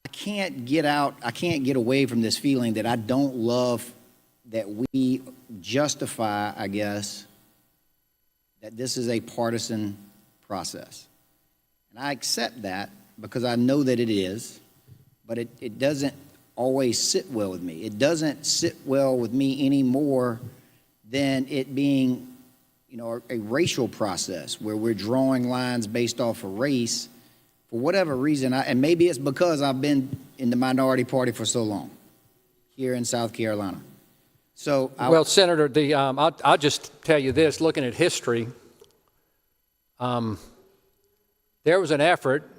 I can't get away from this feeling that I don't love that we justify, I guess, that this is a partisan process. And I accept that because I know that it is, but it doesn't always sit well with me. It doesn't sit well with me any more than it being, you know, a racial process where we're drawing lines based off of race for whatever reason. And maybe it's because I've been in the minority party for so long here in South Carolina. So, Well, Senator, I'll just tell you this, looking at history, there was an effort.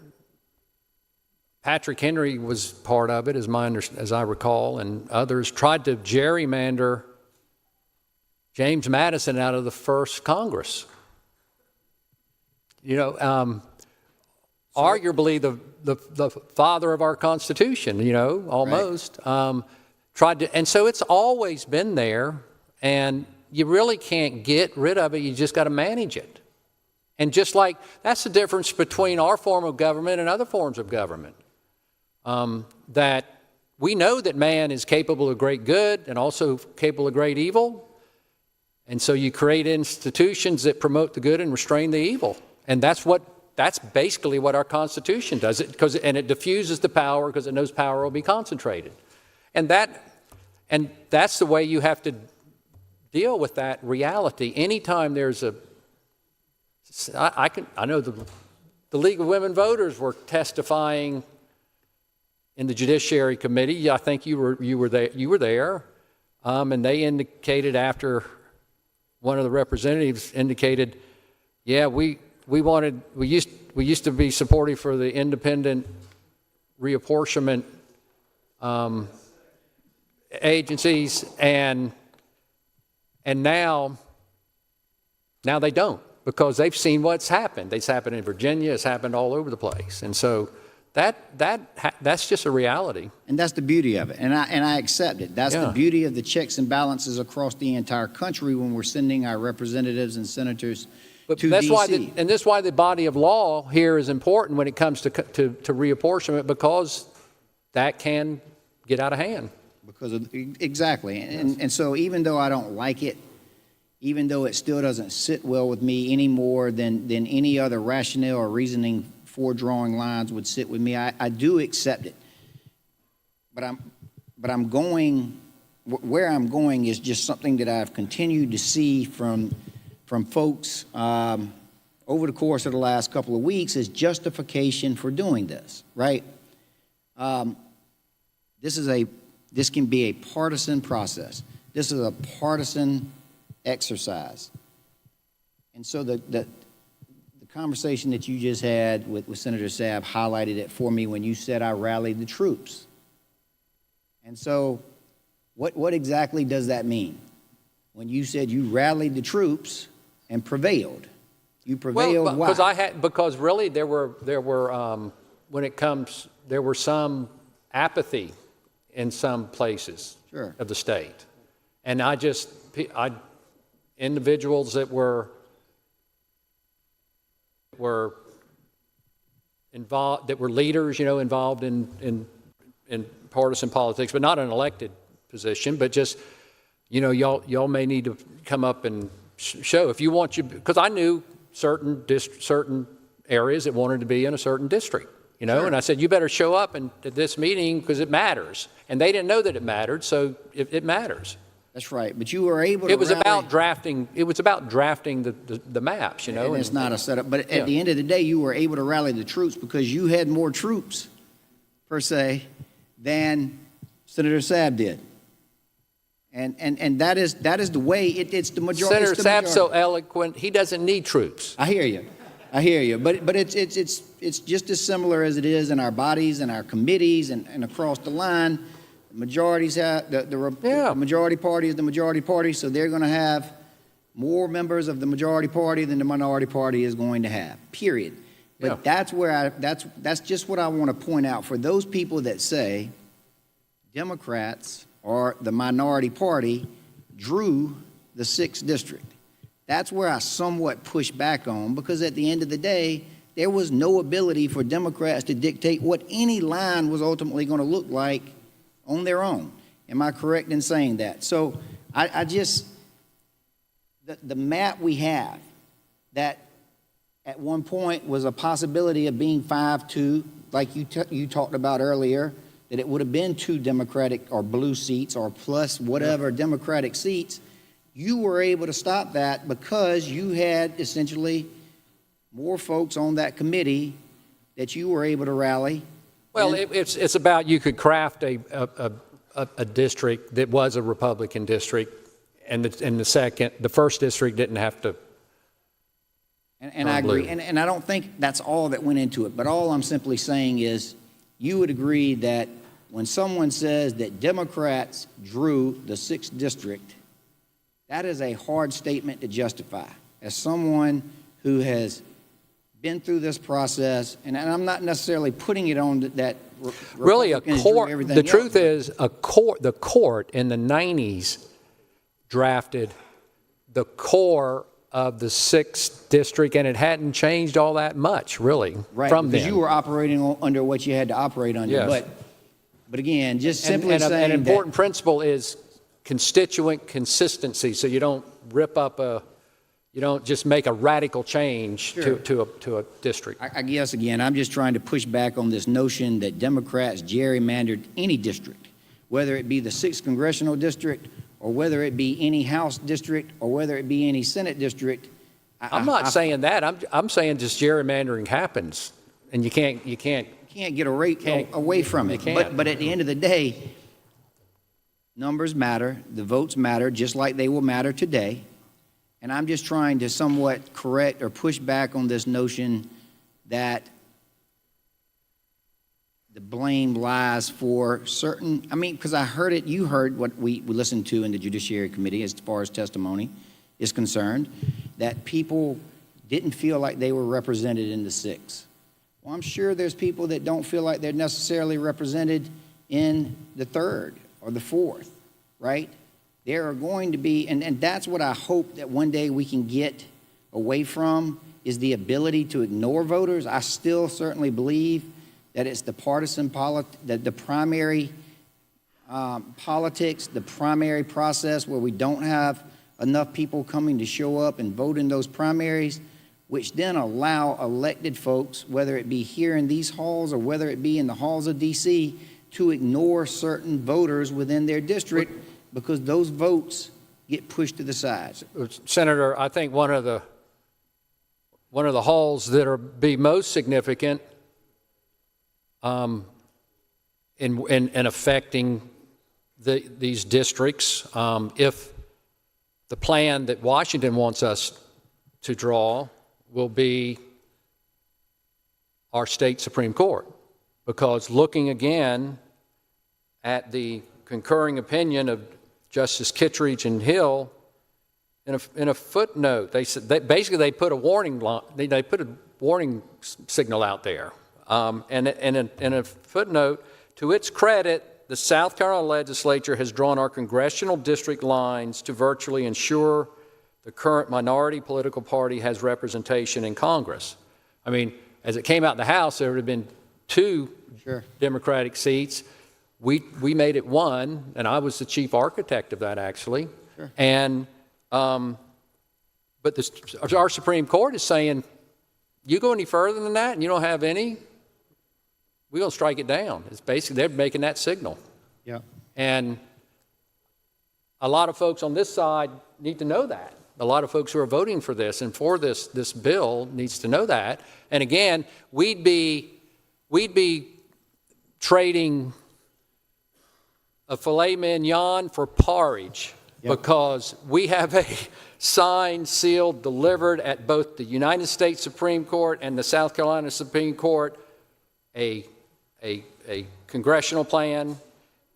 Patrick Henry was part of it, as I recall, and others tried to gerrymander James Madison out of the first Congress. You know, arguably the father of our Constitution, you know, almost. Right. Tried to, and so it's always been there, and you really can't get rid of it. You just got to manage it. And just like that's the difference between our form of government and other forms of government. That we know that man is capable of great good and also capable of great evil. And so you create institutions that promote the good and restrain the evil. And that's basically what our Constitution does. And it diffuses the power because it knows power will be concentrated. And that's the way you have to deal with that reality. Anytime there's I know the League of Women Voters were testifying in the Judiciary Committee. I think you were there, and they indicated after one of the representatives indicated, yeah, we used to be supportive for the independent reapportionment agencies, and now they don't, because they've seen what's happened. It's happened in Virginia. It's happened all over the place, and so that's just a reality. And that's the beauty of it, and I accept it. That's the beauty of the checks and balances across the entire country when we're sending our representatives and senators to D.C. That's why the body of law here is important when it comes to reapportionment, because that can get out of hand. Exactly, and so even though I don't like it, even though it still doesn't sit well with me any more than any other rationale or reasoning for drawing lines would sit with me, I do accept it. But I'm going where I'm going is just something that I've continued to see from folks over the course of the last couple of weeks as justification for doing this. Right? This can be a partisan process. This is a partisan exercise. And so the conversation that you just had with Senator Sabb highlighted it for me when you said I rallied the troops. And so what exactly does that mean? When you said you rallied the troops and prevailed, you prevailed why? Because really there were some apathy in some places of the state. And individuals that were involved, that were leaders, involved in partisan politics, but not an elected position, but just, y'all may need to come up and show if you want because I knew certain areas that wanted to be in a certain district. And I said, you better show up at this meeting because it matters. And they didn't know that it mattered, so it matters. That's right. But you were able to about drafting. It was about drafting the maps, And it's not a setup. But at the end of the day, you were able to rally the troops because you had more troops, per se, than Senator Sabb did. And that is the way it's the majority. Senator Sabb's so eloquent. He doesn't need troops. I hear you. But it's just as similar as it is in our bodies and our committees and across the line. The majorities have the majority party is the majority party, so they're going to have more members of the majority party than the minority party is going to have. Period. But that's just what I want to point out for those people that say Democrats or the minority party drew the 6th district. That's where I somewhat push back on, because at the end of the day, there was no ability for Democrats to dictate what any line was ultimately going to look like on their own. Am I correct in saying that? So I just, the map we have that at one point was a possibility of being 5-2, like you talked about earlier, that it would have been 2 Democratic or blue seats or plus whatever Democratic seats. You were able to stop that because you had essentially more folks on that committee that you were able to rally. Well, it's about you could craft a district that was a Republican district, and the first district didn't have to. And I agree. And I don't think that's all that went into it. But all I'm simply saying is you would agree that when someone says that Democrats drew the 6th district, that is a hard statement to justify. As someone who has been through this process, and I'm not necessarily putting it on that. Really, a court. The truth is, the court in the 90s drafted the core of the 6th district, and it hadn't changed all that much, really, from then. Because you were operating under what you had to operate under. Yes. But again, just simply saying an important principle is constituent consistency, so you don't rip up you don't just make a radical change to a district. I guess, again, I'm just trying to push back on this notion that Democrats gerrymandered any district, whether it be the 6th Congressional District or whether it be any House district or whether it be any Senate district. I'm not saying that. I'm saying just gerrymandering happens, and you can't get away from it. But at the end of the day, numbers matter, the votes matter, just like they will matter today. And I'm just trying to somewhat correct or push back on this notion that the blame lies for certain, because I heard it, you heard what we listened to in the Judiciary Committee as far as testimony is concerned, that people didn't feel like they were represented in the 6th. Well, I'm sure there's people that don't feel like they're necessarily represented in the 3rd or the 4th, right? There are going to be, and that's what I hope that one day we can get away from, is the ability to ignore voters. I still certainly believe that it's the partisan the primary politics, the primary process where we don't have enough people coming to show up and vote in those primaries, which then allow elected folks, whether it be here in these halls or whether it be in the halls of D.C., to ignore certain voters within their district because those votes get pushed to the side. Senator, I think one of the halls that are be most significant in affecting these districts, if the plan that Washington wants us to draw will be our state Supreme Court, because looking again at the concurring opinion of Justice Kittredge and Hill, in a footnote, they said they put a warning signal out there, and in a footnote, to its credit, the South Carolina legislature has drawn our congressional district lines to virtually ensure the current minority political party has representation in Congress. I mean, as it came out in the House, there would have been 2 Democratic seats. We made it 1, and I was the chief architect of that, actually. Sure. And but our Supreme Court is saying, you go any further than that and you don't have any, we're going to strike it down. It's basically, they're making that signal. Yeah. And a lot of folks on this side need to know that. A lot of folks who are voting for this and for this bill needs to know that. And again, we'd be trading a filet mignon for porridge, because we have a signed, sealed, delivered at both the United States Supreme Court and the South Carolina Supreme Court a congressional plan,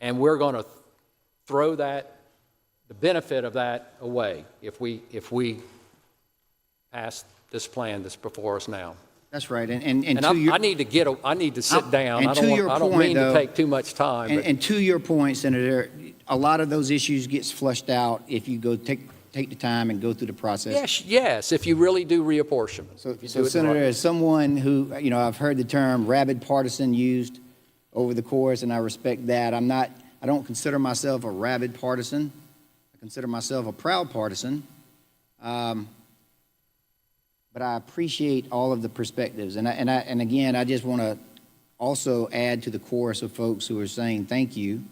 and we're going to throw the benefit of that away if we pass this plan that's before us now. That's right. I need to sit down. I don't mean to take too much time. And to your point, Senator, a lot of those issues gets flushed out if you go take the time and go through the process. Yes, if you really do reapportionment. So Senator, as someone who, I've heard the term rabid partisan used over the course, and I respect that. I don't consider myself a rabid partisan. I consider myself a proud partisan. But I appreciate all of the perspectives. And again, I just want to also add to the chorus of folks who are saying thank you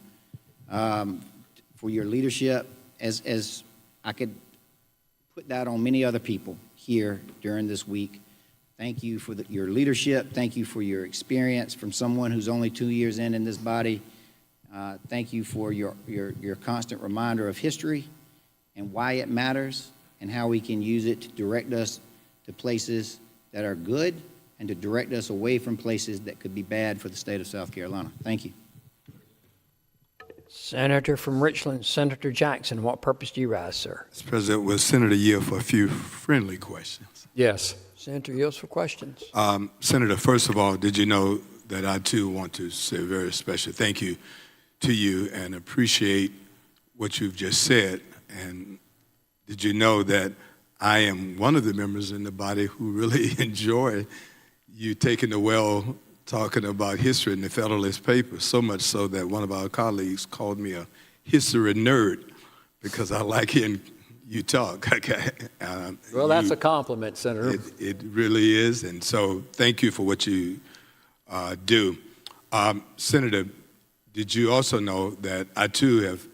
for your leadership, as I could put that on many other people here during this week. Thank you for your leadership. Thank you for your experience from someone who's only 2 years in this body. Thank you for your constant reminder of history and why it matters and how we can use it to direct us to places that are good and to direct us away from places that could be bad for the state of South Carolina. Thank you. Senator from Richland, Senator Jackson, what purpose do you rise, sir? Mr. President, will Senator yield for a few friendly questions? Yes. Senator yields for questions. Senator, first of all, did you know that I too want to say a very special thank you to you and appreciate what you've just said. And did you know that I am one of the members in the body who really enjoy you taking the well talking about history in the Federalist Papers, so much so that one of our colleagues called me a history nerd because I like hearing you talk. Okay. Well, that's a compliment, Senator. It really is, and so thank you for what you do. Senator, did you also know that I too have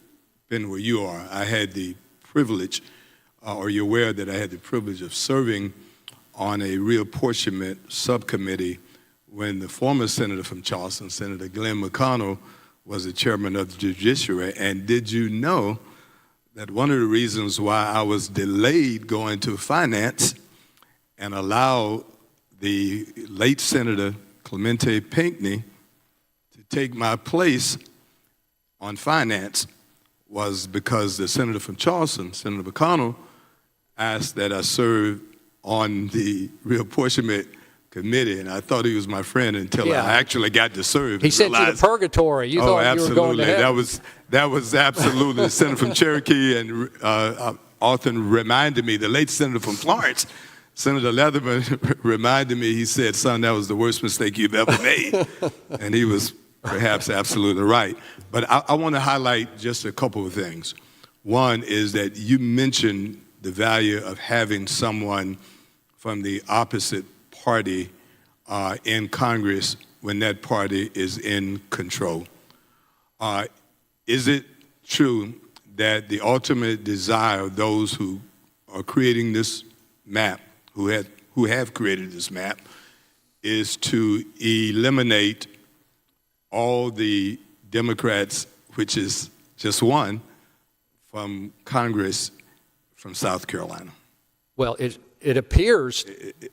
been where you are? I had the privilege, or you're aware that I had the privilege of serving on a reapportionment subcommittee when the former senator from Charleston, Senator Glenn McConnell, was the chairman of the judiciary. And did you know that one of the reasons why I was delayed going to finance and allow the late Senator Clemente Pinckney to take my place on finance was because the senator from Charleston, Senator McConnell, asked that I serve on the reapportionment committee, and I thought he was my friend until I actually got to serve. He sent you to purgatory. You thought you were going to heaven. That was absolutely the senator from Cherokee, and often reminded me, the late senator from Florence, Senator Leatherman, reminded me, he said, son, that was the worst mistake you've ever made. And he was perhaps absolutely right. But I want to highlight just a couple of things. One is that you mentioned the value of having someone from the opposite party in Congress when that party is in control. Is it true that the ultimate desire of those who are creating this map, who have created this map, is to eliminate all the Democrats, which is just one, from Congress from South Carolina? Well, it appears,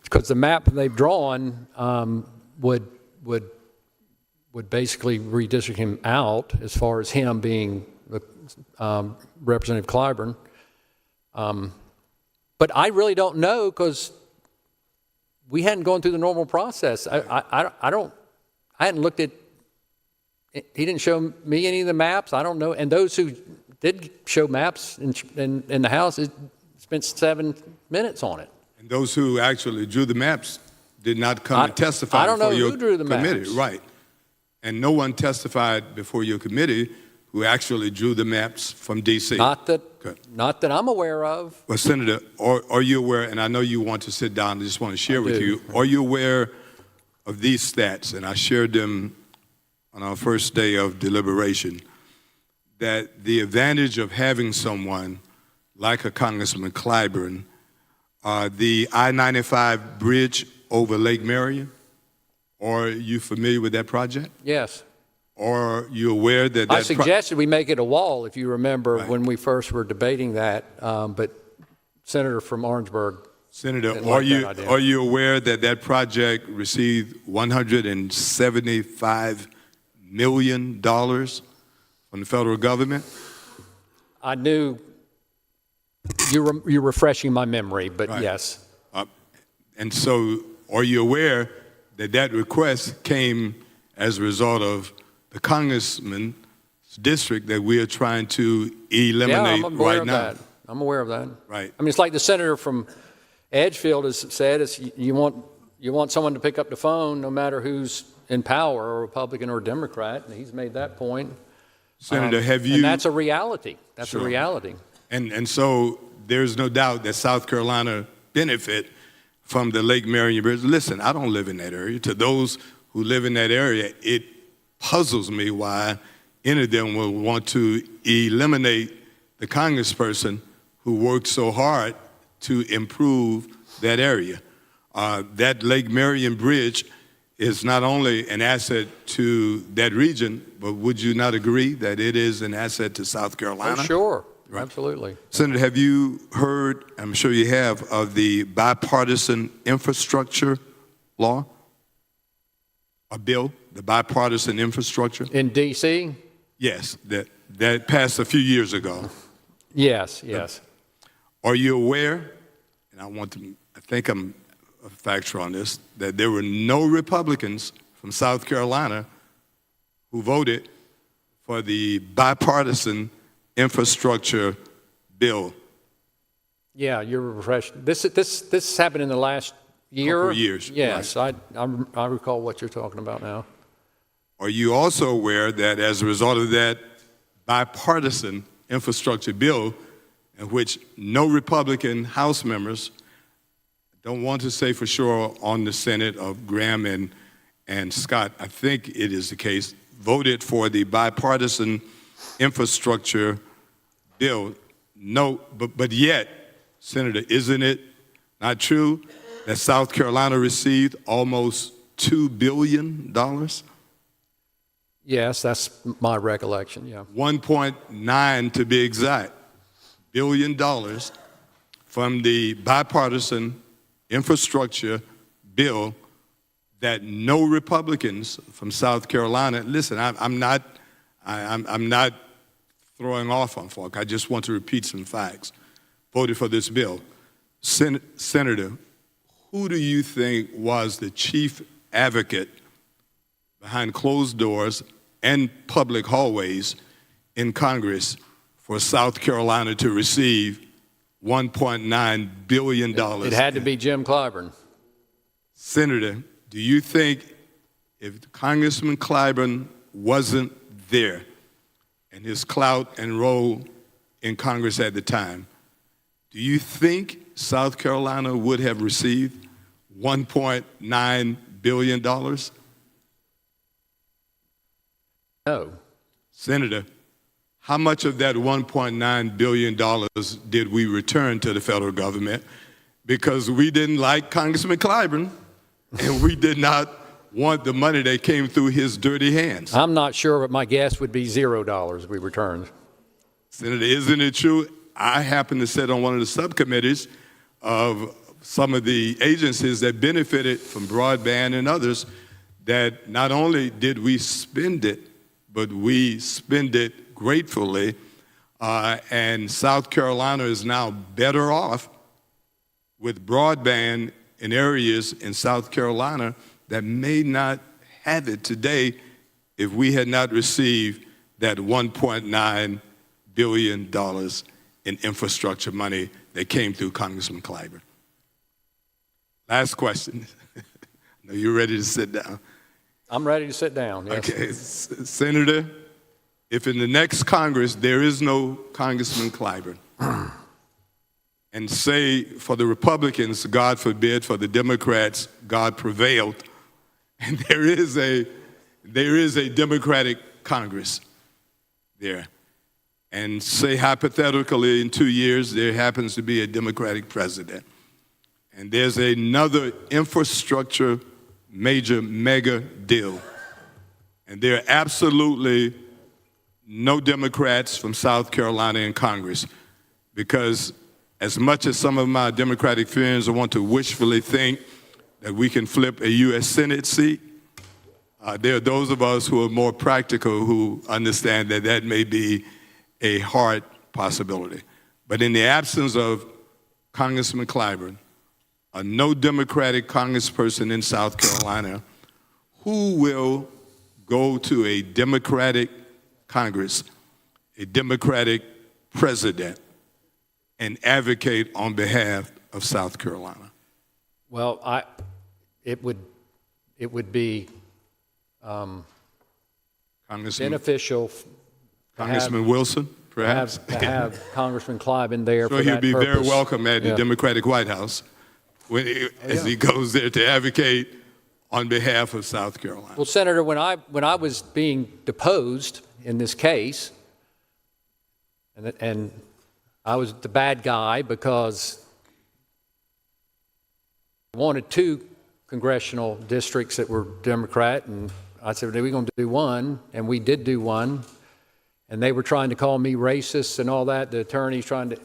because the map they've drawn would basically redistrict him out as far as him being Representative Clyburn. But I really don't know because we hadn't gone through the normal process. I hadn't looked at. He didn't show me any of the maps. I don't know. And those who did show maps in the House spent 7 minutes on it. And those who actually drew the maps did not come and testify I don't know before your who drew the committee. maps. Right. And no one testified before your committee who actually drew the maps from D.C. Not that I'm aware of. Well, Senator, are you aware, and I know you want to sit down, I just want to share with you, are you aware of these stats? And I shared them on our first day of deliberation, that the advantage of having someone like a Congressman Clyburn, the I-95 bridge over Lake Marion, are you familiar with that project? Yes. Or are you aware that I suggested we make it a wall, if you remember, when we first were debating that, but Senator from Orangeburg. Senator, are you aware that that project received $175 million from the federal government? I knew you're refreshing my memory, but Right. yes. And so are you aware that that request came as a result of the congressman's district that we are trying to eliminate I'm aware right of now? that. I'm aware of that. Right. I mean, it's like the senator from Edgefield has said, you want someone to pick up the phone no matter who's in power, a Republican or a Democrat, and he's made that point. Senator, have you... And that's a reality. That's Sure. a reality. And so there's no doubt that South Carolina benefit from the Lake Marion Bridge. Listen, I don't live in that area. To those who live in that area, it puzzles me why any of them will want to eliminate the congressperson who worked so hard to improve that area. That Lake Marion Bridge is not only an asset to that region, but would you not agree that it is an asset to South Carolina? Oh, sure. Right. Absolutely. Senator, have you heard, I'm sure you have, of the bipartisan infrastructure law? A bill, the bipartisan infrastructure? In D.C.? Yes, that passed a few years ago. Yes, yes. Are you aware, and I think I'm factual on this, that there were no Republicans from South Carolina who voted for the bipartisan infrastructure bill? Yeah, you're refreshing. This happened in the last year? Couple years. Yes, right. I recall what you're talking about now. Are you also aware that as a result of that bipartisan infrastructure bill, in which no Republican House members, don't want to say for sure on the Senate of Graham and Scott, I think it is the case, voted for the bipartisan infrastructure bill? No, but yet, Senator, isn't it not true that South Carolina received almost $2 billion? Yes, that's my recollection, yeah. 1.9 to be exact, $1 billion from the bipartisan infrastructure bill that no Republicans from South Carolina, listen, I'm not throwing off on folk, I just want to repeat some facts, voted for this bill. Senator, who do you think was the chief advocate behind closed doors and public hallways in Congress for South Carolina to receive $1.9 billion? It had to be Jim Clyburn. Senator, do you think if Congressman Clyburn wasn't there and his clout and role in Congress at the time, do you think South Carolina would have received $1.9 billion? No. Senator, how much of that $1.9 billion did we return to the federal government? Because we didn't like Congressman Clyburn, and we did not want the money that came through his dirty hands. I'm not sure, but my guess would be $0 we returned. Senator, isn't it true? I happen to sit on one of the subcommittees of some of the agencies that benefited from broadband and others, that not only did we spend it, but we spend it gratefully, and South Carolina is now better off with broadband in areas in South Carolina that may not have it today if we had not received that $1.9 billion in infrastructure money that came through Congressman Clyburn. Last question. I know you're ready to sit down. I'm ready to sit down, yes. Okay, Senator, if in the next Congress there is no Congressman Clyburn, and say for the Republicans, God forbid, for the Democrats, God prevailed, and there is a Democratic Congress there, and say hypothetically in 2 years there happens to be a Democratic president, and there's another infrastructure major mega deal, and there are absolutely no Democrats from South Carolina in Congress, because as much as some of my Democratic friends want to wishfully think that we can flip a U.S. Senate seat, there are those of us who are more practical who understand that that may be a hard possibility. But in the absence of Congressman Clyburn, no Democratic congressperson in South Carolina, who will go to a Democratic Congress, a Democratic president, and advocate on behalf of South Carolina? Well, it would be beneficial. Congressman Wilson, perhaps? To have Congressman Clyburn there for so that he'll be purpose. very welcome at the Democratic White House as he goes there to advocate on behalf of South Carolina. Well, Senator, when I was being deposed in this case, and I was the bad guy because I wanted two congressional districts that were Democrat, and I said, are we going to do one? And we did do one. And they were trying to call me racist and all that. The attorneys trying to,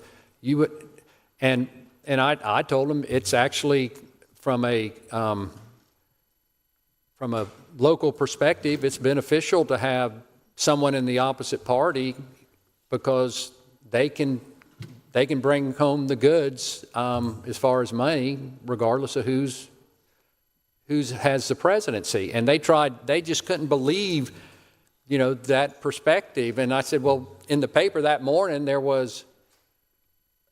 and I told them it's actually from a local perspective, it's beneficial to have someone in the opposite party because they can bring home the goods as far as money, regardless of who has the presidency. And they just couldn't believe, that perspective. And I said, well, in the paper that morning, there was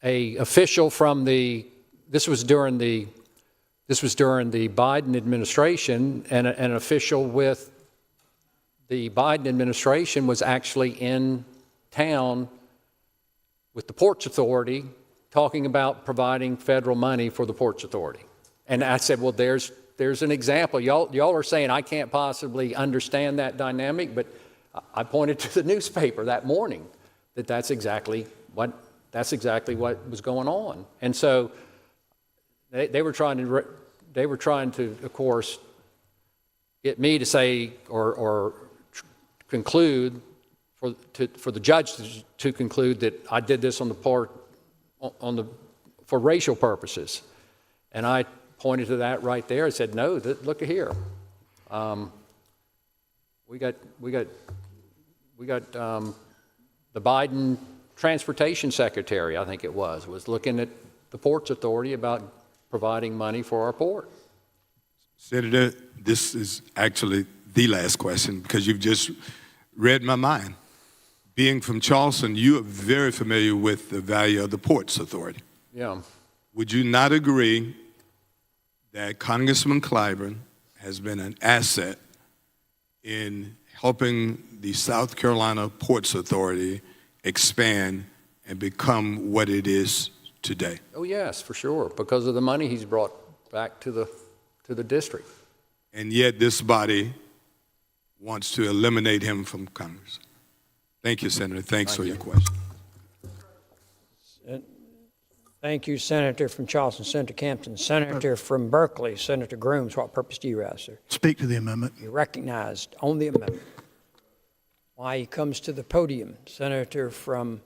a official from this was during the Biden administration, and an official with the Biden administration was actually in town with the Ports Authority talking about providing federal money for the Ports Authority. And I said, well, there's an example. Y'all are saying I can't possibly understand that dynamic, but I pointed to the newspaper that morning that's exactly what was going on. And so they were trying to, of course, get me to say or conclude for the judge to conclude that I did this for racial purposes. And I pointed to that right there and said, no, look at here. We got the Biden transportation secretary, I think it was looking at the Ports Authority about providing money for our port. Senator, this is actually the last question because you've just read my mind. Being from Charleston, you are very familiar with the value of the Ports Authority. Yeah. Would you not agree that Congressman Clyburn has been an asset in helping the South Carolina Ports Authority expand and become what it is today? Oh, yes, for sure, because of the money he's brought back to the district. And yet this body wants to eliminate him from Congress. Thank you, Senator. Thanks for your question. Thank you, Senator from Charleston, Senator Campton. Senator from Berkeley, Senator Grooms, what purpose do you ask, sir? Speak to the amendment. You're recognized on the amendment. Why he comes to the podium. Senator from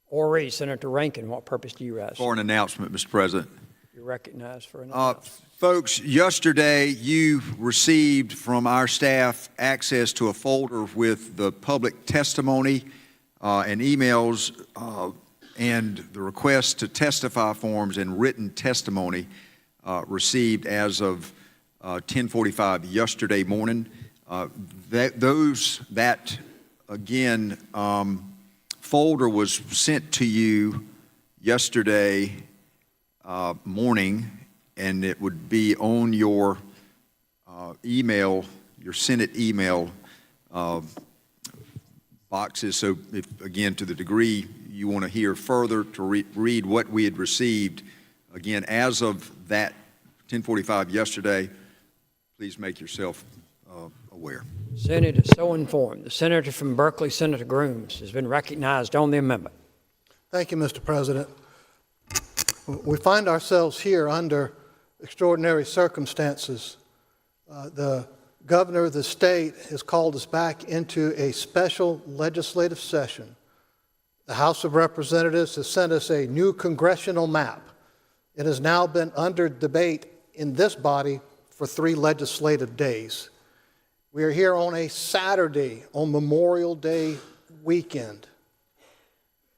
Horry, Senator Rankin, what purpose do you ask? For an announcement, Mr. President. You're recognized for an announcement. Folks, yesterday you received from our staff access to a folder with the public testimony and emails and the request to testify forms and written testimony received as of 10:45 yesterday morning. That again, folder was sent to you yesterday morning, and it would be on your email, your Senate email boxes. So, again, to the degree you want to hear further, to read what we had received, again, as of that 10:45 yesterday, please make yourself aware. Senate is so informed. The senator from Berkeley, Senator Grooms, has been recognized on the amendment. Thank you, Mr. President. We find ourselves here under extraordinary circumstances. The governor of the state has called us back into a special legislative session. The House of Representatives has sent us a new congressional map. It has now been under debate in this body for 3 legislative days. We are here on a Saturday, on Memorial Day weekend.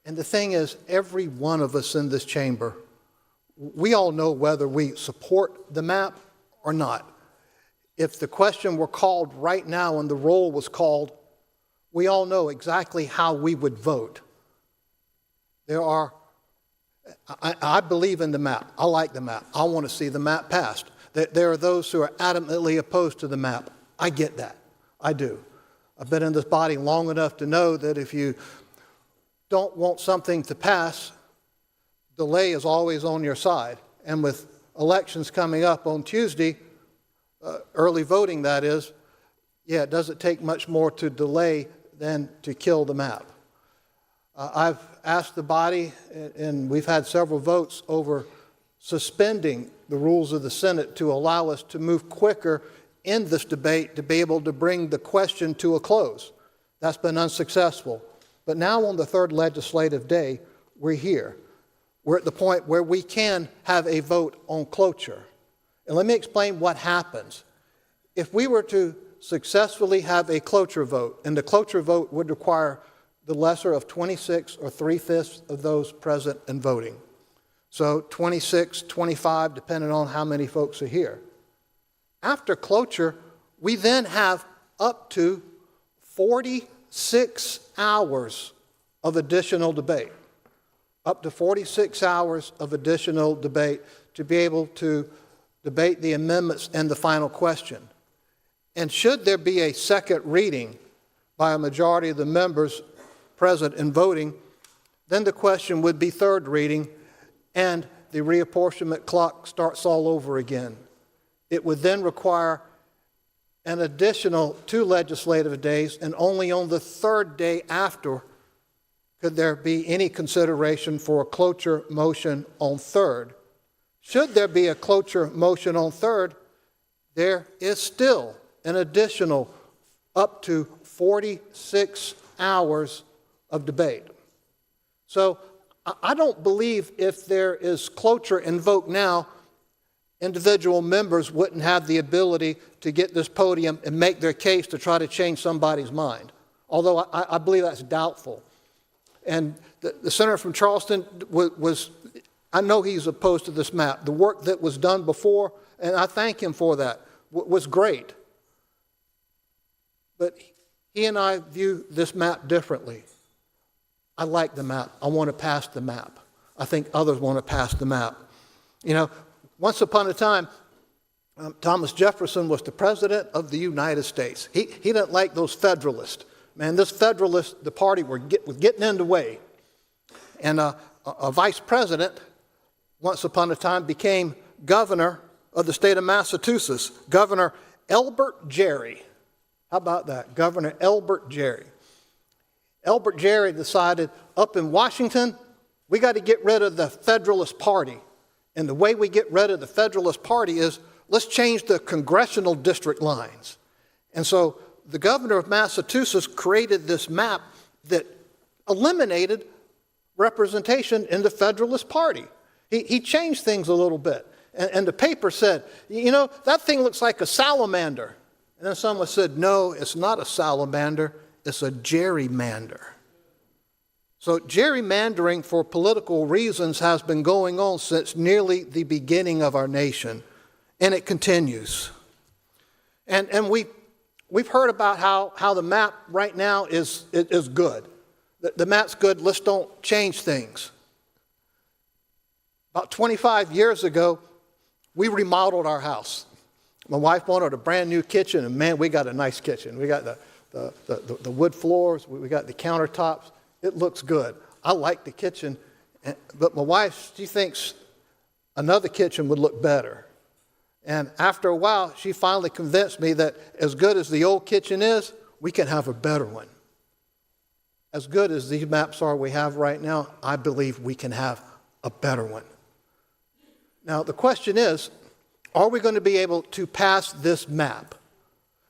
And the thing is, every one of us in this chamber, we all know whether we support the map or not. If the question were called right now and the roll was called, we all know exactly how we would vote. I believe in the map. I like the map. I want to see the map passed. There are those who are adamantly opposed to the map. I get that. I do. I've been in this body long enough to know that if you don't want something to pass, delay is always on your side. And with elections coming up on Tuesday, early voting that is, it doesn't take much more to delay than to kill the map. I've asked the body, and we've had several votes over suspending the rules of the Senate to allow us to move quicker in this debate to be able to bring the question to a close. That's been unsuccessful. But now on the third legislative day, we're here. We're at the point where we can have a vote on cloture. And let me explain what happens. If we were to successfully have a cloture vote, and the cloture vote would require the lesser of 26 or 3/5 of those present and voting. So 26, 25, depending on how many folks are here. After cloture, we then have up to 46 hours of additional debate. Up to 46 hours of additional debate to be able to debate the amendments and the final question. And should there be a second reading by a majority of the members present and voting, then the question would be third reading, and the reapportionment clock starts all over again. It would then require an additional 2 legislative days, and only on the third day after could there be any consideration for a cloture motion on third. Should there be a cloture motion on third, there is still an additional up to 46 hours of debate. So I don't believe if there is cloture invoked now, individual members wouldn't have the ability to get this podium and make their case to try to change somebody's mind, although I believe that's doubtful. And the senator from Charleston was, I know he's opposed to this map. The work that was done before, and I thank him for that, was great. But he and I view this map differently. I like the map. I want to pass the map. I think others want to pass the map. You know, once upon a time, Thomas Jefferson was the president of the United States. He didn't like those Federalists. Man, this Federalist, the party was getting in the way. And a vice president, once upon a time, became governor of the state of Massachusetts, Governor Elbert Gerry. How about that? Governor Elbert Gerry. Elbert Gerry decided up in Washington, we got to get rid of the Federalist Party. And the way we get rid of the Federalist Party is let's change the congressional district lines. And so the governor of Massachusetts created this map that eliminated representation in the Federalist Party. He changed things a little bit. And the paper said, you know, that thing looks like a salamander. And then someone said, no, it's not a salamander, it's a gerrymander. So gerrymandering for political reasons has been going on since nearly the beginning of our nation, and it continues. And we've heard about how the map right now is good. The map's good, let's don't change things. About 25 years ago, we remodeled our house. My wife wanted a brand new kitchen, and man, we got a nice kitchen. We got the wood floors, we got the countertops. It looks good. I like the kitchen, but my wife, she thinks another kitchen would look better. And after a while, she finally convinced me that as good as the old kitchen is, we can have a better one. As good as these maps are we have right now, I believe we can have a better one. Now, the question is, are we going to be able to pass this map?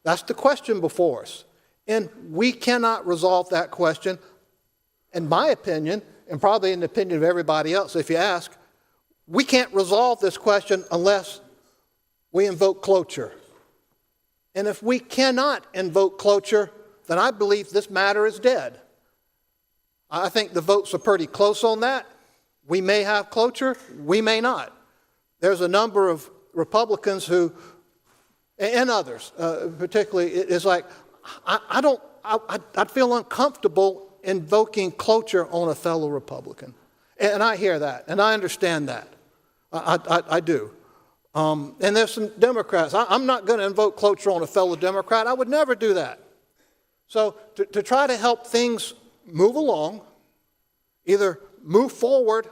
That's the question before us. And we cannot resolve that question, in my opinion, and probably in the opinion of everybody else if you ask. We can't resolve this question unless we invoke cloture. And if we cannot invoke cloture, then I believe this matter is dead. I think the votes are pretty close on that. We may have cloture, we may not. There's a number of Republicans who, and others particularly, it's like, I'd feel uncomfortable invoking cloture on a fellow Republican. And I hear that, and I understand that. I do. And there's some Democrats. I'm not going to invoke cloture on a fellow Democrat. I would never do that. So to try to help things move along, either move forward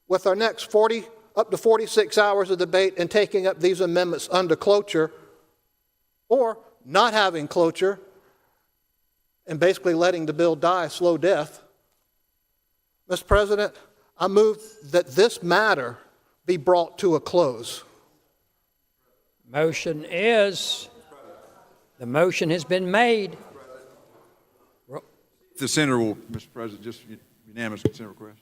with our next 40 up to 46 hours of debate and taking up these amendments under cloture, or not having cloture and basically letting the bill die a slow death. Mr. President, I move that this matter be brought to a close. The motion has been made. The senator will, Mr. President, just unanimous consent request.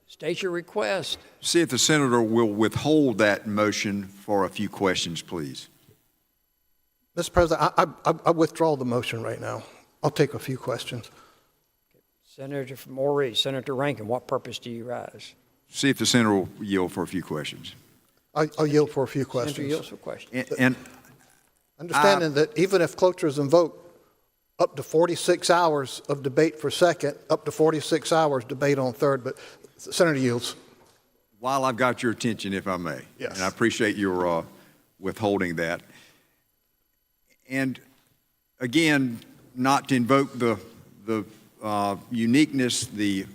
State your request. See if the senator will withhold that motion for a few questions, please. Mr. President, I withdraw the motion right now. I'll take a few questions. Senator from Ori, Senator Rankin, what purpose do you rise? See if the senator will yield for a few questions. I'll yield for a few questions. Senator yields for questions. And understanding that even if cloture is invoked, up to 46 hours of debate for second, up to 46 hours debate on third, but Senator yields. While I've got your attention, if I may, yes. And I appreciate your withholding that. And again, not to invoke the uniqueness, the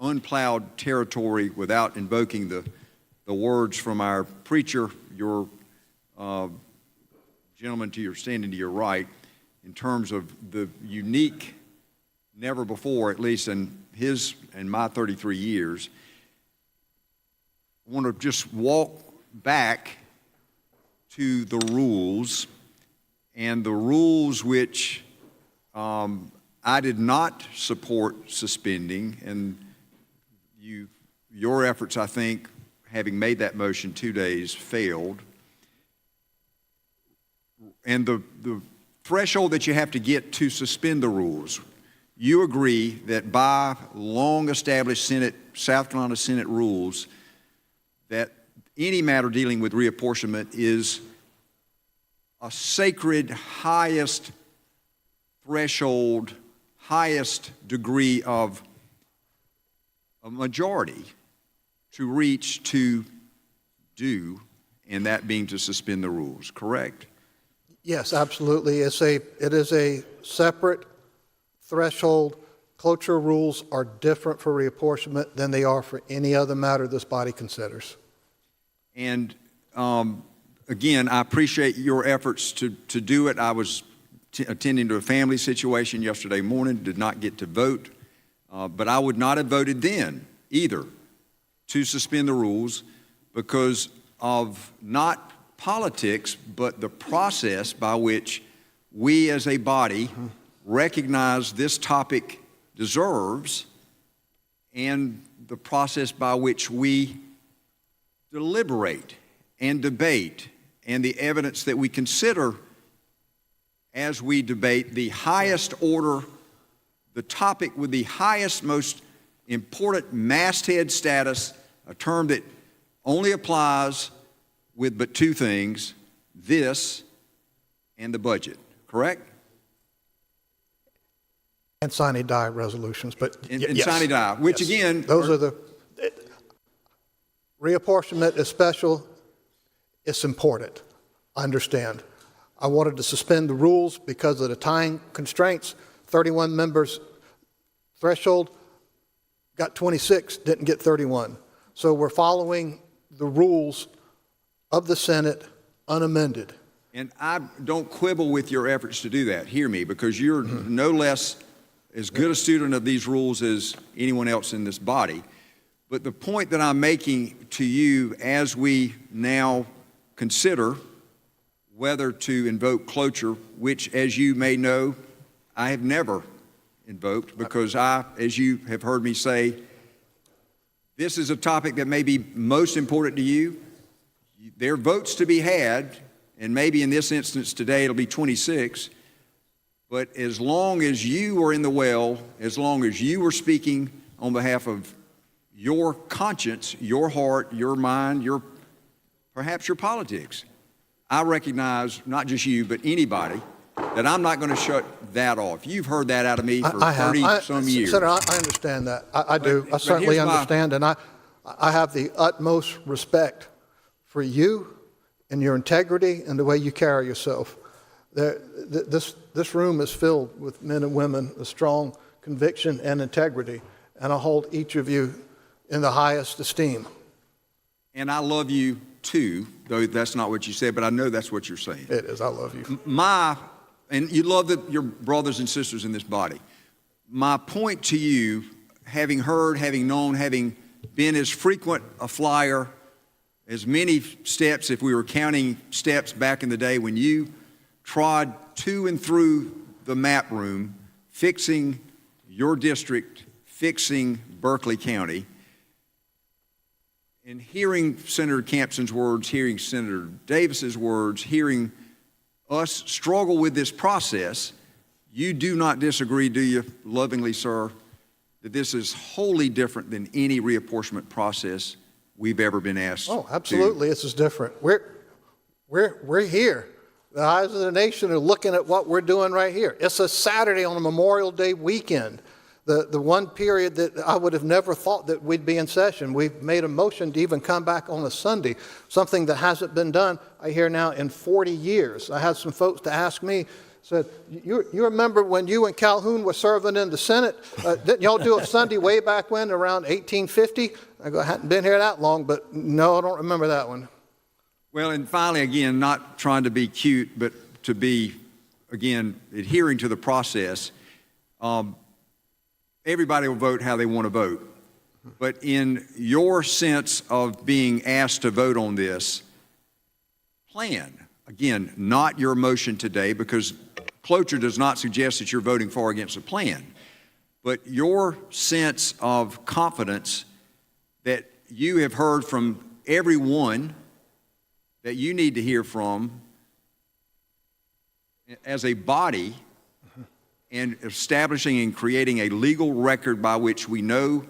unplowed territory without invoking the words from our preacher, your gentleman to your standing to your right, in terms of the unique, never before, at least in his and my 33 years, I want to just walk back to the rules, and the rules which I did not support suspending, and your efforts, I think, having made that motion 2 days, failed. And the threshold that you have to get to suspend the rules, you agree that by long-established South Carolina Senate rules, that any matter dealing with reapportionment is a sacred, highest threshold, highest degree of a majority to reach to do, and that being to suspend the rules, correct? Yes, absolutely. It is a separate threshold. Cloture rules are different for reapportionment than they are for any other matter this body considers. And again, I appreciate your efforts to do it. I was attending to a family situation yesterday morning, did not get to vote, but I would not have voted then either to suspend the rules because of not politics, but the process by which we as a body recognize this topic deserves, and the process by which we deliberate and debate, and the evidence that we consider as we debate the highest order, the topic with the highest, most important masthead status, a term that only applies with but two things, this and the budget, correct? And sine die resolutions, but and sine die, which yes. Again, those are the reapportionment is special. It's important. I understand. I wanted to suspend the rules because of the time constraints. 31 members threshold, got 26, didn't get 31. So we're following the rules of the Senate unamended. And I don't quibble with your efforts to do that. Hear me, because you're no less as good a student of these rules as anyone else in this body. But the point that I'm making to you as we now consider whether to invoke cloture, which, as you may know, I have never invoked because I, as you have heard me say, this is a topic that may be most important to you. There are votes to be had, and maybe in this instance today it'll be 26, but as long as you are in the well, as long as you are speaking on behalf of your conscience, your heart, your mind, perhaps your politics, I recognize, not just you, but anybody, that I'm not going to shut that off. You've heard that out of me for 30-some years. Senator, I understand that. I do. I certainly understand, and I have the utmost respect for you and your integrity and the way you carry yourself. This room is filled with men and women of strong conviction and integrity, and I hold each of you in the highest esteem. And I love you too, though that's not what you said, but I know that's what you're saying. It is. I love you. And you love your brothers and sisters in this body. My point to you, having heard, having known, having been as frequent a flyer, as many steps, if we were counting steps back in the day when you trod to and through the map room, fixing your district, fixing Berkeley County, and hearing Senator Campson's words, hearing Senator Davis's words, hearing us struggle with this process, you do not disagree, do you, lovingly, sir, that this is wholly different than any reapportionment process we've ever been asked? Oh, absolutely, this is different. We're here. The eyes of the nation are looking at what we're doing right here. It's a Saturday on a Memorial Day weekend, the one period that I would have never thought that we'd be in session. We've made a motion to even come back on a Sunday, something that hasn't been done, I hear now, in 40 years. I had some folks to ask me, said, you remember when you and Calhoun were serving in the Senate? Didn't y'all do a Sunday way back when, around 1850? I go, I hadn't been here that long, but no, I don't remember that one. Well, and finally, again, not trying to be cute, but to be, again, adhering to the process, everybody will vote how they want to vote. But in your sense of being asked to vote on this, plan. Again, not your motion today, because cloture does not suggest that you're voting for or against a plan. But your sense of confidence that you have heard from everyone that you need to hear from as a body, and establishing and creating a legal record by which we know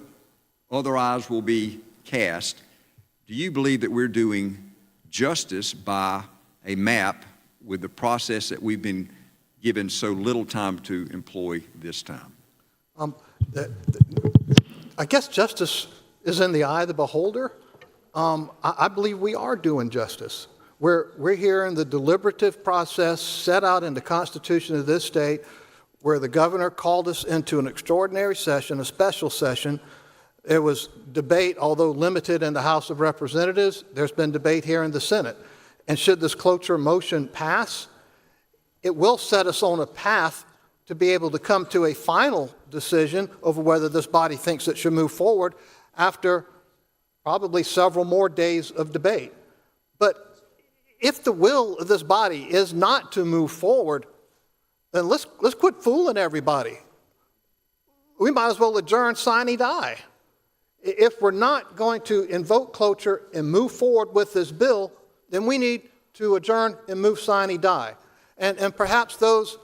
other eyes will be cast, do you believe that we're doing justice by a map with the process that we've been given so little time to employ this time? I guess justice is in the eye of the beholder. I believe we are doing justice. We're here in the deliberative process set out in the Constitution of this state, where the governor called us into an extraordinary session, a special session. It was debate, although limited in the House of Representatives. There's been debate here in the Senate. And should this cloture motion pass, it will set us on a path to be able to come to a final decision over whether this body thinks it should move forward after probably several more days of debate. But if the will of this body is not to move forward, then let's quit fooling everybody. We might as well adjourn, sine die. If we're not going to invoke cloture and move forward with this bill, then we need to adjourn and move, sine die. And perhaps those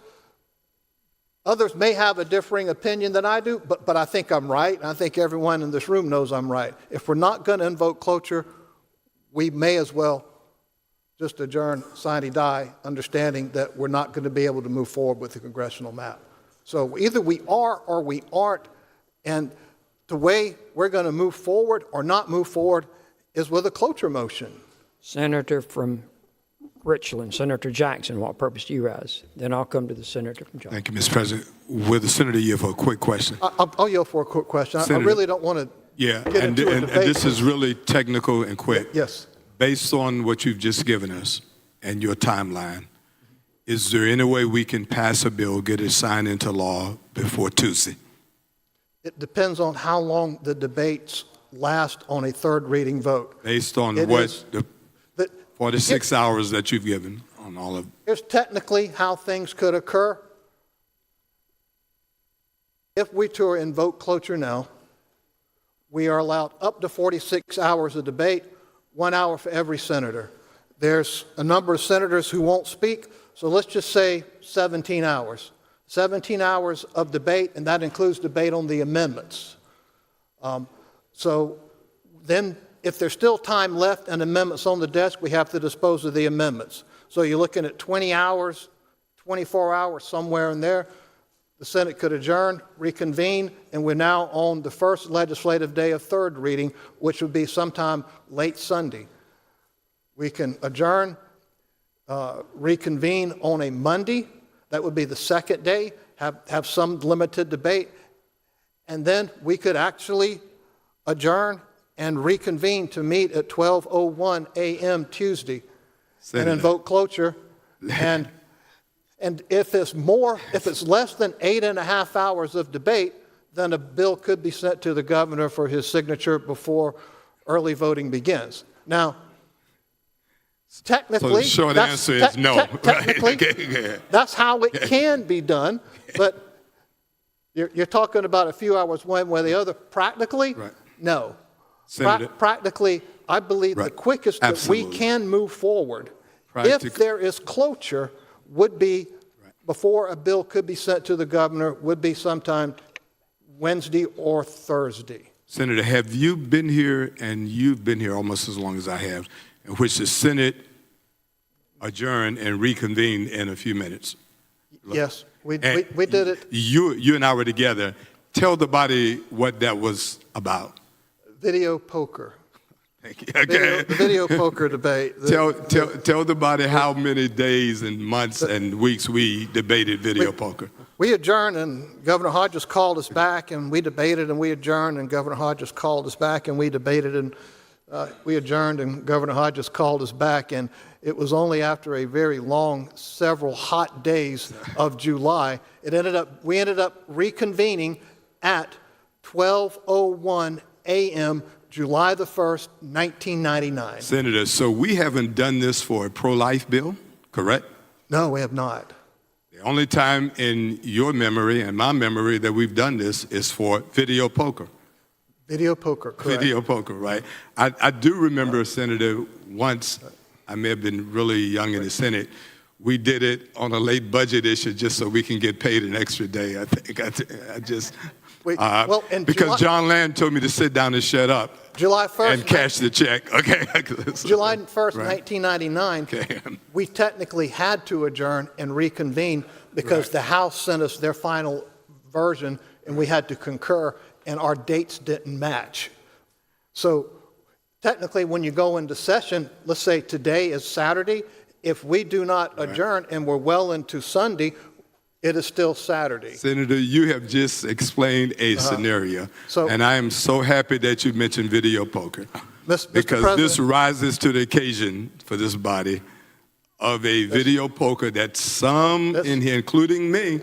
others may have a differing opinion than I do, but I think I'm right, and I think everyone in this room knows I'm right. If we're not going to invoke cloture, we may as well just adjourn, sine die, understanding that we're not going to be able to move forward with the congressional map. So either we are or we aren't, and the way we're going to move forward or not move forward is with a cloture motion. Senator from Richland, Senator Jackson, what purpose do you rise? Then I'll come to the senator from Georgia. Thank you, Mr. President. Will the senator yield for a quick question? I'll yield for a quick question. I really don't want to get into a debate. And this is really technical and quick. Yes. Based on what you've just given us and your timeline, is there any way we can pass a bill, get it signed into law before Tuesday? It depends on how long the debates last on a third reading vote. Based on what the 46 hours that you've given on all of. Here's technically how things could occur. If we to invoke cloture now, we are allowed up to 46 hours of debate, 1 hour for every senator. There's a number of senators who won't speak, so let's just say 17 hours. 17 hours of debate, and that includes debate on the amendments. So then, if there's still time left and amendments on the desk, we have to dispose of the amendments. So you're looking at 20 hours, 24 hours, somewhere in there. The Senate could adjourn, reconvene, and we're now on the first legislative day of third reading, which would be sometime late Sunday. We can adjourn, reconvene on a Monday. That would be the second day, have some limited debate. And then we could actually adjourn and reconvene to meet at 12:01 a.m. Tuesday and invoke cloture. And if it's less than 8.5 hours of debate, then a bill could be sent to the governor for his signature before early voting begins. Now, technically, So the short answer is no. Technically, Okay. that's how it can be done, but you're talking about a few hours one way or the other. Practically, no. Senator, Practically, I believe the quickest that we can move forward, if there is cloture, would be before a bill could be sent to the governor, would be sometime Wednesday or Thursday. Senator, have you been here, and you've been here almost as long as I have, in which the Senate adjourned and reconvened in a few minutes? Yes, we did it. You and I were together. Tell the body what that was about. Video poker. Thank you. Okay. The video poker debate. Tell the body how many days and months and weeks we debated video poker. We adjourned, and Governor Hodges called us back, and we debated, and we adjourned, and Governor Hodges called us back, and we debated, and we adjourned, and Governor Hodges called us back, and it was only after a very long, several hot days of July, we ended up reconvening at 12:01 a.m. July the 1st, 1999. Senator, so we haven't done this for a pro-life bill, correct? No, we have not. The only time in your memory and my memory that we've done this is for video poker. Video poker, correct. Video poker, right? I do remember, Senator, once, I may have been really young in the Senate, we did it on a late budget issue just so we can get paid an extra day, I think. Because John Land told me to sit down and shut up. July 1st. And cash the check. Okay. July 1st, 1999, we technically had to adjourn and reconvene because the House sent us their final version and we had to concur and our dates didn't match. So technically when you go into session, let's say today is Saturday, if we do not adjourn and we're well into Sunday, it is still Saturday. Senator, you have just explained a scenario, and I am so happy that you mentioned video poker, because this rises to the occasion for this body of a video poker that some in here, including me,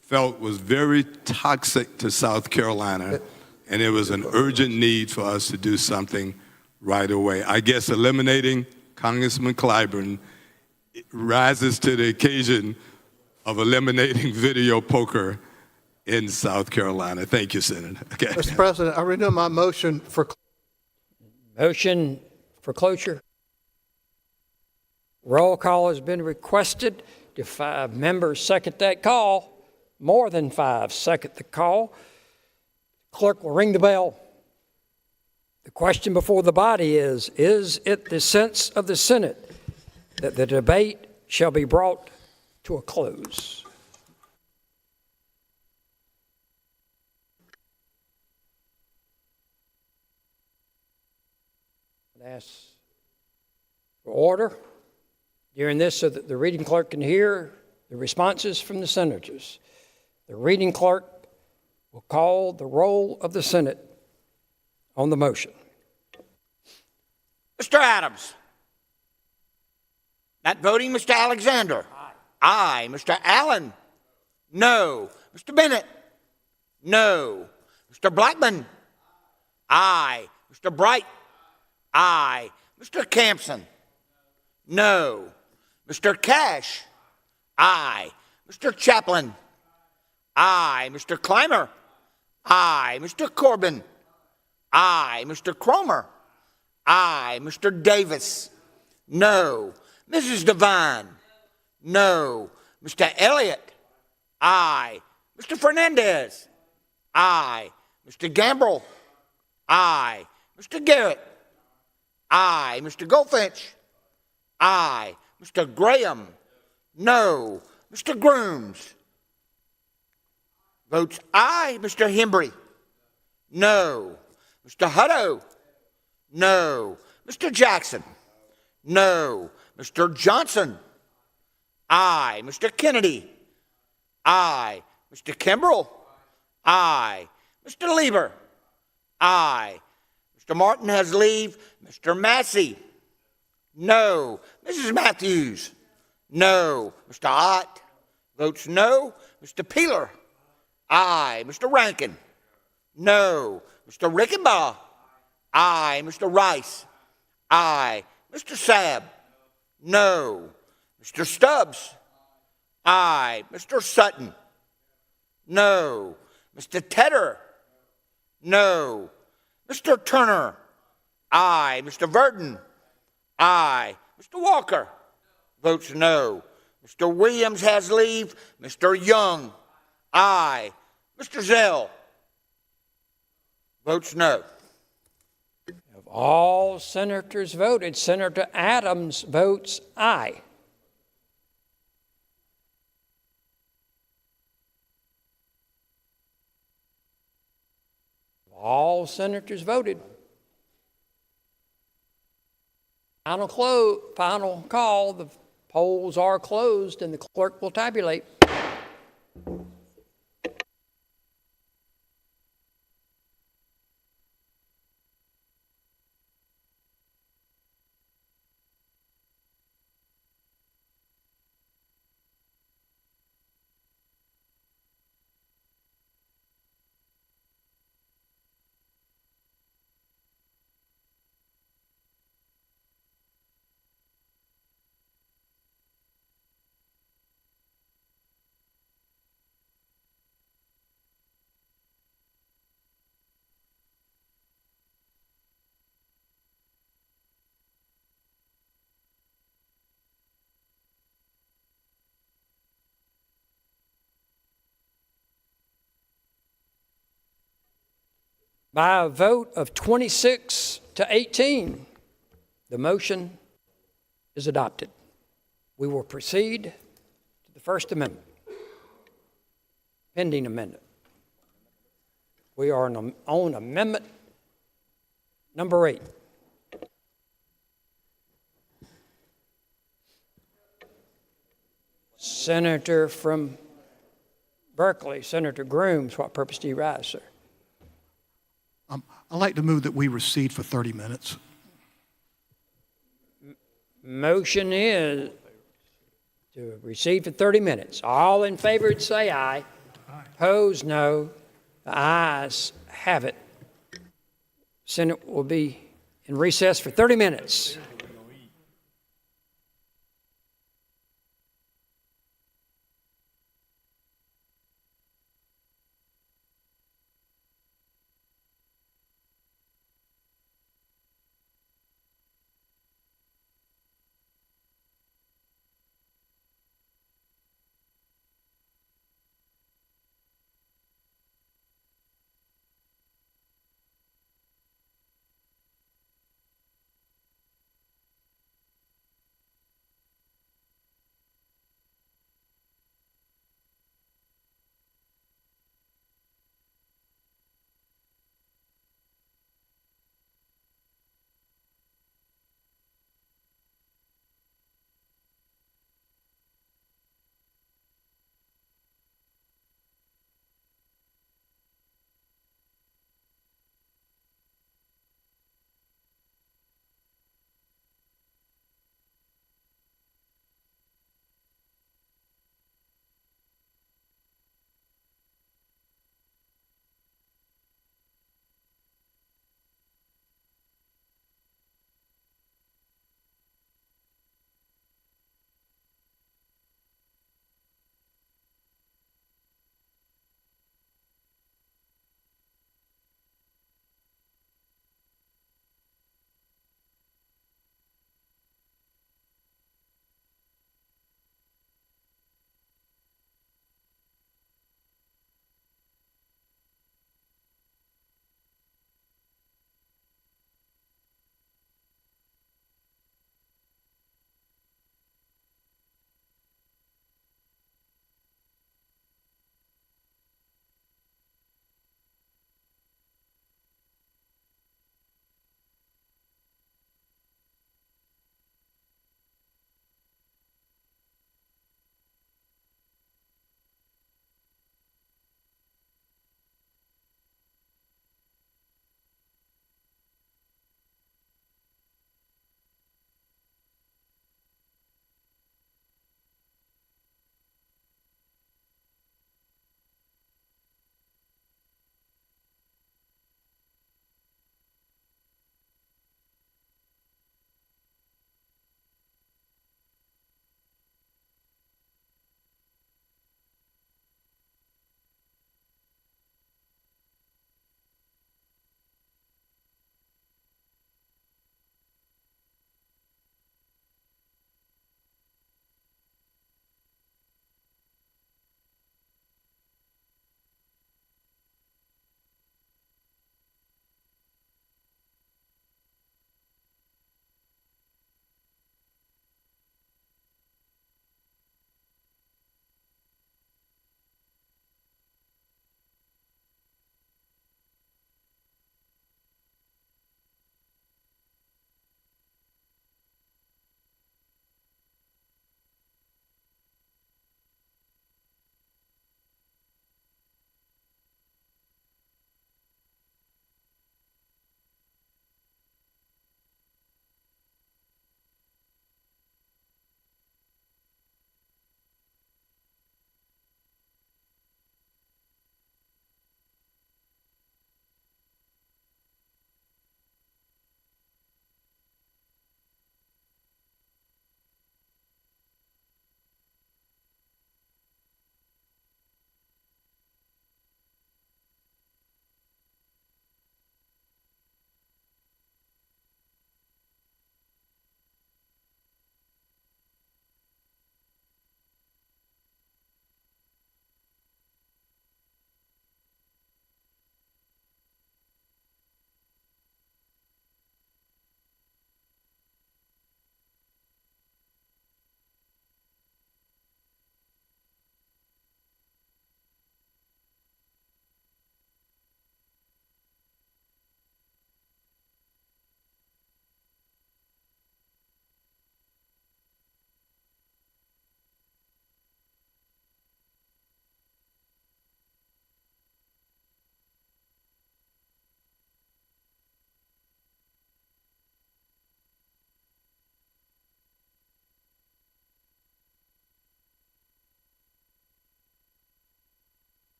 felt was very toxic to South Carolina, and it was an urgent need for us to do something right away. I guess eliminating Congressman Clyburn rises to the occasion of eliminating video poker in South Carolina. Thank you, Senator. Okay. Mr. President, I renew my motion for cloture. Roll call has been requested. Do 5 members second that call? More than 5 second the call. Clerk will ring the bell. The question before the body is it the sense of the Senate that the debate shall be brought to a close? I'd ask for order during this so that the reading clerk can hear the responses from the senators. The reading clerk will call the roll of the Senate on the motion. Mr. Adams. Not voting, Mr. Alexander. Aye. Mr. Allen? No. Mr. Bennett? No. Mr. Blackman? Aye. Mr. Bright? Aye. Mr. Campson? No. Mr. Cash? Aye. Mr. Chaplin? Aye. Mr. Clymer? Aye. Mr. Corbin? Aye. Mr. Cromer? Aye. Mr. Davis? No. Mrs. Devine? No. Mr. Elliott? Aye. Mr. Fernandez? Aye. Mr. Gambrell? Aye. Mr. Garrett? Aye. Mr. Goldfinch? Aye. Mr. Graham? No. Mr. Grooms? Votes aye. Mr. Hembry? No. Mr. Hutto? No. Mr. Jackson? No. Mr. Johnson? Aye. Mr. Kennedy? Aye. Mr. Kimbrell? Aye. Mr. Lieber? Aye. Mr. Martin has leave. Mr. Massey? No. Mrs. Matthews? No. Mr. Ott votes no. Mr. Peeler? Aye. Mr. Rankin? No. Mr. Rickenbaugh? Aye. Mr. Rice? Aye. Mr. Sabb? No. Mr. Stubbs? Aye. Mr. Sutton? No. Mr. Tedder? No. Mr. Turner? Aye. Mr. Verdon? Aye. Mr. Walker? Votes no. Mr. Williams has leave. Mr. Young? Aye. Mr. Zell? Votes no. Of all senators voted, Senator Adams votes aye. Of all senators voted. Final call. The polls are closed, and the clerk will tabulate. By a vote of 26 to 18, the motion is adopted. We will proceed to the First Amendment, pending amendment. We are on amendment number 8. Senator from Berkeley, Senator Grooms, what purpose do you rise, sir? I'd like to move that we recede for 30 minutes. Motion is to recede for 30 minutes. All in favor would say aye. Opposed, no. The ayes have it. Senate will be in recess for 30 minutes.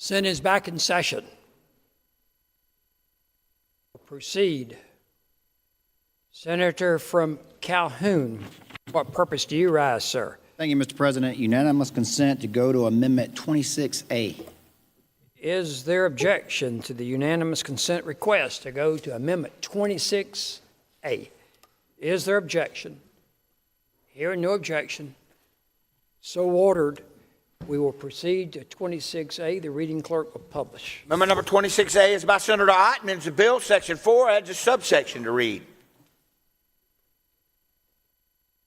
Senate is back in session. Proceed. Senator from Calhoun, what purpose do you rise, sir? Thank you, Mr. President. Unanimous consent to go to Amendment 26A. Is there objection to the unanimous consent request to go to Amendment 26A? Is there objection? Hearing no objection, so ordered. We will proceed to 26A. The reading clerk will publish. Amendment number 26A is by Senator Ott, amends the bill. Section 4 adds a subsection to read.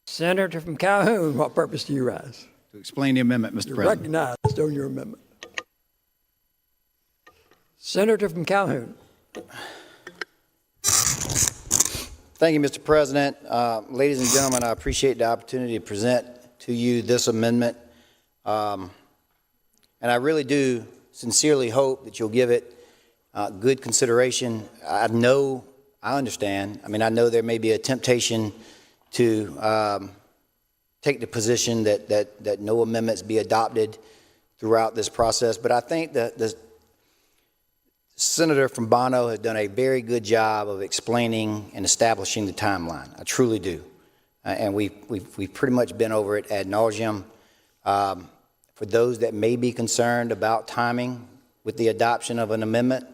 Senator from Calhoun, what purpose do you rise? To explain the amendment, Mr. You're President. recognized on your amendment. Senator from Calhoun. Thank you, Mr. President. Ladies and gentlemen, I appreciate the opportunity to present to you this amendment. And I really do sincerely hope that you'll give it good consideration. I understand. I know there may be a temptation to take the position that no amendments be adopted throughout this process, but I think that the Senator from Bono has done a very good job of explaining and establishing the timeline. I truly do. And we've pretty much been over it ad nauseum. For those that may be concerned about timing with the adoption of an amendment,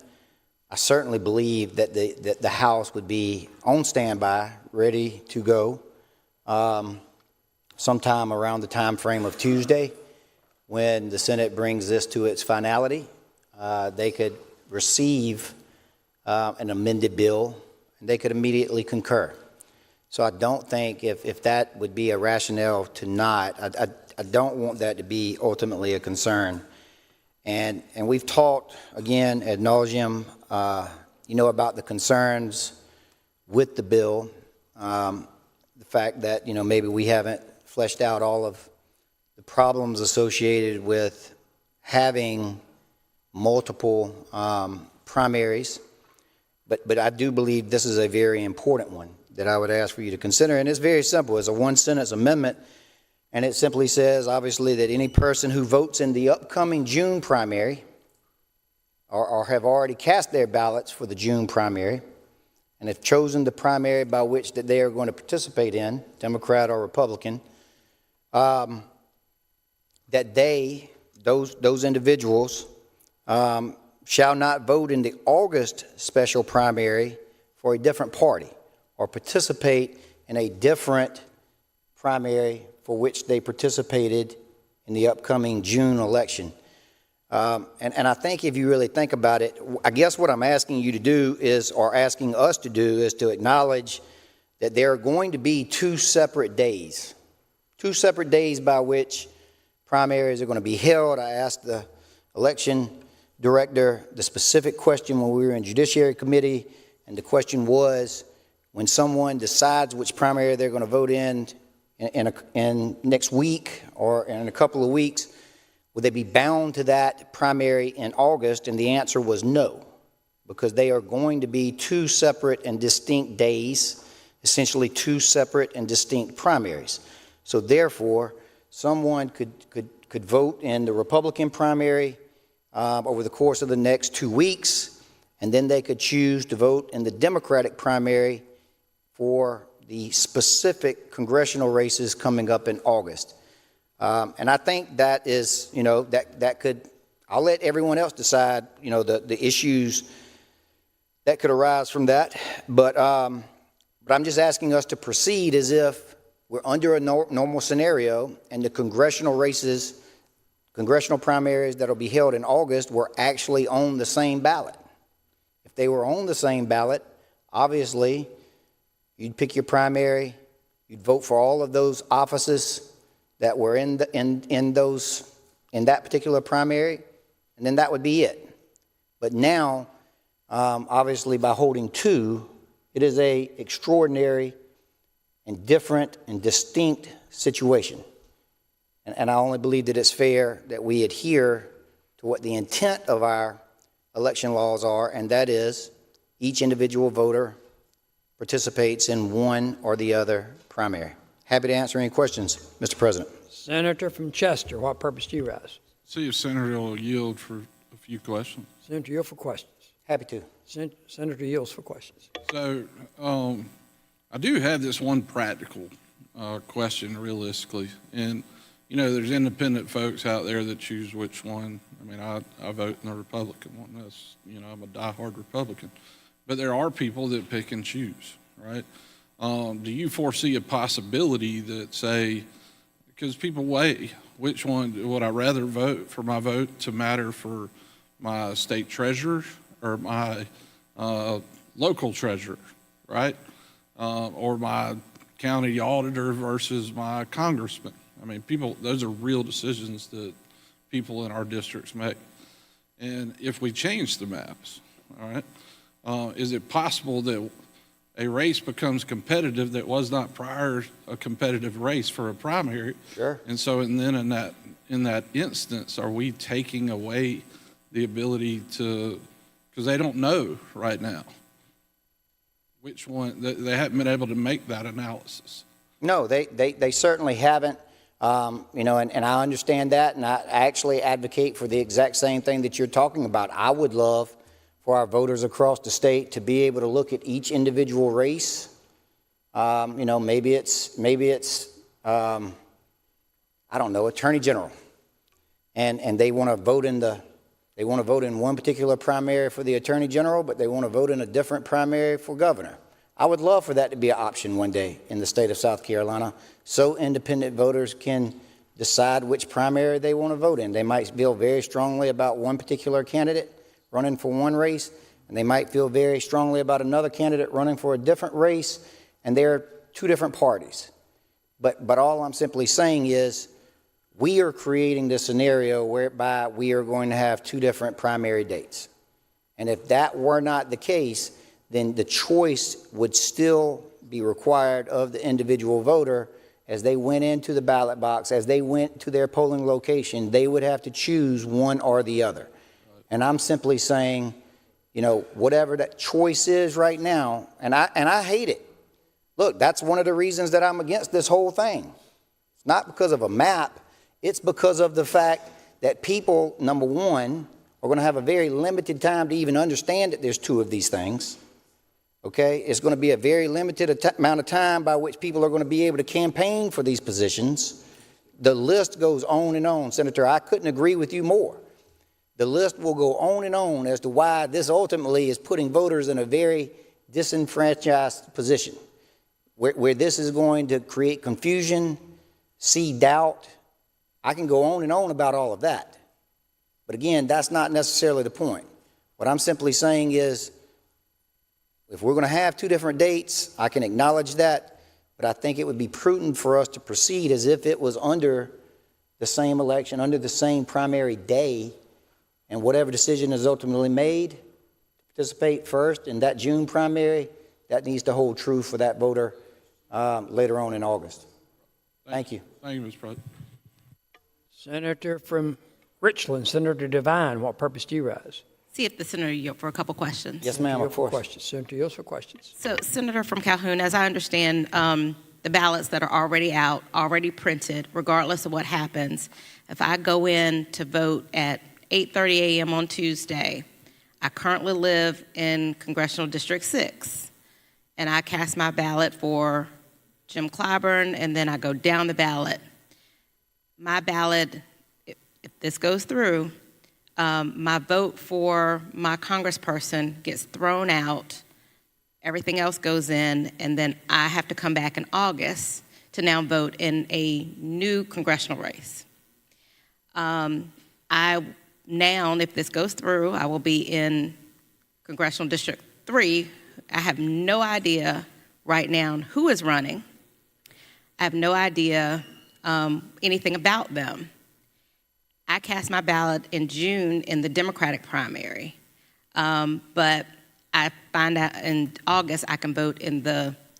I certainly believe that the House would be on standby, ready to go, sometime around the time frame of Tuesday when the Senate brings this to its finality. They could receive an amended bill, and they could immediately concur. So I don't think if that would be a rationale to not, I don't want that to be ultimately a concern. And we've talked, again, ad nauseum, about the concerns with the bill, the fact that, maybe we haven't fleshed out all of the problems associated with having multiple primaries. But I do believe this is a very important one that I would ask for you to consider. And it's very simple. It's a one-sentence amendment. And it simply says, obviously, that any person who votes in the upcoming June primary or have already cast their ballots for the June primary and have chosen the primary by which that they are going to participate in, Democrat or Republican, that those individuals shall not vote in the August special primary for a different party or participate in a different primary for which they participated in the upcoming June election. And I think if you really think about it, I guess what I'm asking you to do is, or asking us to do, is to acknowledge that there are going to be two separate days by which primaries are going to be held. I asked the election director the specific question when we were in Judiciary Committee, and the question was, when someone decides which primary they're going to vote in next week or in a couple of weeks, would they be bound to that primary in August? And the answer was no, because they are going to be two separate and distinct days, essentially two separate and distinct primaries. So therefore, someone could vote in the Republican primary over the course of the next 2 weeks, and then they could choose to vote in the Democratic primary for the specific congressional races coming up in August. And I think that is, that could, I'll let everyone else decide, the issues that could arise from that. But I'm just asking us to proceed as if we're under a normal scenario and the congressional races, congressional primaries that will be held in August were actually on the same ballot. If they were on the same ballot, obviously, you'd pick your primary, you'd vote for all of those offices that were in that particular primary, and then that would be it. But now, obviously, by holding two, it is a extraordinary and different and distinct situation. And I only believe that it's fair that we adhere to what the intent of our election laws are, and that is each individual voter participates in one or the other primary. Happy to answer any questions, Mr. President. Senator from Chester, what purpose do you rise? See if Senator will yield for a few questions. Senator Yield for questions. Happy to. Senator Yields for questions. So I do have this one practical question realistically. And, you know, there's independent folks out there that choose which one. I mean, I vote in the Republican one. That's, you know, I'm a diehard Republican. But there are people that pick and choose, right? Do you foresee a possibility that, say, because people weigh, which one would I rather vote for my vote to matter for my state treasurer or my local treasurer, right? Or my county auditor versus my congressman. I mean, those are real decisions that people in our districts make. And if we change the maps, all right, is it possible that a race becomes competitive that was not prior a competitive race for a primary? Sure. And so, and then in that instance, are we taking away the ability to, because they don't know right now which one, they haven't been able to make that analysis. No, they certainly haven't. You know, and I understand that, and I actually advocate for the exact same thing that you're talking about. I would love for our voters across the state to be able to look at each individual race. You know, maybe it's I don't know, Attorney General, and they want to vote in one particular primary for the Attorney General, but they want to vote in a different primary for governor. I would love for that to be an option one day in the state of South Carolina, so independent voters can decide which primary they want to vote in. They might feel very strongly about one particular candidate running for one race, and they might feel very strongly about another candidate running for a different race, and they're two different parties. But all I'm simply saying is we are creating this scenario whereby we are going to have two different primary dates. And if that were not the case, then the choice would still be required of the individual voter as they went into the ballot box, as they went to their polling location. They would have to choose one or the other. And I'm simply saying, you know, whatever that choice is right now, and I hate it. Look, that's one of the reasons that I'm against this whole thing. It's not because of a map. It's because of the fact that people, number one, are going to have a very limited time to even understand that there's two of these things. Okay, it's going to be a very limited amount of time by which people are going to be able to campaign for these positions. The list goes on and on. Senator, I couldn't agree with you more. The list will go on and on as to why this ultimately is putting voters in a very disenfranchised position, where this is going to create confusion, seed doubt. I can go on and on about all of that. But again, that's not necessarily the point. What I'm simply saying is, if we're going to have two different dates, I can acknowledge that, but I think it would be prudent for us to proceed as if it was under the same election, under the same primary day, and whatever decision is ultimately made to participate first in that June primary, that needs to hold true for that voter later on in August. Thank you. Thank you, Mr. President. Senator from Richland, Senator Devine, what purpose do you rise? See if the senator yield for a couple questions. Yes, ma'am, of course. Questions. Senator Yields for questions. So, Senator from Calhoun, as I understand, the ballots that are already out, already printed, regardless of what happens, if I go in to vote at 8:30 a.m. on Tuesday, I currently live in Congressional District 6, and I cast my ballot for Jim Clyburn, and then I go down the ballot. My ballot, if this goes through, my vote for my congressperson gets thrown out, everything else goes in, and then I have to come back in August to now vote in a new congressional race. Now, if this goes through, I will be in Congressional District 3. I have no idea right now who is running. I have no idea anything about them. I cast my ballot in June in the Democratic primary, but I find out in August I can vote in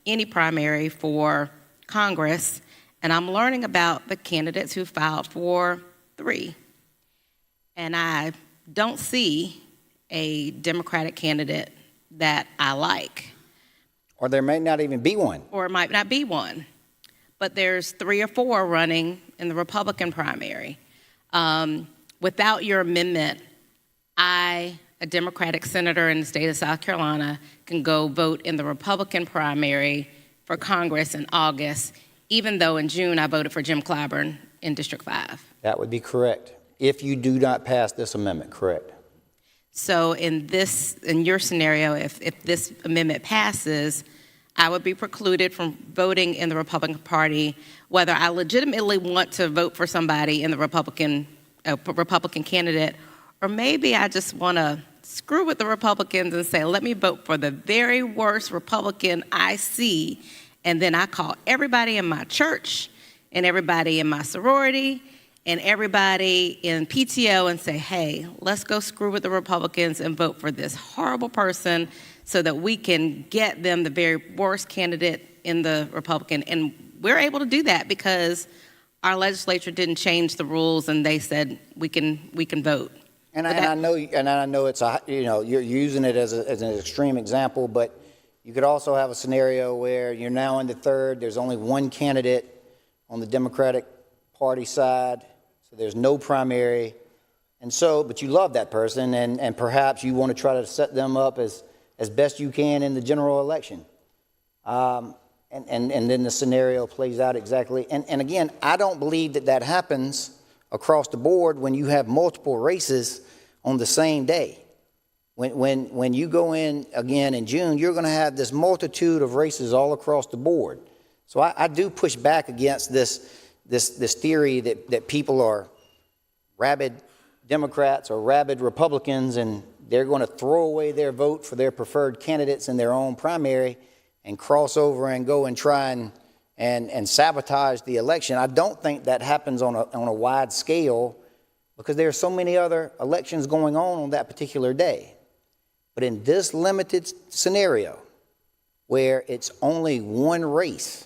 any primary for Congress, and I'm learning about the candidates who filed for 3. And I don't see a Democratic candidate that I like. Or there may not even be one. Or it might not be one. But there's 3 or 4 running in the Republican primary. Without your amendment, I, a Democratic senator in the state of South Carolina, can go vote in the Republican primary for Congress in August, even though in June I voted for Jim Clyburn in District 5. That would be correct. If you do not pass this amendment, correct. So in your scenario, if this amendment passes, I would be precluded from voting in the Republican Party, whether I legitimately want to vote for somebody in the Republican candidate, or maybe I just want to screw with the Republicans and say, let me vote for the very worst Republican I see, and then I call everybody in my church and everybody in my sorority and everybody in PTO and say, hey, let's go screw with the Republicans and vote for this horrible person so that we can get them the very worst candidate in the Republican. And we're able to do that because our legislature didn't change the rules and they said we can vote. And I know it's you're using it as an extreme example, but you could also have a scenario where you're now in the third. There's only one candidate on the Democratic Party side, so there's no primary, but you love that person, and perhaps you want to try to set them up as best you can in the general election, and then the scenario plays out exactly. And again, I don't believe that happens across the board when you have multiple races on the same day. When you go in again in June, you're going to have this multitude of races all across the board. So I do push back against this theory that people are rabid Democrats or rabid Republicans and they're going to throw away their vote for their preferred candidates in their own primary and cross over and go and try and sabotage the election. I don't think that happens on a wide scale because there are so many other elections going on that particular day. But in this limited scenario, where it's only one race,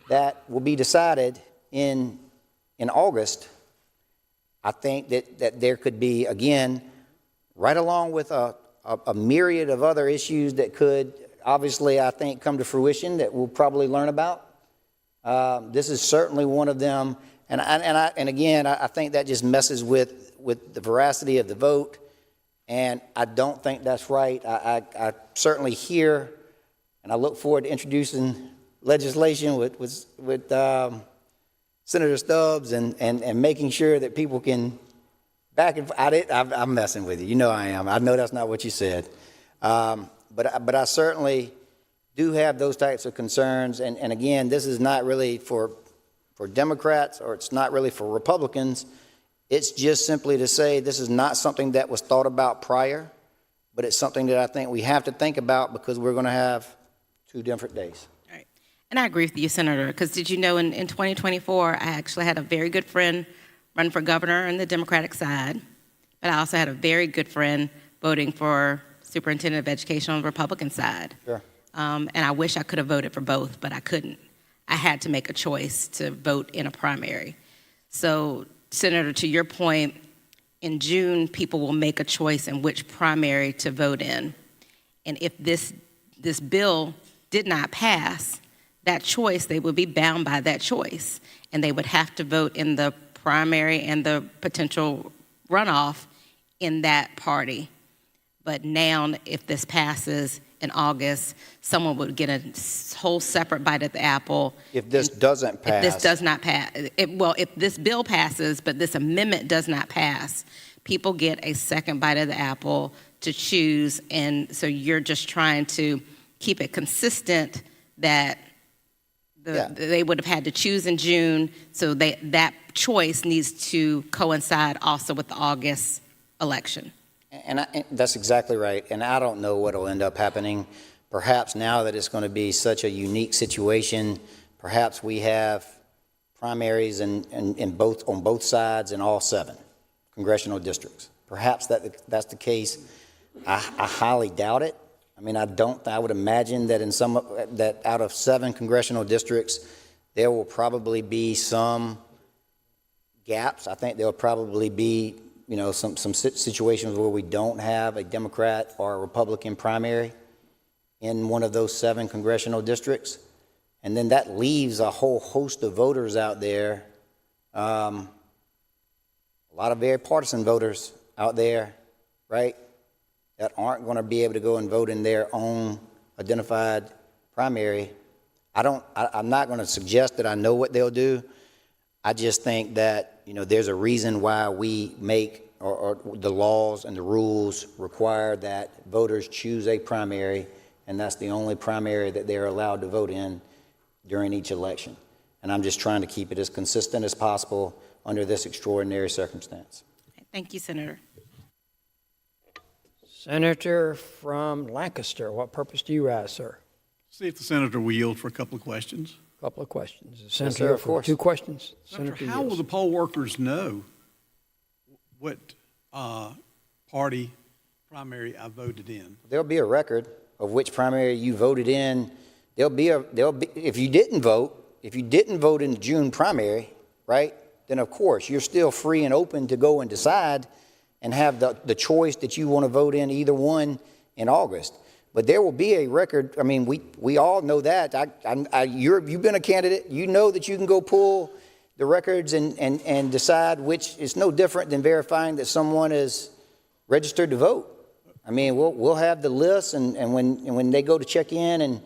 that will be decided in August, I think that there could be, again, right along with a myriad of other issues that could obviously, I think, come to fruition that we'll probably learn about. This is certainly one of them. And again, I think that just messes with the veracity of the vote. And I don't think that's right. I certainly hear, and I look forward to introducing legislation with Senator Stubbs and making sure that people can back and I'm messing with you. You know I am. I know that's not what you said. But I certainly do have those types of concerns. And again, this is not really for Democrats or it's not really for Republicans. It's just simply to say this is not something that was thought about prior, but it's something that I think we have to think about because we're going to have 2 different days. Right. And I agree with you, Senator, because did you know in 2024, I actually had a very good friend run for governor on the Democratic side, but I also had a very good friend voting for superintendent of education on the Republican side. Sure. And I wish I could have voted for both, but I couldn't. I had to make a choice to vote in a primary. So, Senator, to your point, in June, people will make a choice in which primary to vote in. And if this bill did not pass, that choice, they would be bound by that choice. And they would have to vote in the primary and the potential runoff in that party. But now, if this passes in August, someone would get a whole separate bite at the apple. If this doesn't pass. If this does not pass. If this bill passes, but this amendment does not pass, people get a second bite of the apple to choose. And so you're just trying to keep it consistent that they would have had to choose in June. So that choice needs to coincide also with the August election. And that's exactly right. And I don't know what will end up happening. Perhaps now that it's going to be such a unique situation, perhaps we have primaries on both sides in all 7 congressional districts. Perhaps that's the case. I highly doubt it. I mean, I would imagine that that out of 7 congressional districts, there will probably be some gaps. I think there will probably be some situations where we don't have a Democrat or a Republican primary in one of those 7 congressional districts. And then that leaves a whole host of voters out there, a lot of very partisan voters out there, right, that aren't going to be able to go and vote in their own identified primary. I'm not going to suggest that I know what they'll do. I just think that, there's a reason why we make, or the laws and the rules require that voters choose a primary, and that's the only primary that they're allowed to vote in during each election. And I'm just trying to keep it as consistent as possible under this extraordinary circumstance. Thank you, Senator. Senator from Lancaster, what purpose do you rise, sir? See if the senator will yield for a couple of questions. Couple of questions. Yes, Senator, sir, of course. 2 questions. Senator, how will the poll workers know what party primary I voted in? There'll be a record of which primary you voted in. If you didn't vote in the June primary, right, then of course you're still free and open to go and decide and have the choice that you want to vote in either one in August. But there will be a record. I mean, we all know that. You've been a candidate. You know that you can go pull the records and decide which. It's no different than verifying that someone is registered to vote. I mean, we'll have the list, and when they go to check in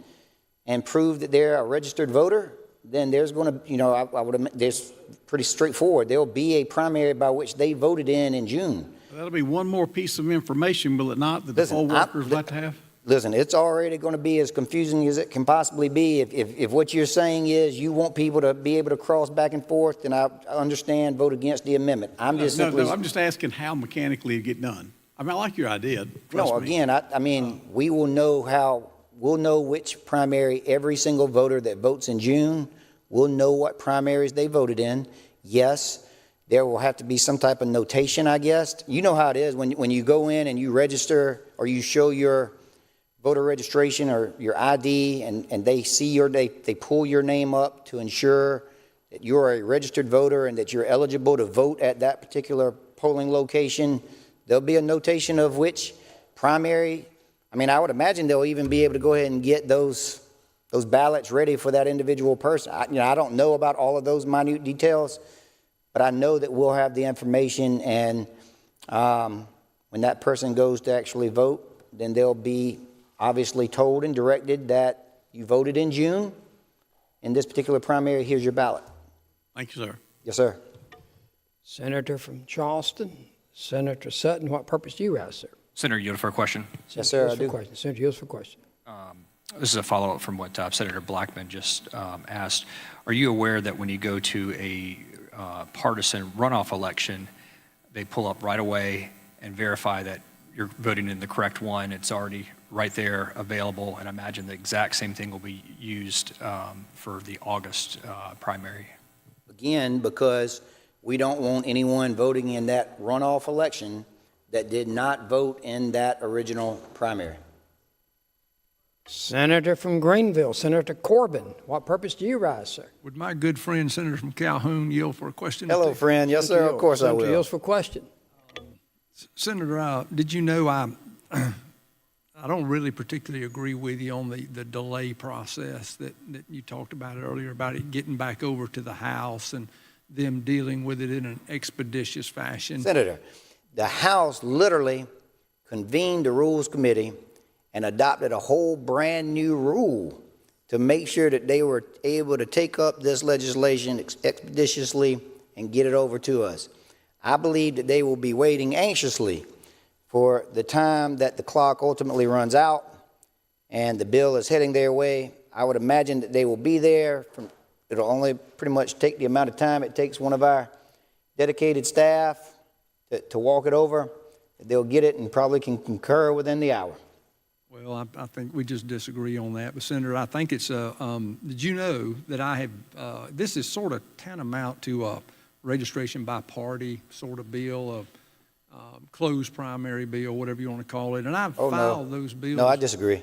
and prove that they're a registered voter, then there's going to, there's pretty straightforward. There'll be a primary by which they voted in June. That'll be one more piece of information, will it not, that the poll workers like to have? Listen, it's already going to be as confusing as it can possibly be. If what you're saying is you want people to be able to cross back and forth, then I understand, vote against the amendment. I'm just asking how mechanically it get done. I mean, I like your idea. No, again, I mean, we will know we'll know which primary every single voter that votes in June, we'll know what primaries they voted in. Yes, there will have to be some type of notation, I guess. You know how it is when you go in and you register or you show your voter registration or your ID, and they see they pull your name up to ensure that you're a registered voter and that you're eligible to vote at that particular polling location. There'll be a notation of which primary. I mean, I would imagine they'll even be able to go ahead and get those ballots ready for that individual person. I don't know about all of those minute details, but I know that we'll have the information, and when that person goes to actually vote, then they'll be obviously told and directed that you voted in June. In this particular primary, here's your ballot. Thank you, sir. Yes, sir. Senator from Charleston, Senator Sutton, what purpose do you rise, sir? Senator, yield for a question. Yes, sir, I do. Senator, yield for a question. This is a follow-up from what Senator Blackman just asked. Are you aware that when you go to a partisan runoff election, they pull up right away and verify that you're voting in the correct one? It's already right there available, and I imagine the exact same thing will be used for the August primary. Again, because we don't want anyone voting in that runoff election that did not vote in that original primary. Senator from Greenville, Senator Corbin, what purpose do you rise, sir? Would my good friend, Senator from Calhoun, yield for a question? Hello, friend. Yes, sir. Of course I will. Senator yields for a question. Senator, did you know I don't really particularly agree with you on the delay process that you talked about earlier, about it getting back over to the House and them dealing with it in an expeditious fashion. Senator, the House literally convened the Rules Committee and adopted a whole brand new rule to make sure that they were able to take up this legislation expeditiously and get it over to us. I believe that they will be waiting anxiously for the time that the clock ultimately runs out and the bill is heading their way. I would imagine that they will be there. It'll only pretty much take the amount of time it takes one of our dedicated staff to walk it over. They'll get it and probably can concur within the hour. Well, I think we just disagree on that. But, Senator, I think it's did you know that I have, this is sort of tantamount to a registration by party sort of bill, a closed primary bill, whatever you want to call it. And I've filed those bills. No, I disagree.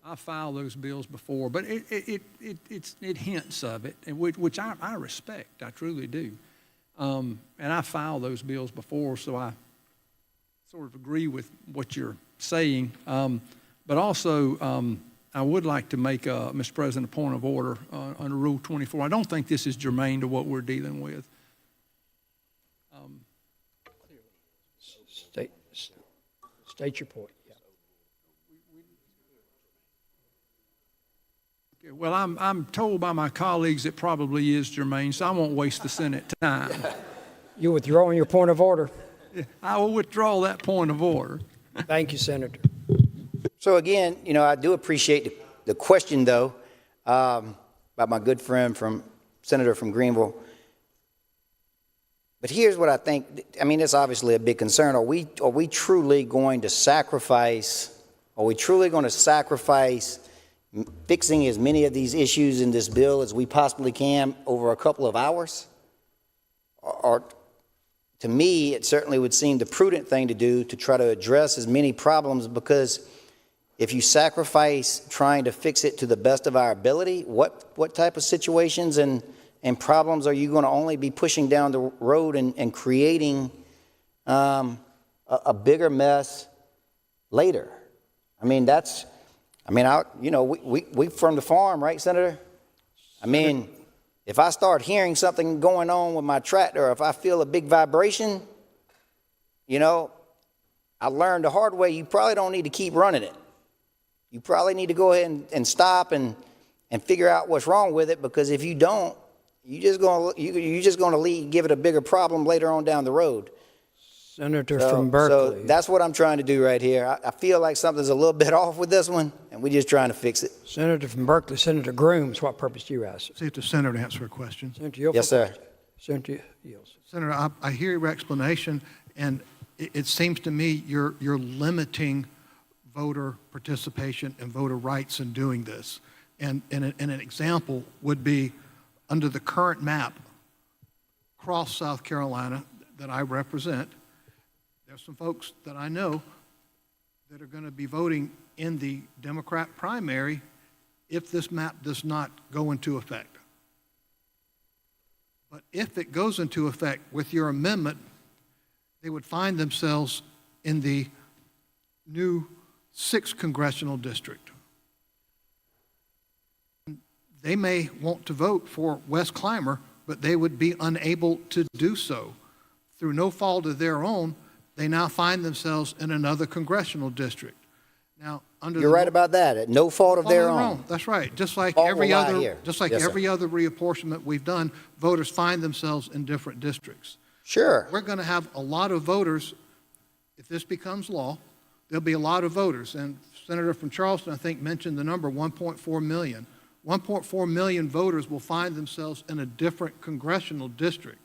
I filed those bills before, but it hints of it, which I respect. I truly do. And I filed those bills before, so I sort of agree with what you're saying. But also, I would like to make, Mr. President, a point of order under Rule 24. I don't think this is germane to what we're dealing with. State your point. Yeah. Okay, well, I'm told by my colleagues it probably is germane, so I won't waste the Senate time. You withdrawing your point of order? I will withdraw that point of order. Thank you, Senator. So again, I do appreciate the question, though, by my good friend Senator from Greenville. But here's what I think. I mean, it's obviously a big concern. Are we truly going to sacrifice? Are we truly going to sacrifice fixing as many of these issues in this bill as we possibly can over a couple of hours? Or to me, it certainly would seem the prudent thing to do to try to address as many problems, because if you sacrifice trying to fix it to the best of our ability, what type of situations and problems are you going to only be pushing down the road and creating a bigger mess later? I mean, we from the farm, right, Senator? I mean, if I start hearing something going on with my tractor, or if I feel a big vibration, I learned the hard way, you probably don't need to keep running it. You probably need to go ahead and stop and figure out what's wrong with it, because if you don't, you're just going to give it a bigger problem later on down the road. Senator from Berkeley. So that's what I'm trying to do right here. I feel like something's a little bit off with this one, and we're just trying to fix it. Senator from Berkeley, Senator Grooms, what purpose do you ask? See if the senator answer a question. Senator Yield. Yes, sir. Senator Yields. Senator, I hear your explanation, and it seems to me you're limiting voter participation and voter rights in doing this. And an example would be, under the current map, across South Carolina that I represent, there's some folks that I know that are going to be voting in the Democrat primary if this map does not go into effect. But if it goes into effect with your amendment, they would find themselves in the new 6th congressional district. They may want to vote for Wes Clymer, but they would be unable to do so. Through no fault of their own, they now find themselves in another congressional district. Now, You're right about that. At no fault of their own. That's right. Just like Fault every will lie other, here. just like Yes, sir. every other reapportionment we've done, voters find themselves in different districts. Sure. We're going to have a lot of voters. If this becomes law, there'll be a lot of voters. And Senator from Charleston, I think, mentioned the number 1.4 million. 1.4 million voters will find themselves in a different congressional district.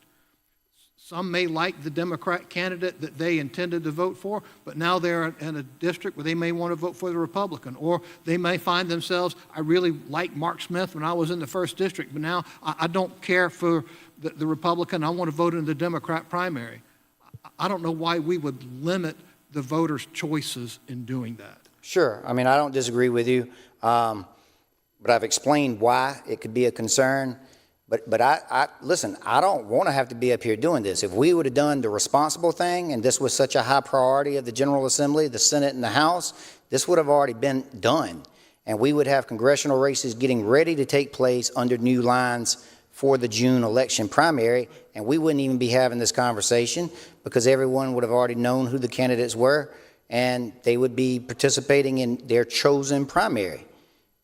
Some may like the Democrat candidate that they intended to vote for, but now they're in a district where they may want to vote for the Republican. Or they may find themselves, I really liked Mark Smith when I was in the 1st district, but now I don't care for the Republican. I want to vote in the Democrat primary. I don't know why we would limit the voters' choices in doing that. Sure. I mean, I don't disagree with you, but I've explained why it could be a concern. But listen, I don't want to have to be up here doing this. If we would have done the responsible thing, and this was such a high priority of the General Assembly, the Senate, and the House, this would have already been done. And we would have congressional races getting ready to take place under new lines for the June election primary, and we wouldn't even be having this conversation because everyone would have already known who the candidates were, and they would be participating in their chosen primary.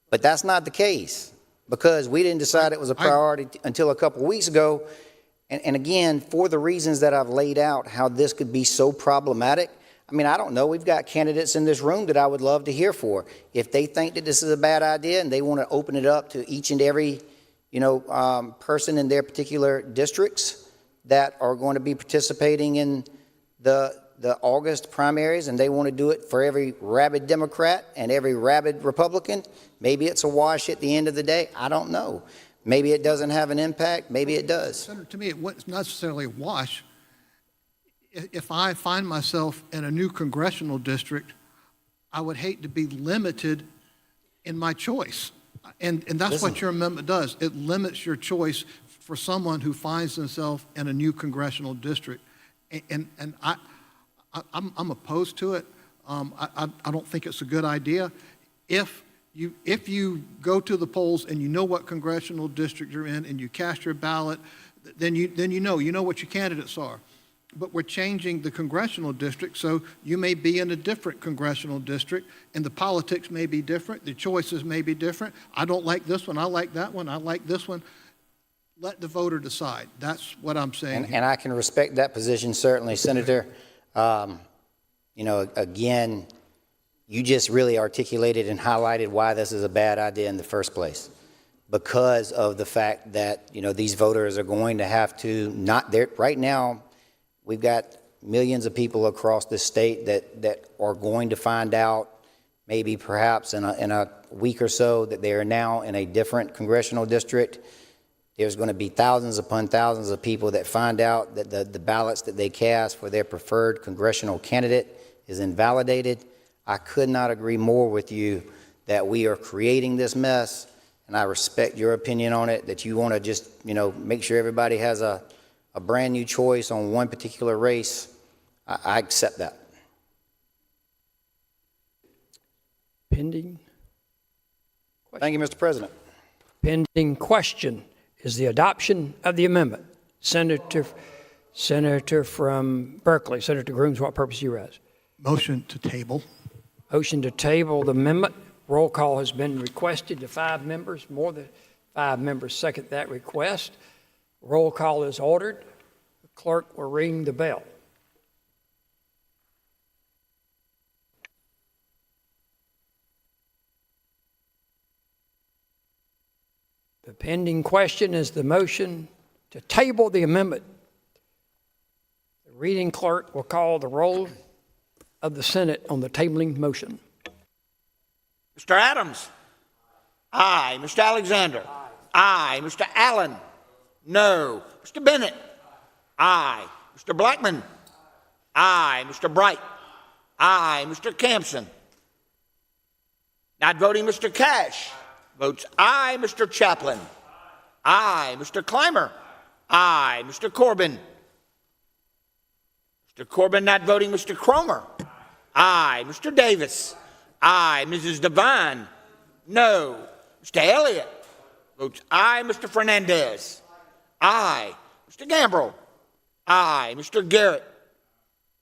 But that's not the case, because we didn't decide it was a priority until a couple of weeks ago. And again, for the reasons that I've laid out, how this could be so problematic, I mean, I don't know. We've got candidates in this room that I would love to hear for. If they think that this is a bad idea and they want to open it up to each and every, person in their particular districts that are going to be participating in the August primaries, and they want to do it for every rabid Democrat and every rabid Republican, maybe it's a wash at the end of the day. I don't know. Maybe it doesn't have an impact. Maybe it does. Senator, to me, it's not necessarily a wash. If I find myself in a new congressional district, I would hate to be limited in my choice. And that's what your amendment does. It limits your choice for someone who finds themselves in a new congressional district. And I'm opposed to it. I don't think it's a good idea. If you go to the polls and you know what congressional district you're in and you cast your ballot, then you know what your candidates are. but we're changing the congressional district, so you may be in a different congressional district, and the politics may be different, the choices may be different. I don't like this one, I like that one, I like this one. Let the voter decide. That's what I'm saying. And I can respect that position, certainly, Senator. You know, again, you just really articulated and highlighted why this is a bad idea in the first place. Because of the fact that, you know, these voters are going to have to not there right now. We've got millions of people across the state that are going to find out, maybe perhaps in a week or so, that they are now in a different congressional district. There's going to be thousands upon thousands of people that find out that the ballots that they cast for their preferred congressional candidate is invalidated. I could not agree more with you that we are creating this mess, and I respect your opinion on it, that you want to just, you know, make sure everybody has a brand new choice on one particular race. I accept that. Pending. Thank you, Mr. President. Pending question is the adoption of the amendment. Senator from Berkeley, Senator Grooms, what purpose do you raise? Motion to table. Motion to table the amendment. Roll call has been requested to 5 members. More than 5 members second that request. Roll call is ordered. The clerk will ring the bell. The pending question is the motion to table the amendment. The reading clerk will call the roll of the Senate on the tabling motion. Mr. Adams? Aye. Mr. Alexander? Aye. Mr. Allen? No. Mr. Bennett? Aye. Mr. Blackman? Aye. Mr. Bright? Aye. Mr. Campson? Not voting, Mr. Cash? Votes aye. Mr. Chaplin? Aye. Mr. Clymer? Aye. Mr. Corbin? Mr. Corbin not voting, Mr. Cromer? Aye. Mr. Davis? Aye. Mrs. Devine? No. Mr. Elliott? Votes aye. Mr. Fernandez? Aye. Mr. Gambrell? Aye. Mr. Garrett?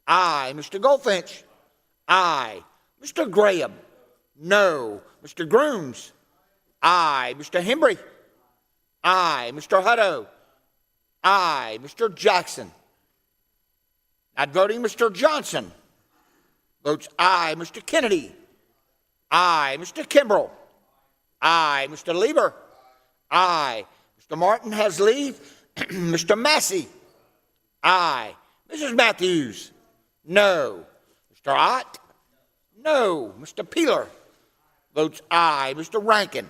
Aye. Mr. Goldfinch? Aye. Mr. Graham? No. Mr. Grooms? Aye. Mr. Hembry? Aye. Mr. Hutto? Aye. Mr. Jackson? Not voting, Mr. Johnson? Votes aye. Mr. Kennedy? Aye. Mr. Kimbrell? Aye. Mr. Lieber? Aye. Mr. Martin has leave. Mr. Massey? Aye. Mrs. Matthews? No. Mr. Ott? No. Mr. Peeler? Votes aye. Mr. Rankin?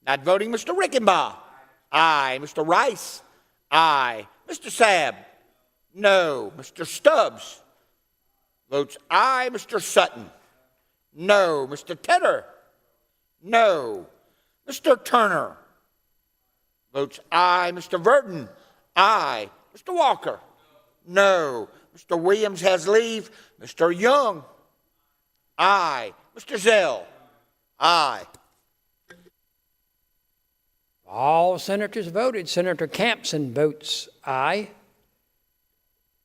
Not voting, Mr. Rickenbaugh? Aye. Mr. Rice? Aye. Mr. Sabb? No. Mr. Stubbs? Votes aye. Mr. Sutton? No. Mr. Tedder? No. Mr. Turner? Votes aye. Mr. Verdon? Aye. Mr. Walker? No. Mr. Williams has leave. Mr. Young? Aye. Mr. Zell? Aye. All senators voted. Senator Campson votes aye.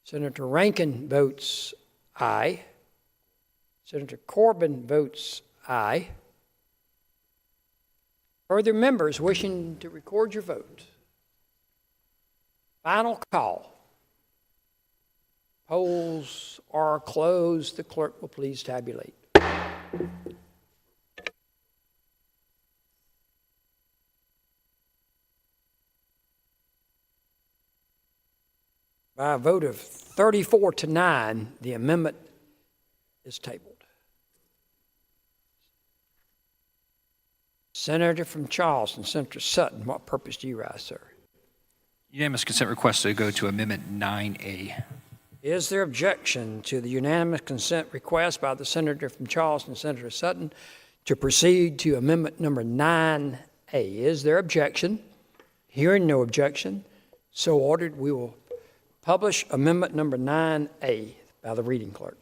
Senator Rankin votes aye. Senator Corbin votes aye. Further members wishing to record your vote? Final call. Polls are closed. The clerk will please tabulate. By a vote of 34-9, the amendment is tabled. Senator from Charleston, Senator Sutton, what purpose do you rise, sir? Unanimous consent request to go to Amendment 9A. Is there objection to the unanimous consent request by the Senator from Charleston, Senator Sutton, to proceed to Amendment number 9A? Is there objection? Hearing no objection, so ordered, we will publish Amendment number 9A by the reading clerk.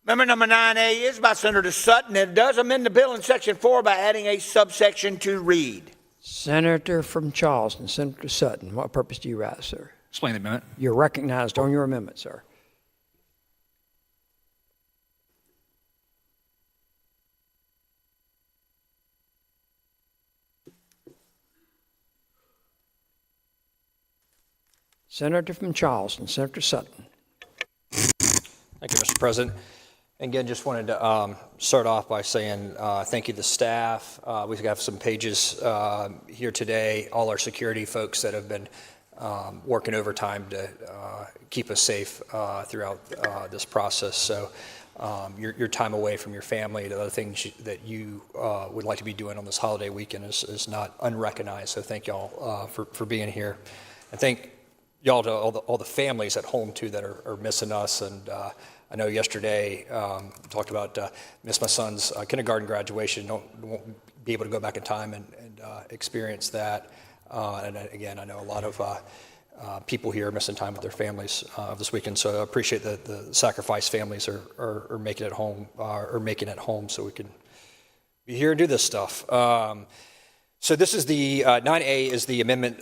Amendment number 9A is by Senator Sutton. It does amend the bill in Section 4 by adding a subsection to read. Senator from Charleston, Senator Sutton, what purpose do you rise, sir? Explain the amendment. You're recognized on your amendment, sir. Senator from Charleston, Senator Sutton. Thank you, Mr. President. Again, just wanted to start off by saying thank you to the staff. We have some pages here today, all our security folks that have been working overtime to keep us safe throughout this process. So your time away from your family, the other things that you would like to be doing on this holiday weekend is not unrecognized. So thank y'all for being here. And thank y'all to all the families at home too that are missing us. And I know yesterday talked about missed my son's kindergarten graduation. Won't be able to go back in time and experience that. And again, I know a lot of people here are missing time with their families this weekend. So I appreciate the sacrifice families are making at home, so we can be here and do this stuff. So this is the 9A is the amendment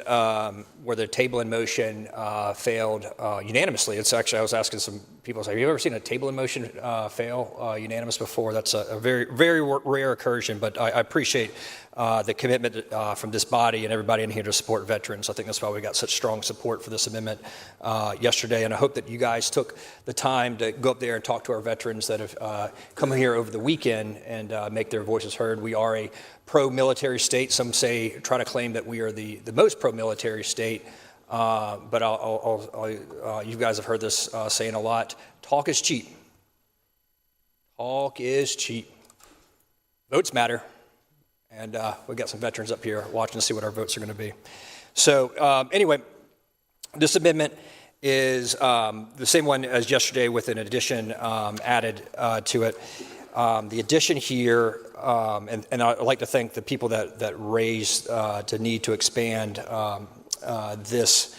where the table in motion failed unanimously. It's actually, I was asking some people, have you ever seen a table in motion fail unanimous before? That's a very, very rare occurrence, but I appreciate the commitment from this body and everybody in here to support veterans. I think that's why we got such strong support for this amendment yesterday, and I hope that you guys took the time to go up there and talk to our veterans that have come here over the weekend and make their voices heard. We are a pro-military state. Some try to claim that we are the most pro-military state, but you guys have heard this saying a lot. Talk is cheap. Talk is cheap. Votes matter. And we've got some veterans up here watching to see what our votes are going to be. So anyway, this amendment is the same one as yesterday with an addition added to it. The addition here, and I'd like to thank the people that raised the need to expand this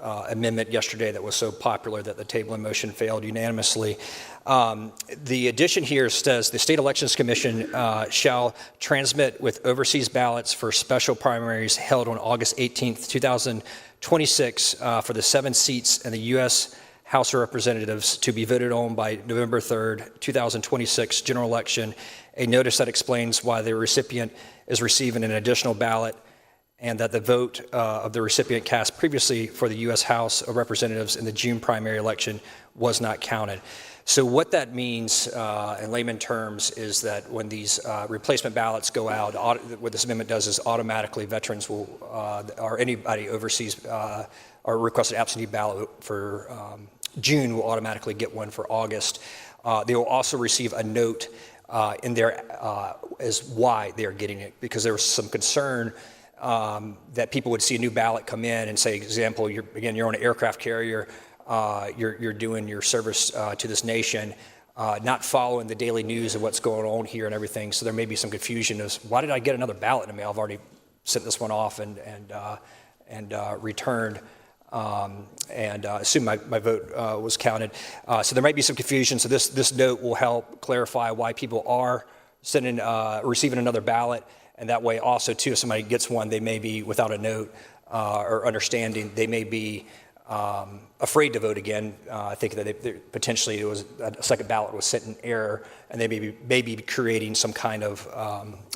amendment yesterday that was so popular that the table in motion failed unanimously. The addition here says the State Elections Commission shall transmit with overseas ballots for special primaries held on August 18th, 2026 for the 7 seats in the U.S. House of Representatives to be voted on by November 3rd, 2026 general election, a notice that explains why the recipient is receiving an additional ballot and that the vote of the recipient cast previously for the U.S. House of Representatives in the June primary election was not counted. So what that means in layman terms is that when these replacement ballots go out, what this amendment does is automatically veterans will, or anybody overseas or requested absentee ballot for June will automatically get one for August. They will also receive a note in there as why they're getting it, because there was some concern that people would see a new ballot come in and say, example, you're on an aircraft carrier, you're doing your service to this nation, not following the daily news of what's going on here and everything. So there may be some confusion as why did I get another ballot in the mail? I've already sent this one off and returned. And assume my vote was counted. So there might be some confusion. So this note will help clarify why people are receiving another ballot. And that way also, too, if somebody gets one, they may be without a note or understanding. They may be afraid to vote again, thinking that potentially it was a second ballot was sent in error, and they may be creating some kind of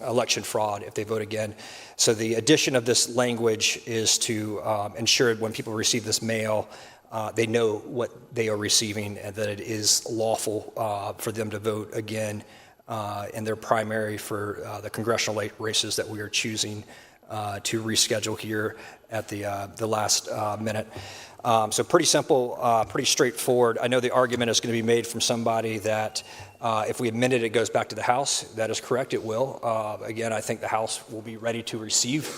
election fraud if they vote again. So the addition of this language is to ensure when people receive this mail, they know what they are receiving and that it is lawful for them to vote again in their primary for the congressional races that we are choosing to reschedule here at the last minute. So pretty simple, pretty straightforward. I know the argument is going to be made from somebody that if we amend it, it goes back to the House. That is correct, it will. Again, I think the House will be ready to receive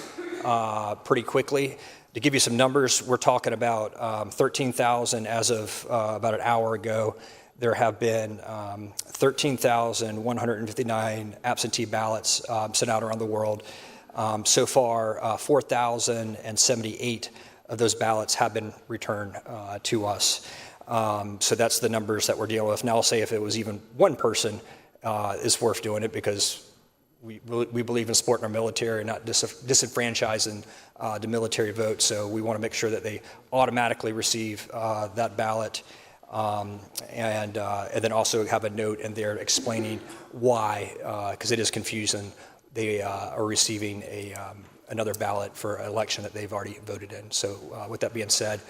pretty quickly. To give you some numbers, we're talking about 13,000 as of about an hour ago. There have been 13,159 absentee ballots sent out around the world. So far, 4,078 of those ballots have been returned to us. So that's the numbers that we're dealing with. Now I'll say if it was even one person, it's worth doing it because we believe in supporting our military and not disenfranchising the military vote. So we want to make sure that they automatically receive that ballot. And then also have a note in there explaining why, because it is confusing. They are receiving another ballot for an election that they've already voted in. So with that being said,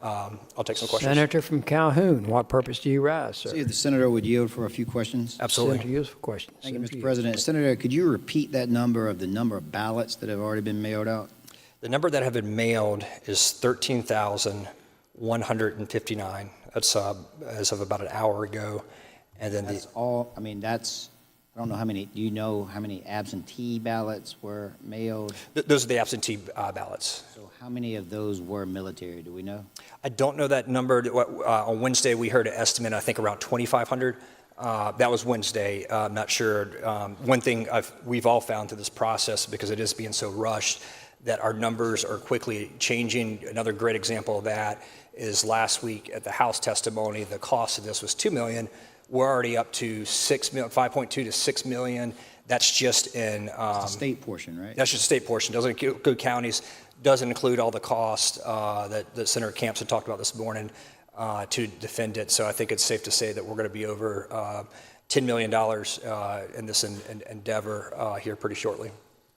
I'll take some questions. Senator from Calhoun, what purpose do you rise, sir? See if the senator would yield for a few questions. Absolutely. Senator yields for questions. Thank you, Senator Mr. yields. President. Senator, could you repeat that number of ballots that have already been mailed out? The number that have been mailed is 13,159. That's as of about an hour ago. And then That's all, I mean, that's, I don't know how many, do you know how many absentee ballots were mailed? Those are the absentee ballots. So how many of those were military, do we know? I don't know that number. On Wednesday, we heard an estimate, I think around 2,500. That was Wednesday. I'm not sure. One thing we've all found through this process, because it is being so rushed, that our numbers are quickly changing. Another great example of that is last week at the House testimony, the cost of this was $2 million. We're already up to 5.2 to 6 million. That's just in It's the state portion, right? That's just the state portion. Doesn't include counties. Doesn't include all the costs that Senator Camps had talked about this morning to defend it. So I think it's safe to say that we're going to be over $10 million in this endeavor here pretty shortly.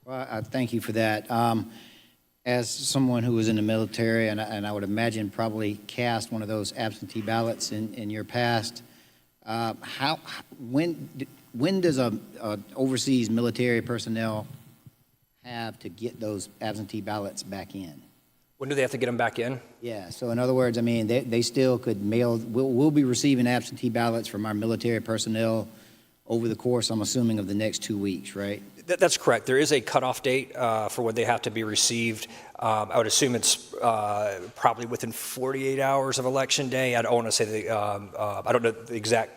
Well, I thank you for that. As someone who was in the military, and I would imagine probably cast one of those absentee ballots in your past, when does a overseas military personnel have to get those absentee ballots back in? When do they have to get them back in? Yeah, so in other words, I mean, they still could mail, we'll be receiving absentee ballots from our military personnel over the course, I'm assuming, of the next 2 weeks, right? That's correct. There is a cutoff date for when they have to be received. I would assume it's probably within 48 hours of Election Day. I don't want to say I don't know the exact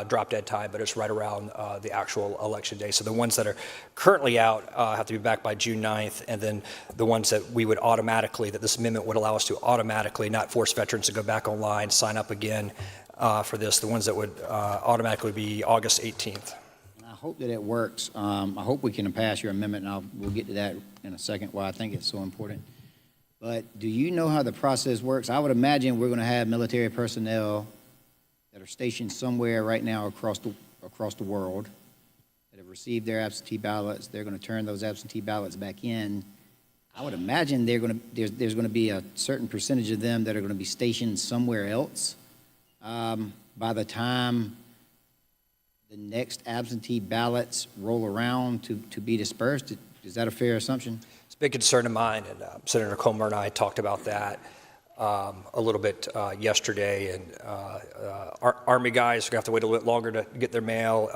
drop dead time, but it's right around the actual Election Day. So the ones that are currently out have to be back by June 9th, and then the ones that we would automatically, that this amendment would allow us to automatically, not force veterans to go back online, sign up again for this, the ones that would automatically be August 18th. I hope that it works. I hope we can pass your amendment, and we'll get to that in a second, why I think it's so important. But do you know how the process works? I would imagine we're going to have military personnel that are stationed somewhere right now across the world that have received their absentee ballots. They're going to turn those absentee ballots back in. I would imagine there's going to be a certain percentage of them that are going to be stationed somewhere else by the time the next absentee ballots roll around to be dispersed. Is that a fair assumption? It's a big concern of mine, and Senator Comer and I talked about that a little bit yesterday. And Army guys are going to have to wait a little bit longer to get their mail.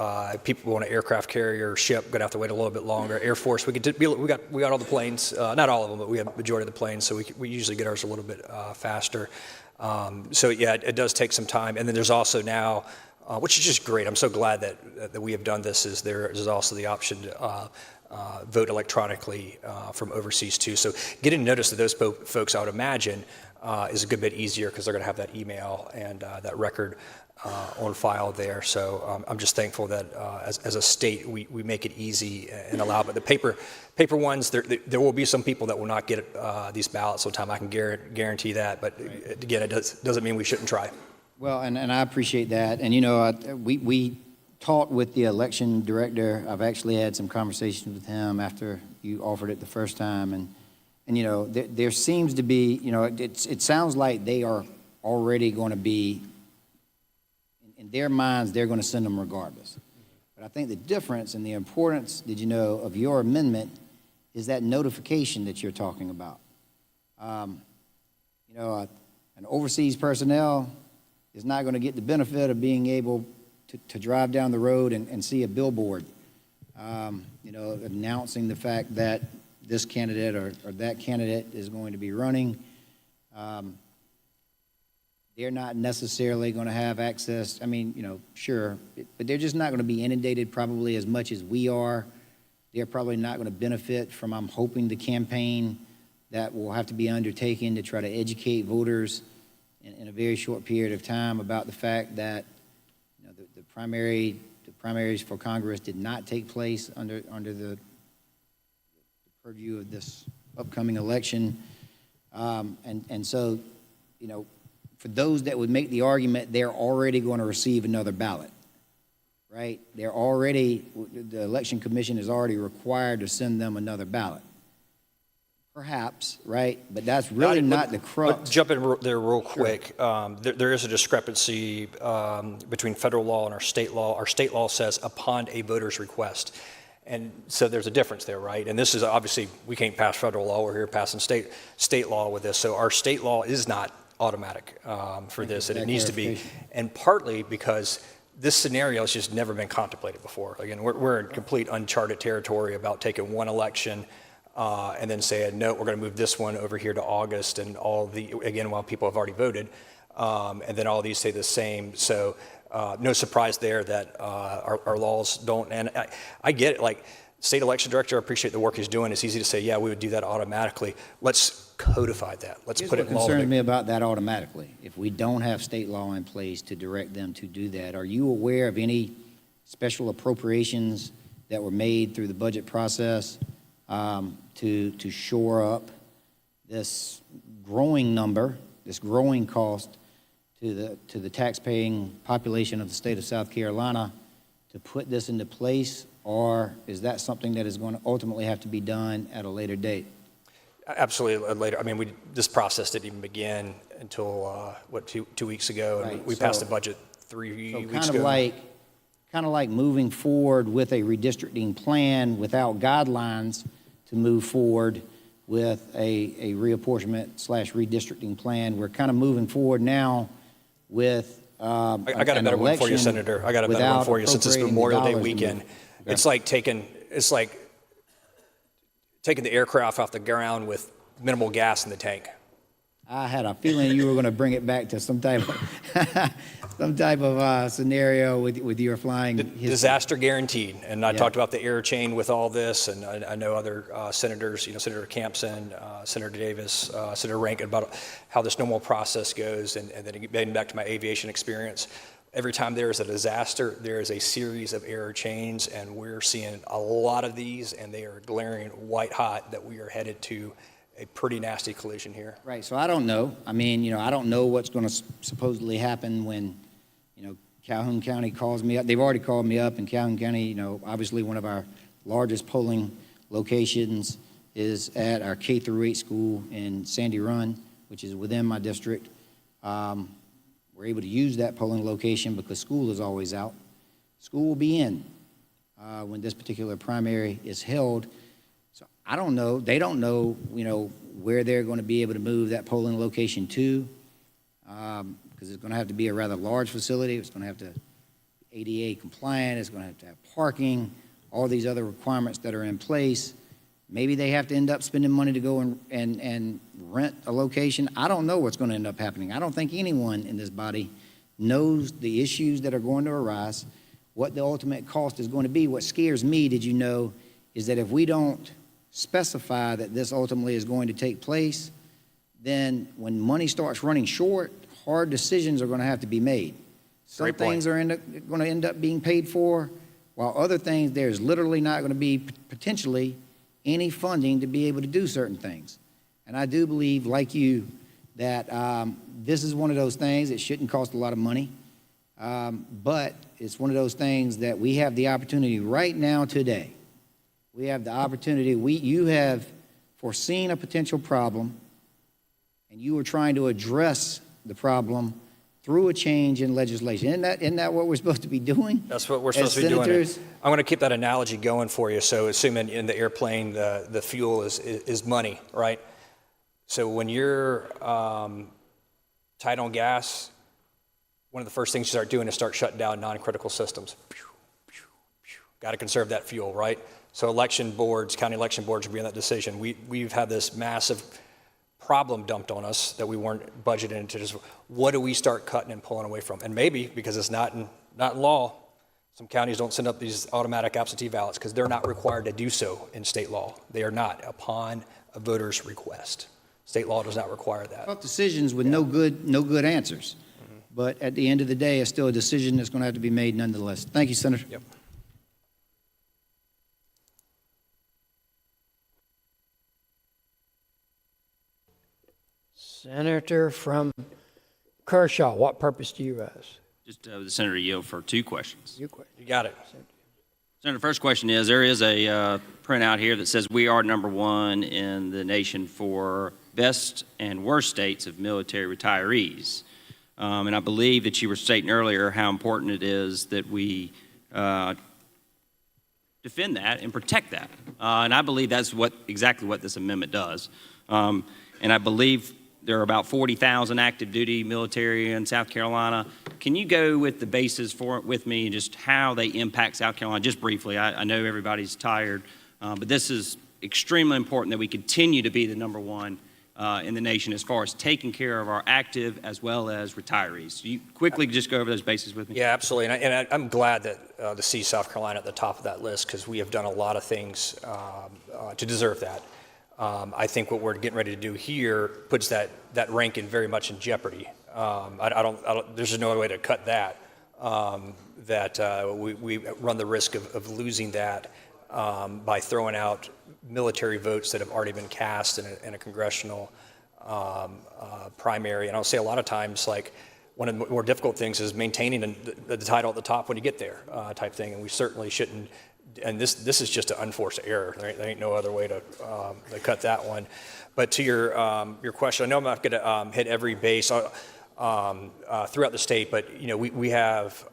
People on an aircraft carrier ship going to have to wait a little bit longer. Air Force, we got all the planes, not all of them, but we have the majority of the planes, so we usually get ours a little bit faster. So yeah, it does take some time. And then there's also now, which is just great. I'm so glad that we have done this. There is also the option to vote electronically from overseas too. So getting notice to those folks, I would imagine, is a good bit easier because they're going to have that email and that record on file there. So I'm just thankful that as a state we make it easy and allow. But the paper ones, there will be some people that will not get these ballots on time. I can guarantee that. But again, it doesn't mean we shouldn't try. Well, and I appreciate that. And, you know, we talked with the election director. I've actually had some conversations with him after you offered it the first time. And you know, there seems to be, you know, it sounds like they are already going to be, in their minds, they're going to send them regardless. But I think the difference and the importance, did you know, of your amendment is that notification that you're talking about. You know, an overseas personnel is not going to get the benefit of being able to drive down the road and see a billboard, you know, announcing the fact that this candidate or that candidate is going to be running. They're not necessarily going to have access. I mean, you know, sure, but they're just not going to be inundated probably as much as we are. They're probably not going to benefit from, I'm hoping, the campaign that will have to be undertaken to try to educate voters in a very short period of time about the fact that, you know, the primary primaries for Congress did not take place under the purview of this upcoming election. And so, you know, for those that would make the argument, they're already going to receive another ballot, right? The Election Commission is already required to send them another ballot. Perhaps, right? But that's really not the crux. Jump in there real quick. There is a discrepancy between federal law and our state law. Our state law says upon a voter's request. And so there's a difference there, right? And this is obviously, we can't pass federal law. We're here passing state law with this. So our state law is not automatic for this, and it needs to be. And partly because this scenario has just never been contemplated before. Again, we're in complete uncharted territory about taking one election and then saying, no, we're going to move this one over here to August, and again, while people have already voted, and then all these stay the same. So no surprise there that our laws don't, and I get it, like state election director, I appreciate the work he's doing. It's easy to say, yeah, we would do that automatically. Let's codify that. Let's put it in law. What concerns me about that automatically, if we don't have state law in place to direct them to do that, are you aware of any special appropriations that were made through the budget process to shore up this growing number, this growing cost to the taxpaying population of the state of South Carolina to put this into place, or is that something that is going to ultimately have to be done at a later date? Absolutely later. I mean, this process didn't even begin until, two weeks ago, and we passed the budget 3 weeks ago. Kind of like moving forward with a redistricting plan without guidelines to move forward with a reapportionment / redistricting plan. We're kind of moving forward now with I got a better one for you, Senator. I got a better one for you since it's Memorial Day weekend. Okay. It's like taking the aircraft off the ground with minimal gas in the tank. I had a feeling you were going to bring it back to some type of scenario with your flying history. Disaster guaranteed. And I talked about the air chain with all this, and I know other senators, Senator Campson, Senator Davis, Senator Rankin, about how this normal process goes, and then getting back to my aviation experience. Every time there is a disaster, there is a series of error chains, and we're seeing a lot of these, and they are glaring white hot that we are headed to a pretty nasty collision here. Right, so I don't know. I mean, I don't know what's going to supposedly happen when, Calhoun County calls me up. They've already called me up, and Calhoun County, obviously one of our largest polling locations is at our K-8 school in Sandy Run, which is within my district. We're able to use that polling location because school is always out. School will be in when this particular primary is held. So I don't know. They don't know, where they're going to be able to move that polling location to, because it's going to have to be a rather large facility. It's going to have to be ADA compliant. It's going to have parking, all these other requirements that are in place. Maybe they have to end up spending money to go and rent a location. I don't know what's going to end up happening. I don't think anyone in this body knows the issues that are going to arise, what the ultimate cost is going to be. What scares me, is that if we don't specify that this ultimately is going to take place, then when money starts running short, hard decisions are going to have to be made. Some things are going to end up being paid for, while other things, there's literally not going to be potentially any funding to be able to do certain things. And I do believe, like you, that this is one of those things that shouldn't cost a lot of money, but it's one of those things that we have the opportunity right now today. We have the opportunity. You have foreseen a potential problem, and you are trying to address the problem through a change in legislation. Isn't that what we're supposed to be doing? That's what we're supposed to be doing. I'm going to keep that analogy going for you. So assuming in the airplane the fuel is money, right? So when you're tight on gas, one of the first things you start doing is start shutting down non-critical systems. Got to conserve that fuel, right? So election boards, county election boards will be in that decision. We've had this massive problem dumped on us that we weren't budgeted into. Just what do we start cutting and pulling away from? And maybe because it's not in law, some counties don't send up these automatic absentee ballots because they're not required to do so in state law. They are not upon a voter's request. State law does not require that. Tough decisions with no good answers. Mm-hmm. But at the end of the day, it's still a decision that's going to have to be made nonetheless. Thank you, Senator. Yep. Senator from Kershaw, what purpose do you rise? Just the senator yield for two questions. You got it. Senator, first question is, there is a printout here that says we are number one in the nation for best and worst states of military retirees. And I believe that you were stating earlier how important it is that we defend that and protect that. And I believe that's exactly what this amendment does. And I believe there are about 40,000 active duty military in South Carolina. Can you go with the basis for it with me and just how they impact South Carolina, just briefly? I know everybody's tired, but this is extremely important that we continue to be the number one in the nation as far as taking care of our active as well as retirees. So you quickly just go over those bases with me? Yeah, absolutely. And I'm glad that to see South Carolina at the top of that list, because we have done a lot of things to deserve that. I think what we're getting ready to do here puts that ranking very much in jeopardy. There's no other way to cut that. We run the risk of losing that by throwing out military votes that have already been cast in a congressional primary. And I'll say a lot of times, like, one of the more difficult things is maintaining the title at the top when you get there, type thing. And we certainly shouldn't. And this is just an unforced error. There ain't no other way to cut that one. But to your question, I know I'm not going to hit every base throughout the state, but we have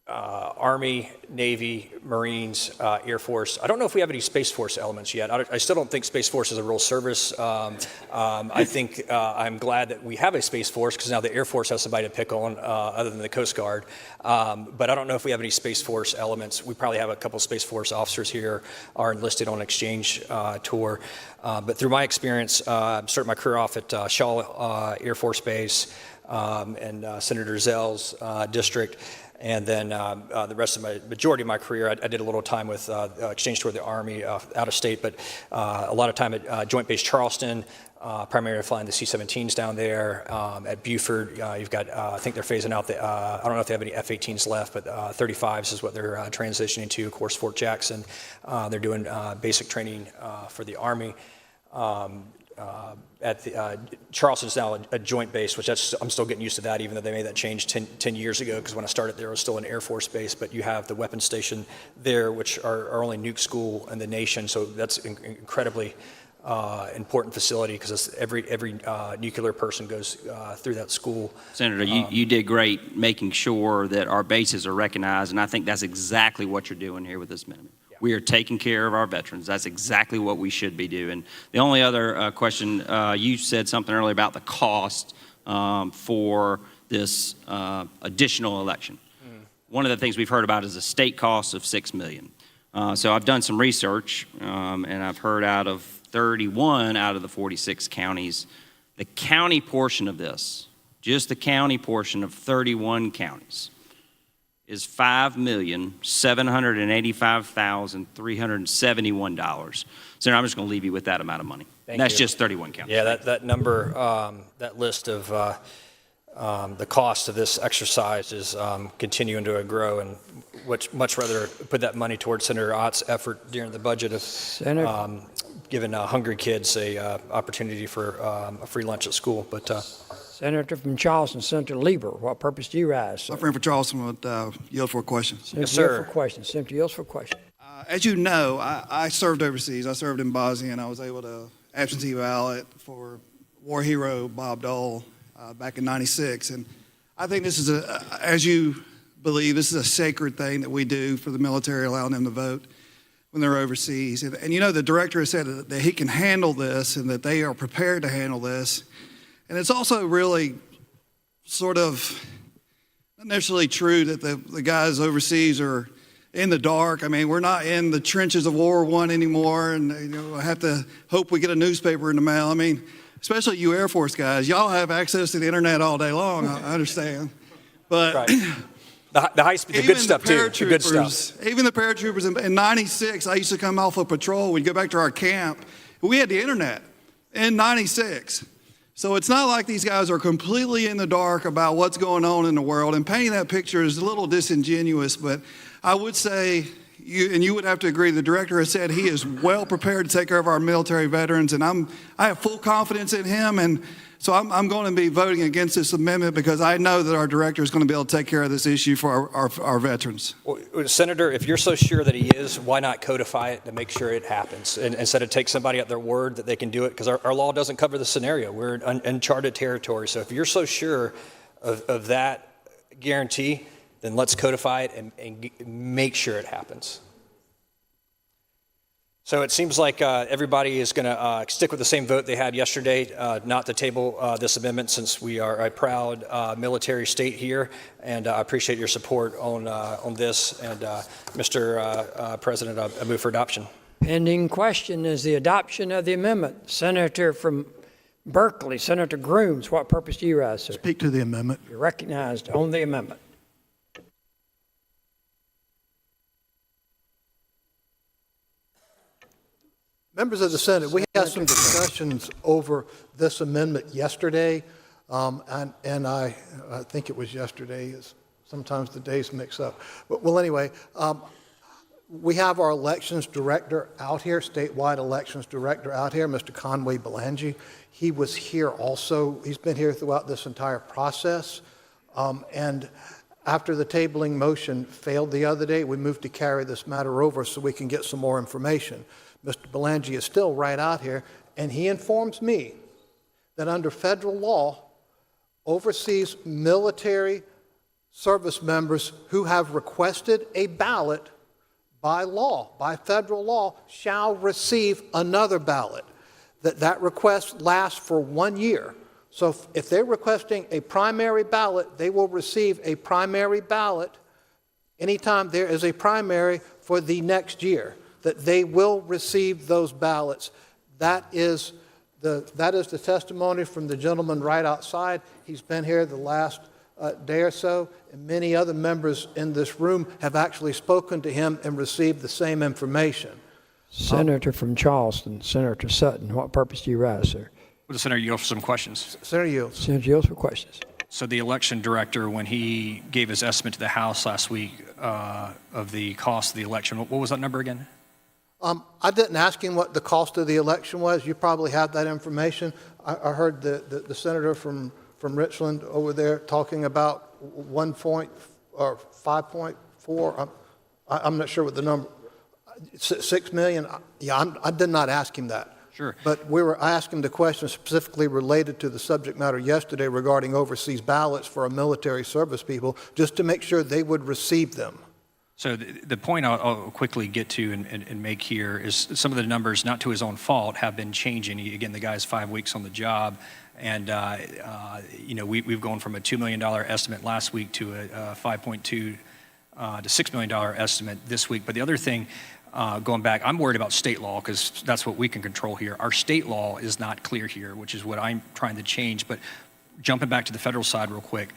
Army, Navy, Marines, Air Force. I don't know if we have any Space Force elements yet. I still don't think Space Force is a real service. I think I'm glad that we have a Space Force, because now the Air Force has somebody to pick on other than the Coast Guard. But I don't know if we have any Space Force elements. We probably have a couple Space Force officers here are enlisted on exchange tour. But through my experience, I started my career off at Shaw Air Force Base and Senator Zell's district. And then the rest of majority of my career, I did a little time with exchange tour of the Army out of state, but a lot of time at Joint Base Charleston, primarily flying the C-17s down there. At Buford, you've got, I think they're phasing out I don't know if they have any F-18s left, but 35s is what they're transitioning to. Of course, Fort Jackson, they're doing basic training for the Army. At Charleston's now a joint base, which I'm still getting used to that, even though they made that change 10 years ago, because when I started there, it was still an Air Force base. But you have the weapons station there, which are our only nuke school in the nation. So that's incredibly important facility, because every nuclear person goes through that school. Senator, you did great making sure that our bases are recognized, and I think that's exactly what you're doing here with this amendment. We are taking care of our veterans. That's exactly what we should be doing. The only other question, you said something earlier about the cost for this additional election. One of the things we've heard about is a state cost of $6 million. So I've done some research, and I've heard out of 31 out of the 46 counties, the county portion of this, just the county portion of 31 counties, is $5,785,371. So I'm just going to leave you with that amount of money. That's just 31 counties. Yeah, that number, that list of the cost of this exercise is continuing to grow, and much rather put that money towards Senator Ott's effort during the budget of giving hungry kids a opportunity for a free lunch at school. But Senator from Charleston, Senator Lieber, what purpose do you rise? My friend for Charleston would yield for a question. Yes, sir. Yield for question. Senator yields for question. As you know, I served overseas. I served in Bosnia, and I was able to absentee ballot for war hero Bob Dole back in '96. And I think this is as you believe, this is a sacred thing that we do for the military, allowing them to vote when they're overseas. And you know, the director has said that he can handle this and that they are prepared to handle this. And it's also really sort of not necessarily true that the guys overseas are in the dark. I mean, we're not in the trenches of World War I anymore, and I have to hope we get a newspaper in the mail. I mean, especially you Air Force guys, y'all have access to the internet all day long, I understand. But right. the high speed, the good stuff too, the good stuff. Even the paratroopers in '96, I used to come off of patrol, we'd go back to our camp, we had the internet in '96. So it's not like these guys are completely in the dark about what's going on in the world, and painting that picture is a little disingenuous, but I would say, you would have to agree, the director has said he is well prepared to take care of our military veterans, and I have full confidence in him, and so I'm going to be voting against this amendment because I know that our director is going to be able to take care of this issue for our veterans. Well, Senator, if you're so sure that he is, why not codify it to make sure it happens? And instead of take somebody at their word that they can do it, because our law doesn't cover the scenario. We're in uncharted territory. So if you're so sure of that guarantee, then let's codify it and make sure it happens. So it seems like everybody is going to stick with the same vote they had yesterday, not to table this amendment, since we are a proud military state here, and I appreciate your support on this. And Mr. President, I move for adoption. Pending question is the adoption of the amendment. Senator from Berkeley, Senator Grooms, what purpose do you rise, sir? Speak to the amendment. You're recognized on the amendment. Members of the Senate, we had some discussions over this amendment yesterday, and I think it was yesterday. Sometimes the days mix up. But, well, anyway, we have our elections director out here, statewide elections director out here, Mr. Conway Belangi. He was here also. He's been here throughout this entire process. And after the tabling motion failed the other day, we moved to carry this matter over so we can get some more information. Mr. Belangi is still right out here, and he informs me that under federal law, overseas military service members who have requested a ballot by law, by federal law, shall receive another ballot. That request lasts for 1 year. So if they're requesting a primary ballot, they will receive a primary ballot anytime there is a primary for the next year, that they will receive those ballots. That is the testimony from the gentleman right outside. He's been here the last day or so, and many other members in this room have actually spoken to him and received the same information. Senator from Charleston, Senator Sutton, what purpose do you rise, sir? Well, Senator Yield for some questions. Senator Yield. Senator Yield for questions. So the election director, when he gave his estimate to the House last week of the cost of the election, what was that number again? I didn't ask him what the cost of the election was. You probably have that information. I heard the senator from Richland over there talking about 5.4. I'm not sure what the number. 6 million. Yeah, I did not ask him that. Sure. But I asked him the question specifically related to the subject matter yesterday regarding overseas ballots for our military service people, just to make sure they would receive them. So the point I'll quickly get to and make here is some of the numbers, not to his own fault, have been changing. Again, the guy's 5 weeks on the job, and we've gone from a $2 million estimate last week to a $5.2 to $6 million estimate this week. But the other thing, going back, I'm worried about state law because that's what we can control here. Our state law is not clear here, which is what I'm trying to change. But jumping back to the federal side real quick,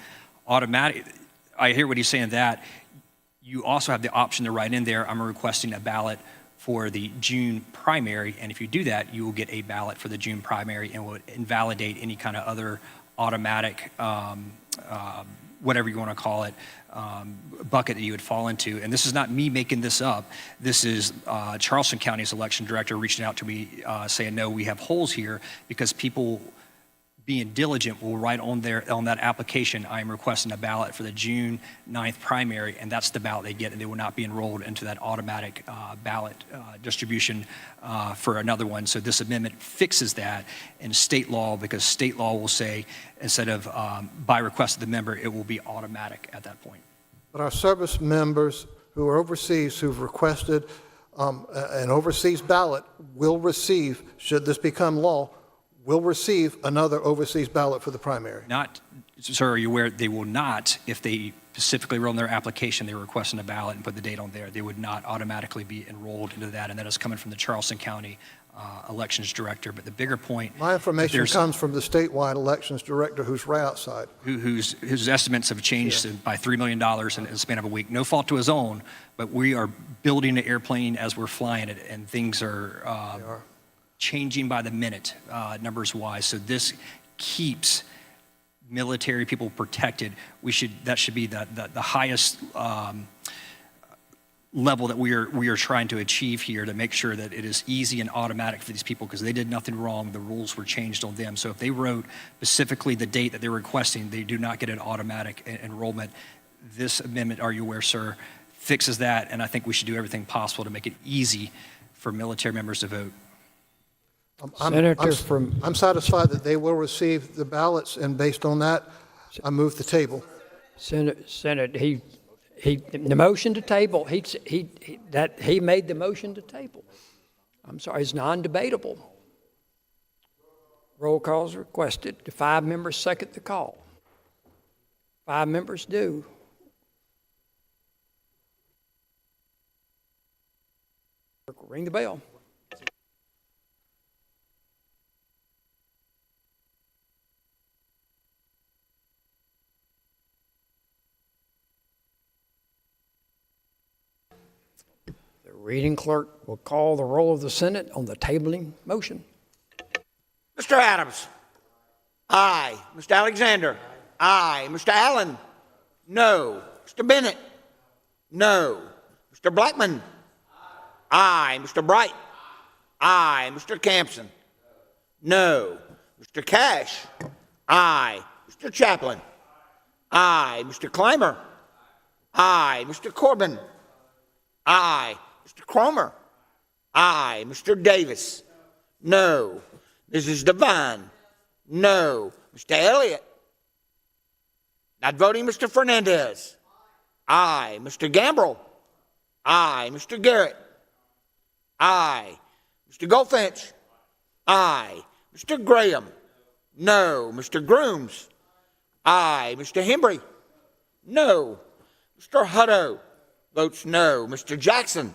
I hear what he's saying that. You also have the option to write in there, I'm requesting a ballot for the June primary, and if you do that, you will get a ballot for the June primary and will invalidate any kind of other automatic, whatever you want to call it, bucket that you would fall into. And this is not me making this up. This is Charleston County's election director reaching out to me saying, no, we have holes here because people being diligent will write on that application, I am requesting a ballot for the June 9th primary, and that's the ballot they get, and they will not be enrolled into that automatic ballot distribution for another one. So this amendment fixes that in state law, because state law will say, instead of by request of the member, it will be automatic at that point. But our service members who are overseas who've requested an overseas ballot will receive, should this become law, will receive another overseas ballot for the primary. Not, sir, are you aware they will not, if they specifically wrote in their application they were requesting a ballot and put the date on there, they would not automatically be enrolled into that, and that is coming from the Charleston County elections director. But the bigger point, my information comes from the statewide elections director who's right outside. Whose estimates have changed by $3 million in the span of a week. No fault to his own, but we are building an airplane as we're flying it, and things are changing by the minute, numbers-wise. So this keeps military people protected. That should be the highest level that we are trying to achieve here to make sure that it is easy and automatic for these people because they did nothing wrong. The rules were changed on them. So if they wrote specifically the date that they're requesting, they do not get an automatic enrollment. This amendment, are you aware, sir, fixes that, and I think we should do everything possible to make it easy for military members to vote. I'm satisfied that they will receive the ballots, and based on that, I move the table. Senator, the motion to table, he made the motion to table. I'm sorry, it's non-debatable. Roll call is requested. The 5 members second the call. 5 members do. Ring the bell. The reading clerk will call the roll of the Senate on the tabling motion. Mr. Adams? Aye. Mr. Alexander? Aye. Mr. Allen? No. Mr. Bennett? No. Mr. Blackman? Aye. Mr. Bright? Aye. Mr. Campson? No. Mr. Cash? Aye. Mr. Chaplin? Aye. Mr. Clymer? Aye. Mr. Corbin? Aye. Mr. Cromer? Aye. Mr. Davis? No. Mrs. Devine? No. Mr. Elliott? Not voting, Mr. Fernandez? Aye. Mr. Gambrell? Aye. Mr. Garrett? Aye. Mr. Goldfinch? Aye. Mr. Graham? No. Mr. Grooms? Aye. Mr. Hembry? No. Mr. Hutto votes no. Mr. Jackson?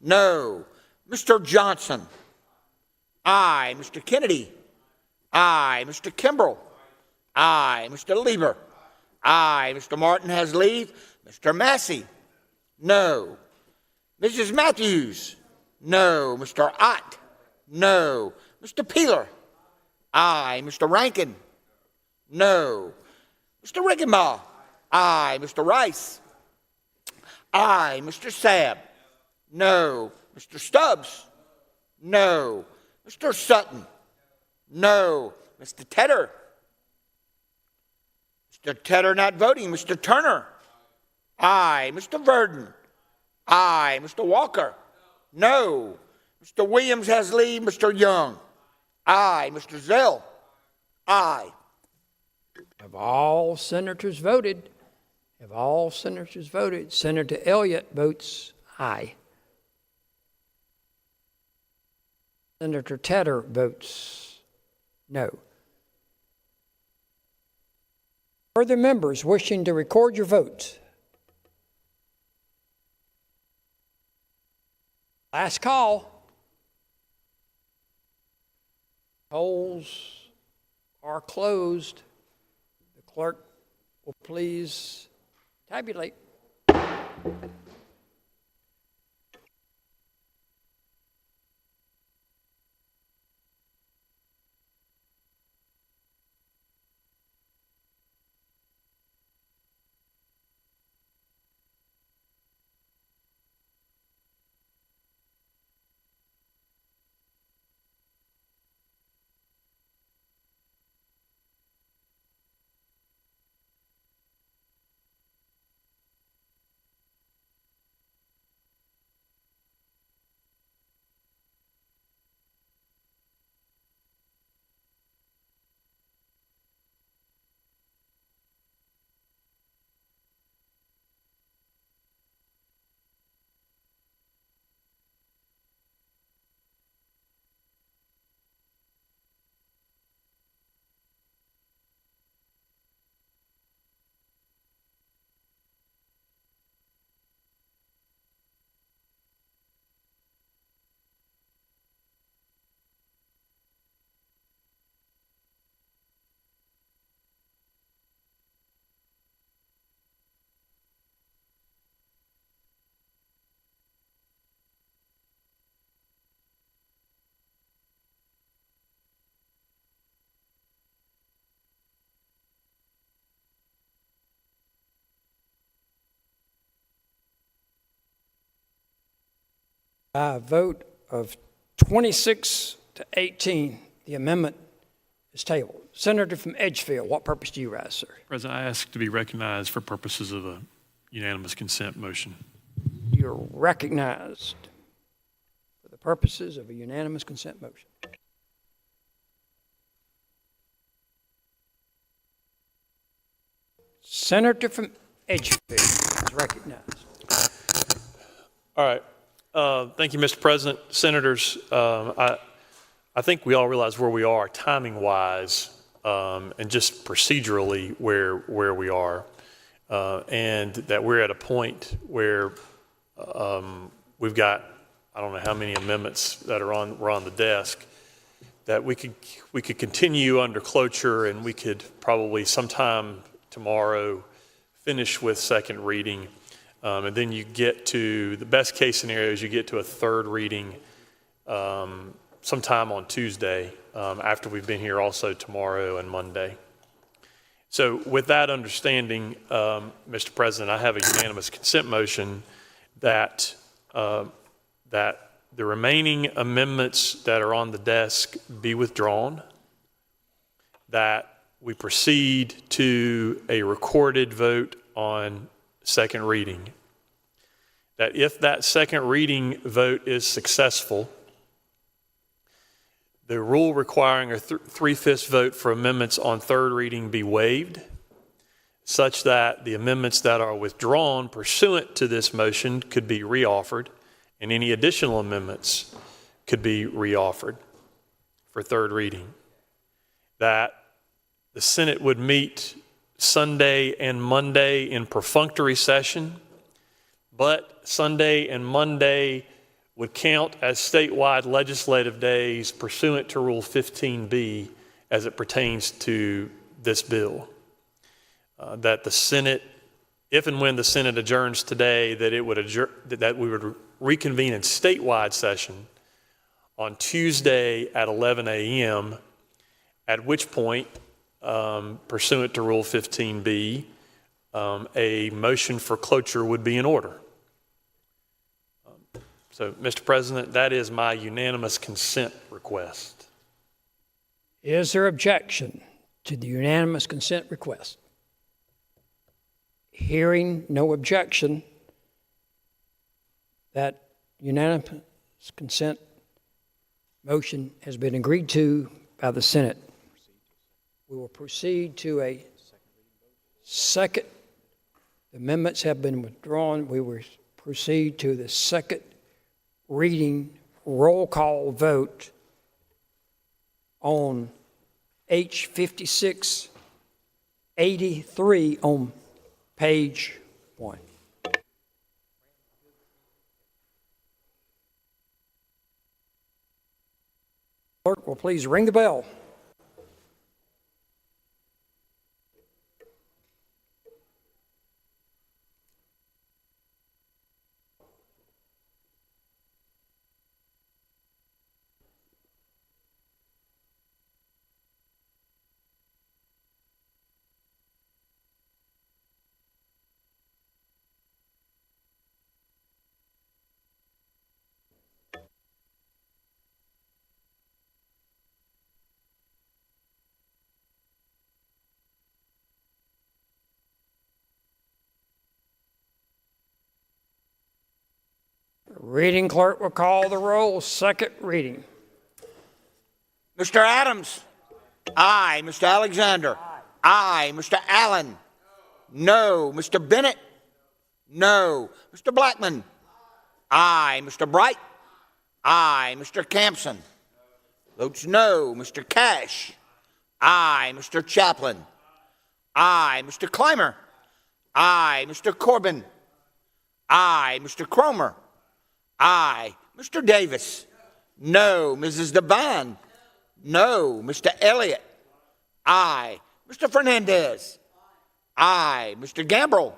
No. Mr. Johnson? Aye. Mr. Kennedy? Aye. Mr. Kimbrell? Aye. Mr. Lieber? Aye. Mr. Martin has leave. Mr. Massey? No. Mrs. Matthews? No. Mr. Ott? No. Mr. Peeler? Aye. Mr. Rankin? No. Mr. Riggenbaugh? Aye. Mr. Rice? Aye. Mr. Sabb? No. Mr. Stubbs? No. Mr. Sutton? No. Mr. Tedder? Mr. Tedder not voting. Mr. Turner? Aye. Mr. Verdon? Aye. Mr. Walker? No. Mr. Williams has leave. Mr. Young? Aye. Mr. Zell? Aye. Have all senators voted? Have all senators voted? Senator Elliott votes aye. Senator Tedder votes no. Further members wishing to record your vote? Last call. Polls are closed. The clerk will please tabulate. By a vote of 26 to 18, the amendment is tabled. Senator from Edgefield, what purpose do you rise, sir? President, I ask to be recognized for purposes of a unanimous consent motion. You're recognized for the purposes of a unanimous consent motion. Senator from Edgefield is recognized. All right. Thank you, Mr. President. Senators, I think we all realize where we are timing-wise and just procedurally where we are, and that we're at a point where we've got, I don't know how many amendments that were on the desk, that we could continue under cloture, and we could probably sometime tomorrow finish with second reading. And then you get to, the best case scenario is you get to a third reading sometime on Tuesday after we've been here also tomorrow and Monday. So with that understanding, Mr. President, I have a unanimous consent motion that that the remaining amendments that are on the desk be withdrawn, that we proceed to a recorded vote on second reading, that if that second reading vote is successful, the rule requiring a 3/5 vote for amendments on third reading be waived, such that the amendments that are withdrawn pursuant to this motion could be reoffered, and any additional amendments could be reoffered for third reading. That the Senate would meet Sunday and Monday in perfunctory session, but Sunday and Monday would count as statewide legislative days pursuant to Rule 15B as it pertains to this bill. That the Senate, if and when the Senate adjourns today, that it would that we would reconvene in statewide session on Tuesday at 11 a.m., at which point, pursuant to Rule 15B, a motion for cloture would be in order. So, Mr. President, that is my unanimous consent request. Is there objection to the unanimous consent request? Hearing no objection, that unanimous consent motion has been agreed to by the Senate. We will proceed to a second. The amendments have been withdrawn. We will proceed to the second reading roll call vote on H 5683 on page 1. Clerk will please ring the bell. Reading clerk will call the roll. Second reading. Mr. Adams? Aye. Mr. Alexander? Aye. Mr. Allen? No. Mr. Bennett? No. Mr. Blackman? Aye. Mr. Bright? Aye. Mr. Campson? Votes no. Mr. Cash? Aye. Mr. Chaplin? Aye. Mr. Clymer? Aye. Mr. Corbin? Aye. Mr. Cromer? Aye. Mr. Davis? No. Mrs. Devine? No. Mr. Elliott? Aye. Mr. Fernandez? Aye. Mr. Gambrell?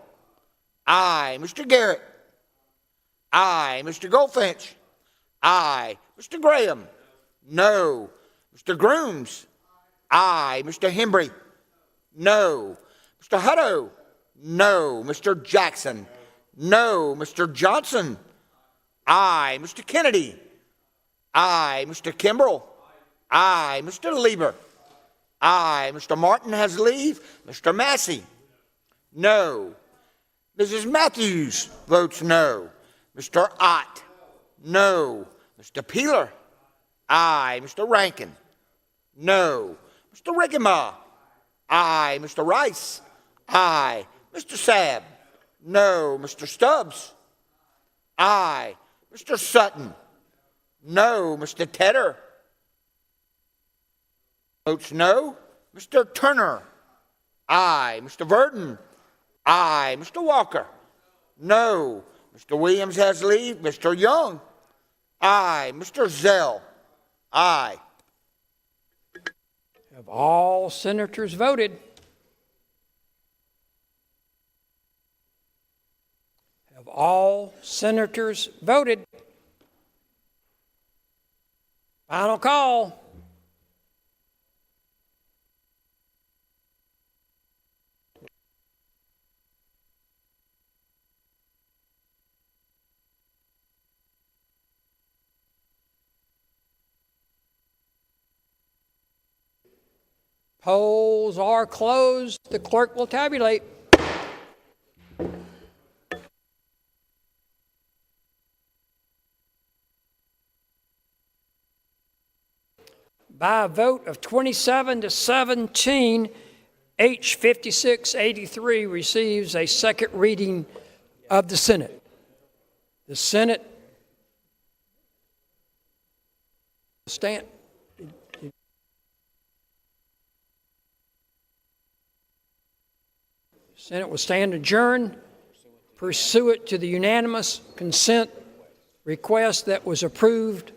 Aye. Mr. Garrett? Aye. Mr. Goldfinch? Aye. Mr. Graham? No. Mr. Grooms? Aye. Mr. Hembry? No. Mr. Hutto? No. Mr. Jackson? No. Mr. Johnson? Aye, Mr. Kennedy. Aye, Mr. Kimbrell. Aye, Mr. Lieber. Aye, Mr. Martin has leave. Mr. Massey. No. Mrs. Matthews votes no. Mr. Ott. No. Mr. Peeler. Aye. Mr. Rankin. No. Mr. Rigema. Aye. Mr. Rice. Aye. Mr. Sabb. No. Mr. Stubbs. Aye. Mr. Sutton. No. Mr. Tedder. Votes no. Mr. Turner. Aye. Mr. Verdon. Aye. Mr. Walker. No. Mr. Williams has leave. Mr. Young. Aye. Mr. Zell. Aye. Have all senators voted? Have all senators voted? Final call. Polls are closed. The clerk will tabulate. By a vote of 27 to 17, H 5683 receives a second reading of the Senate. The Senate Senate will stand adjourned pursuant to the unanimous consent request that was approved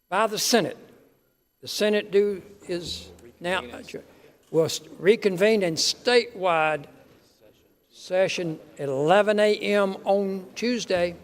by the Senate. The Senate is now will reconvene in statewide session at 11 a.m. on Tuesday.